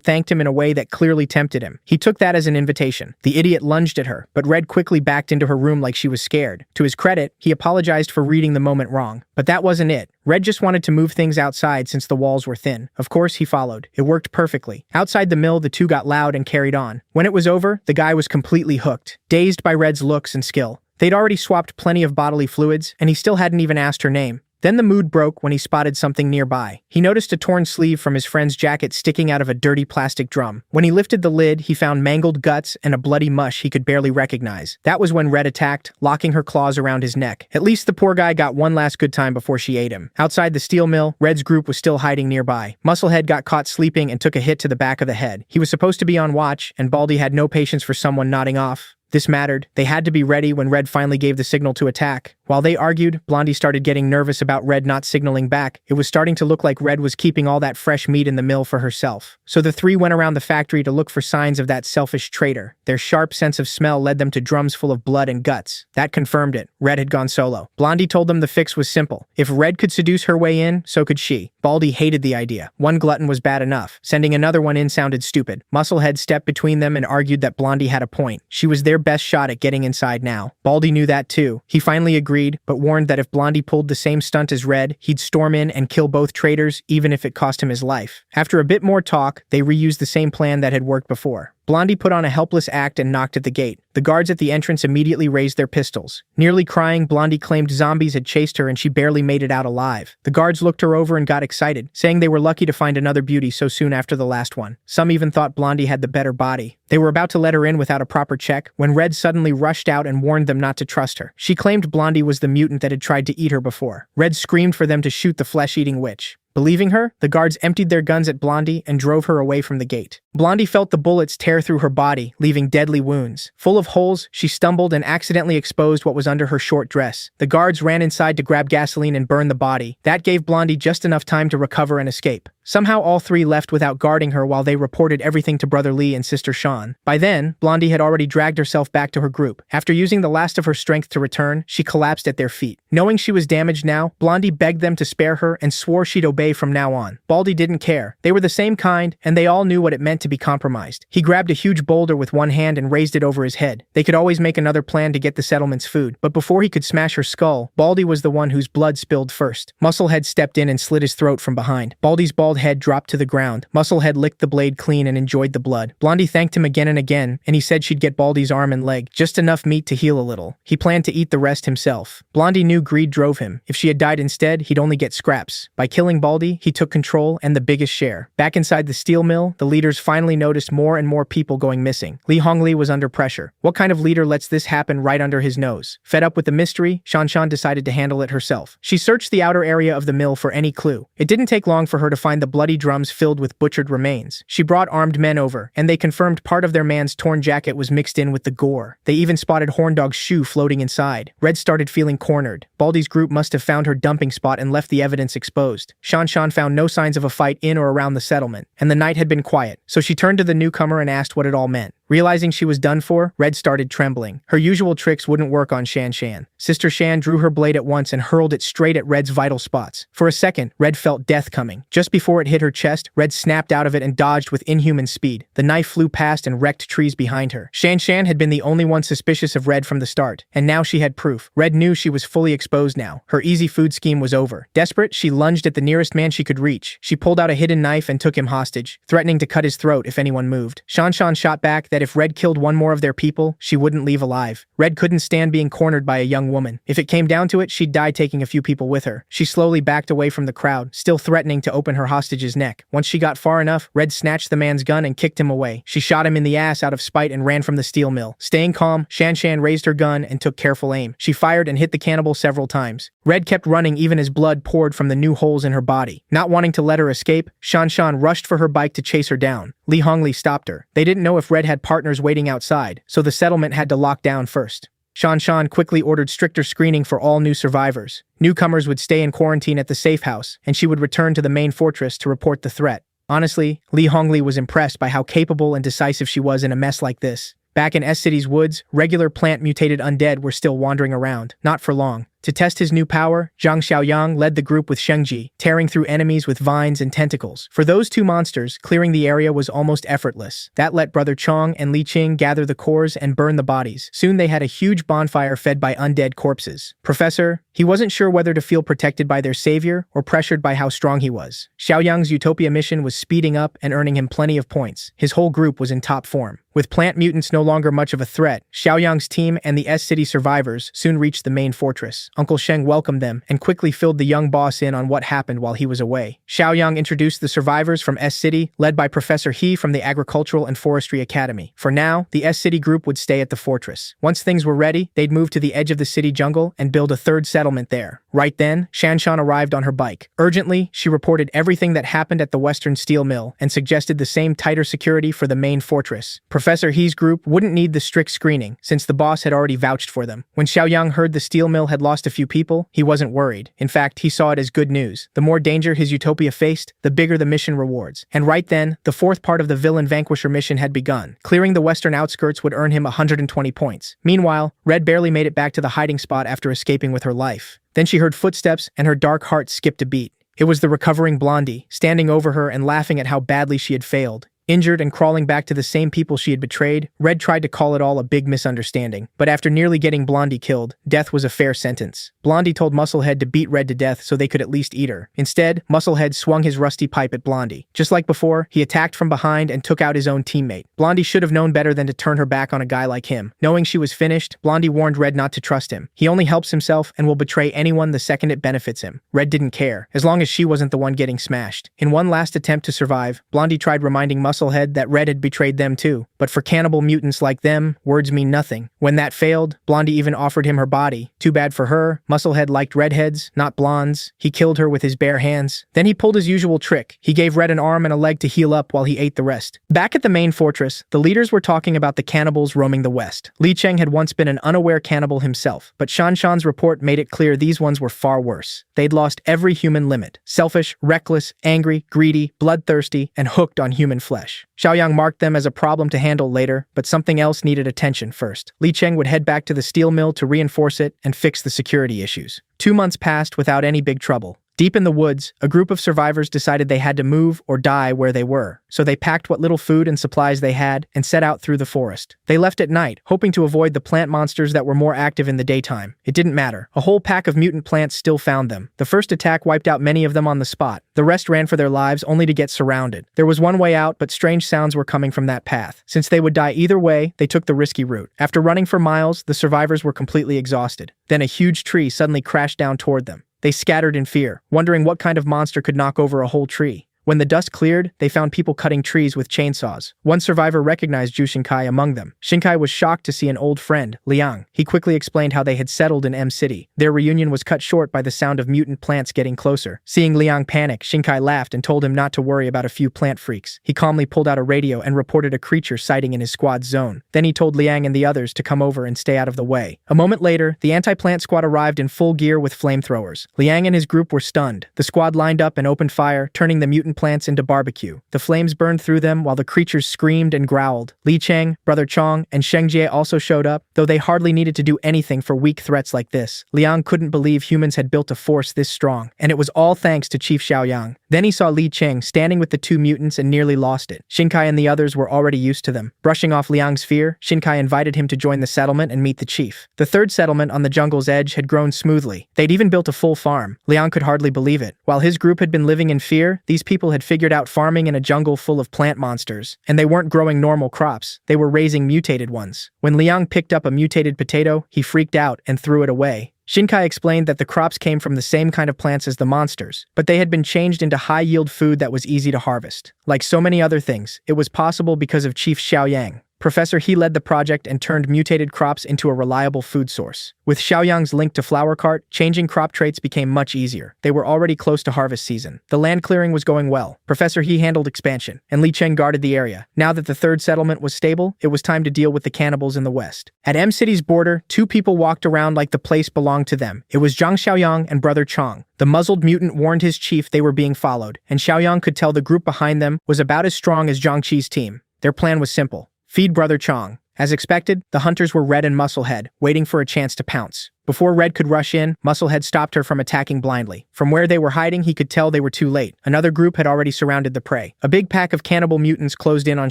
thanked him in a way that clearly tempted him. He took that as an invitation. The idiot lunged at her, but Red quickly backed into her room like she was scared. To his credit, he apologized for reading the moment wrong. But that wasn't it. Red just wanted to move things outside since the walls were thin. Of course, he followed. It worked perfectly. Outside the mill, the two got loud and carried on. When it was over, the guy was completely hooked, dazed by Red's looks and skill. They'd already swapped plenty of bodily fluids, and he still hadn't even asked her name. Then the mood broke when he spotted something nearby. He noticed a torn sleeve from his friend's jacket sticking out of a dirty plastic drum. When he lifted the lid, he found mangled guts and a bloody mush he could barely recognize. That was when Red attacked, locking her claws around his neck. At least the poor guy got one last good time before she ate him. Outside the steel mill, Red's group was still hiding nearby. Musclehead got caught sleeping and took a hit to the back of the head. He was supposed to be on watch, and Baldy had no patience for someone nodding off. This mattered. They had to be ready when Red finally gave the signal to attack. While they argued, Blondie started getting nervous about Red not signaling back. It was starting to look like Red was keeping all that fresh meat in the mill for herself. So the three went around the factory to look for signs of that selfish traitor. Their sharp sense of smell led them to drums full of blood and guts. That confirmed it. Red had gone solo. Blondie told them the fix was simple. If Red could seduce her way in, so could she. Baldy hated the idea. One glutton was bad enough. Sending another one in sounded stupid. Musclehead stepped between them and argued that Blondie had a point. She was their best shot at getting inside now. Baldy knew that too. He finally agreed, but warned that if Blondie pulled the same stunt as Red, he'd storm in and kill both traitors, even if it cost him his life. After a bit more talk, they reused the same plan that had worked before. Blondie put on a helpless act and knocked at the gate. The guards at the entrance immediately raised their pistols. Nearly crying, Blondie claimed zombies had chased her and she barely made it out alive. The guards looked her over and got excited, saying they were lucky to find another beauty so soon after the last one. Some even thought Blondie had the better body. They were about to let her in without a proper check when Red suddenly rushed out and warned them not to trust her. She claimed Blondie was the mutant that had tried to eat her before. Red screamed for them to shoot the flesh-eating witch. Believing her, the guards emptied their guns at Blondie and drove her away from the gate. Blondie felt the bullets tear through her body, leaving deadly wounds. Full of holes, she stumbled and accidentally exposed what was under her short dress. The guards ran inside to grab gasoline and burn the body. That gave Blondie just enough time to recover and escape. Somehow all three left without guarding her while they reported everything to Brother Lee and Sister Sean. By then, Blondie had already dragged herself back to her group. After using the last of her strength to return, she collapsed at their feet. Knowing she was damaged now, Blondie begged them to spare her and swore she'd obey from now on. Baldy didn't care. They were the same kind, and they all knew what it meant to be compromised. He grabbed a huge boulder with one hand and raised it over his head. They could always make another plan to get the settlement's food, but before he could smash her skull, Baldy was the one whose blood spilled first. Musclehead stepped in and slit his throat from behind. Baldy's bald head dropped to the ground. Musclehead licked the blade clean and enjoyed the blood. Blondie thanked him again and again, and he said she'd get Baldy's arm and leg, just enough meat to heal a little. He planned to eat the rest himself. Blondie knew greed drove him. If she had died instead, he'd only get scraps. By killing Baldy, he took control and the biggest share. Back inside the steel mill, the leaders finally noticed more and more people going missing. Li Hongli was under pressure. What kind of leader lets this happen right under his nose? Fed up with the mystery, Shan Shan decided to handle it herself. She searched the outer area of the mill for any clue. It didn't take long for her to find the bloody drums filled with butchered remains. She brought armed men over, and they confirmed part of their man's torn jacket was mixed in with the gore. They even spotted Horndog's shoe floating inside. Red started feeling cornered. Baldy's group must have found her dumping spot and left the evidence exposed. Shan Shan found no signs of a fight in or around the settlement, and the night had been quiet, so she turned to the newcomer and asked what it all meant. Realizing she was done for, Red started trembling. Her usual tricks wouldn't work on Shan Shan. Sister Shan drew her blade at once and hurled it straight at Red's vital spots. For a second, Red felt death coming. Just before it hit her chest, Red snapped out of it and dodged with inhuman speed. The knife flew past and wrecked trees behind her. Shan Shan had been the only one suspicious of Red from the start, and now she had proof. Red knew she was fully exposed now. Her easy food scheme was over. Desperate, she lunged at the nearest man she could reach. She pulled out a hidden knife and took him hostage, threatening to cut his throat if anyone moved. Shan Shan shot back that if Red killed one more of their people, she wouldn't leave alive. Red couldn't stand being cornered by a young woman. If it came down to it, she'd die taking a few people with her. She slowly backed away from the crowd, still threatening to open her hostage's neck. Once she got far enough, Red snatched the man's gun and kicked him away. She shot him in the ass out of spite and ran from the steel mill. Staying calm, Shan Shan raised her gun and took careful aim. She fired and hit the cannibal several times. Red kept running even as blood poured from the new holes in her body. Not wanting to let her escape, Shan Shan rushed for her bike to chase her down. Li Hongli stopped her. They didn't know if Red had partners waiting outside, so the settlement had to lock down first. Shan quickly ordered stricter screening for all new survivors. Newcomers would stay in quarantine at the safe house, and she would return to the main fortress to report the threat. Honestly, Li Hongli was impressed by how capable and decisive she was in a mess like this. Back in S-City's woods, regular plant-mutated undead were still wandering around, not for long. To test his new power, Zhang Xiaoyang led the group with Shengji, tearing through enemies with vines and tentacles. For those two monsters, clearing the area was almost effortless. That let Brother Chong and Li Qing gather the cores and burn the bodies. Soon they had a huge bonfire fed by undead corpses. Professor, he wasn't sure whether to feel protected by their savior or pressured by how strong he was. Xiaoyang's Utopia mission was speeding up and earning him plenty of points. His whole group was in top form. With plant mutants no longer much of a threat, Xiaoyang's team and the S-City survivors soon reached the main fortress. Uncle Sheng welcomed them and quickly filled the young boss in on what happened while he was away. Xiaoyang introduced the survivors from S-City, led by Professor He from the Agricultural and Forestry Academy. For now, the S-City group would stay at the fortress. Once things were ready, they'd move to the edge of the city jungle and build a third settlement there. Right then, Shanshan arrived on her bike. Urgently, she reported everything that happened at the Western Steel Mill and suggested the same tighter security for the main fortress. Professor He's group wouldn't need the strict screening, since the boss had already vouched for them. When Xiaoyang heard the steel mill had lost a few people, he wasn't worried. In fact, he saw it as good news. The more danger his Utopia faced, the bigger the mission rewards. And right then, the fourth part of the Villain Vanquisher mission had begun. Clearing the western outskirts would earn him 120 points. Meanwhile, Red barely made it back to the hiding spot after escaping with her life. Then she heard footsteps, and her dark heart skipped a beat. It was the recovering Blondie, standing over her and laughing at how badly she had failed. Injured and crawling back to the same people she had betrayed, Red tried to call it all a big misunderstanding. But after nearly getting Blondie killed, death was a fair sentence. Blondie told Musclehead to beat Red to death so they could at least eat her. Instead, Musclehead swung his rusty pipe at Blondie. Just like before, he attacked from behind and took out his own teammate. Blondie should have known better than to turn her back on a guy like him. Knowing she was finished, Blondie warned Red not to trust him. He only helps himself and will betray anyone the second it benefits him. Red didn't care, as long as she wasn't the one getting smashed. In one last attempt to survive, Blondie tried reminding Musclehead that Red had betrayed them too. But for cannibal mutants like them, words mean nothing. When that failed, Blondie even offered him her body. Too bad for her, Musclehead liked redheads, not blondes. He killed her with his bare hands. Then he pulled his usual trick. He gave Red an arm and a leg to heal up while he ate the rest. Back at the main fortress, the leaders were talking about the cannibals roaming the west. Li Cheng had once been an unaware cannibal himself, but Shanshan's report made it clear these ones were far worse. They'd lost every human limit. Selfish, reckless, angry, greedy, bloodthirsty, and hooked on human flesh. Xiaoyang marked them as a problem to handle later, but something else needed attention first. Li Cheng would head back to the steel mill to reinforce it and fix the security issues. 2 months passed without any big trouble. Deep in the woods, a group of survivors decided they had to move or die where they were, so they packed what little food and supplies they had and set out through the forest. They left at night, hoping to avoid the plant monsters that were more active in the daytime. It didn't matter. A whole pack of mutant plants still found them. The first attack wiped out many of them on the spot. The rest ran for their lives only to get surrounded. There was one way out, but strange sounds were coming from that path. Since they would die either way, they took the risky route. After running for miles, the survivors were completely exhausted. Then a huge tree suddenly crashed down toward them. They scattered in fear, wondering what kind of monster could knock over a whole tree. When the dust cleared, they found people cutting trees with chainsaws. One survivor recognized Zhu Xinkai among them. Xinkai was shocked to see an old friend, Liang. He quickly explained how they had settled in M City. Their reunion was cut short by the sound of mutant plants getting closer. Seeing Liang panic, Xinkai laughed and told him not to worry about a few plant freaks. He calmly pulled out a radio and reported a creature sighting in his squad's zone. Then he told Liang and the others to come over and stay out of the way. A moment later, the anti-plant squad arrived in full gear with flamethrowers. Liang and his group were stunned. The squad lined up and opened fire, turning the mutant plants into barbecue. The flames burned through them while the creatures screamed and growled. Li Cheng, Brother Chong, and Sheng Jie also showed up, though they hardly needed to do anything for weak threats like this. Liang couldn't believe humans had built a force this strong, and it was all thanks to Chief Xiaoyang. Then he saw Li Cheng standing with the two mutants and nearly lost it. Xinkai and the others were already used to them. Brushing off Liang's fear, Xinkai invited him to join the settlement and meet the chief. The third settlement on the jungle's edge had grown smoothly. They'd even built a full farm. Liang could hardly believe it. While his group had been living in fear, these people had figured out farming in a jungle full of plant monsters. And they weren't growing normal crops. They were raising mutated ones. When Liang picked up a mutated potato, he freaked out and threw it away. Xinkai explained that the crops came from the same kind of plants as the monsters, but they had been changed into high-yield food that was easy to harvest. Like so many other things, it was possible because of Chief Xiaoyang. Professor He led the project and turned mutated crops into a reliable food source. With Xiaoyang's link to Flower Cart, changing crop traits became much easier. They were already close to harvest season. The land clearing was going well. Professor He handled expansion, and Li Cheng guarded the area. Now that the third settlement was stable, it was time to deal with the cannibals in the west. At M City's border, two people walked around like the place belonged to them. It was Zhang Xiaoyang and Brother Chong. The muzzled mutant warned his chief they were being followed, and Xiaoyang could tell the group behind them was about as strong as Zhang Qi's team. Their plan was simple: feed Brother Chong. As expected, the hunters were Red and Musclehead, waiting for a chance to pounce. Before Red could rush in, Musclehead stopped her from attacking blindly. From where they were hiding, he could tell they were too late. Another group had already surrounded the prey. A big pack of cannibal mutants closed in on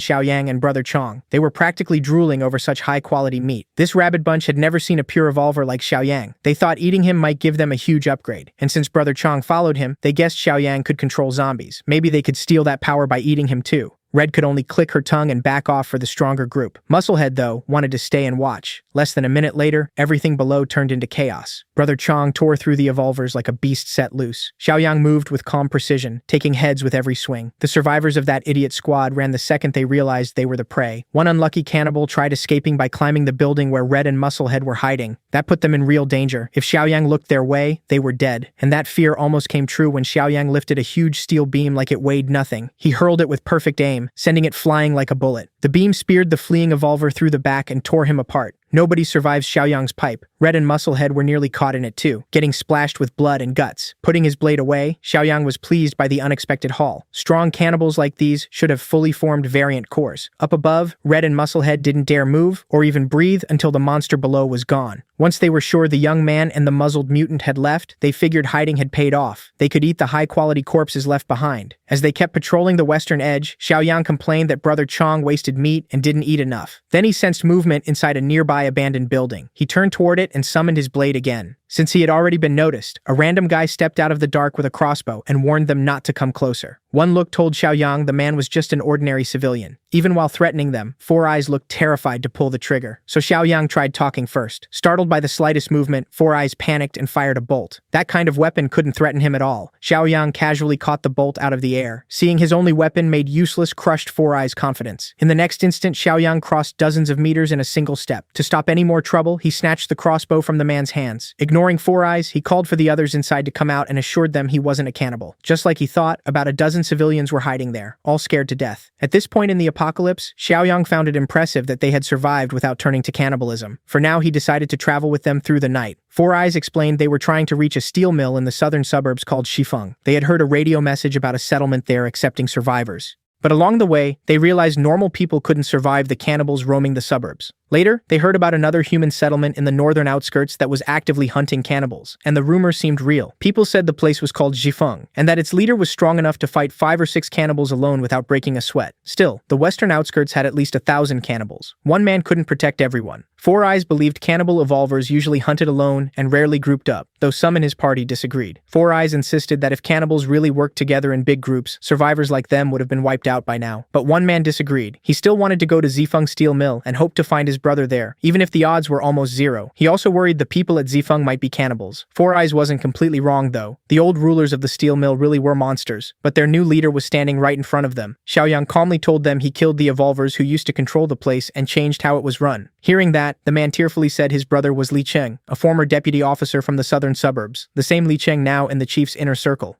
Xiaoyang and Brother Chong. They were practically drooling over such high-quality meat. This rabid bunch had never seen a pure evolver like Xiaoyang. They thought eating him might give them a huge upgrade. And since Brother Chong followed him, they guessed Xiaoyang could control zombies. Maybe they could steal that power by eating him too. Red could only click her tongue and back off for the stronger group. Musclehead, though, wanted to stay and watch. Less than a minute later, everything below turned into chaos. Brother Chong tore through the evolvers like a beast set loose. Xiaoyang moved with calm precision, taking heads with every swing. The survivors of that idiot squad ran the second they realized they were the prey. One unlucky cannibal tried escaping by climbing the building where Red and Musclehead were hiding. That put them in real danger. If Xiaoyang looked their way, they were dead. And that fear almost came true when Xiaoyang lifted a huge steel beam like it weighed nothing. He hurled it with perfect aim, sending it flying like a bullet. The beam speared the fleeing evolver through the back and tore him apart. Nobody survives Xiaoyang's pipe. Red and Musclehead were nearly caught in it too, getting splashed with blood and guts. Putting his blade away, Xiaoyang was pleased by the unexpected haul. Strong cannibals like these should have fully formed variant cores. Up above, Red and Musclehead didn't dare move or even breathe until the monster below was gone. Once they were sure the young man and the muzzled mutant had left, they figured hiding had paid off. They could eat the high-quality corpses left behind. As they kept patrolling the western edge, Xiaoyang complained that Brother Chong wasted meat and didn't eat enough. Then he sensed movement inside a nearby abandoned building. He turned toward it and summoned his blade again. Since he had already been noticed, a random guy stepped out of the dark with a crossbow and warned them not to come closer. One look told Xiaoyang the man was just an ordinary civilian. Even while threatening them, Four Eyes looked terrified to pull the trigger. So Xiaoyang tried talking first. Startled by the slightest movement, Four Eyes panicked and fired a bolt. That kind of weapon couldn't threaten him at all. Xiaoyang casually caught the bolt out of the air. Seeing his only weapon made useless crushed Four Eyes' confidence. In the next instant, Xiaoyang crossed dozens of meters in a single step. To stop any more trouble, he snatched the crossbow from the man's hands. Ignoring Four Eyes, he called for the others inside to come out and assured them he wasn't a cannibal. Just like he thought, about a dozen civilians were hiding there, all scared to death. At this point in the apocalypse, Xiaoyang found it impressive that they had survived without turning to cannibalism. For now, he decided to travel with them through the night. Four Eyes explained they were trying to reach a steel mill in the southern suburbs called Shifeng. They had heard a radio message about a settlement there accepting survivors. But along the way, they realized normal people couldn't survive the cannibals roaming the suburbs. Later, they heard about another human settlement in the northern outskirts that was actively hunting cannibals, and the rumor seemed real. People said the place was called Jifeng, and that its leader was strong enough to fight 5 or 6 cannibals alone without breaking a sweat. Still, the western outskirts had at least 1,000 cannibals. One man couldn't protect everyone. Four Eyes believed cannibal evolvers usually hunted alone and rarely grouped up, though some in his party disagreed. Four Eyes insisted that if cannibals really worked together in big groups, survivors like them would have been wiped out by now. But one man disagreed. He still wanted to go to Zifeng Steel Mill and hoped to find his brother there, even if the odds were almost zero. He also worried the people at Zifeng might be cannibals. Four Eyes wasn't completely wrong, though. The old rulers of the steel mill really were monsters, but their new leader was standing right in front of them. Xiaoyang calmly told them he killed the evolvers who used to control the place and changed how it was run. Hearing that, the man tearfully said his brother was Li Cheng, a former deputy officer from the southern suburbs, the same Li Cheng now in the chief's inner circle.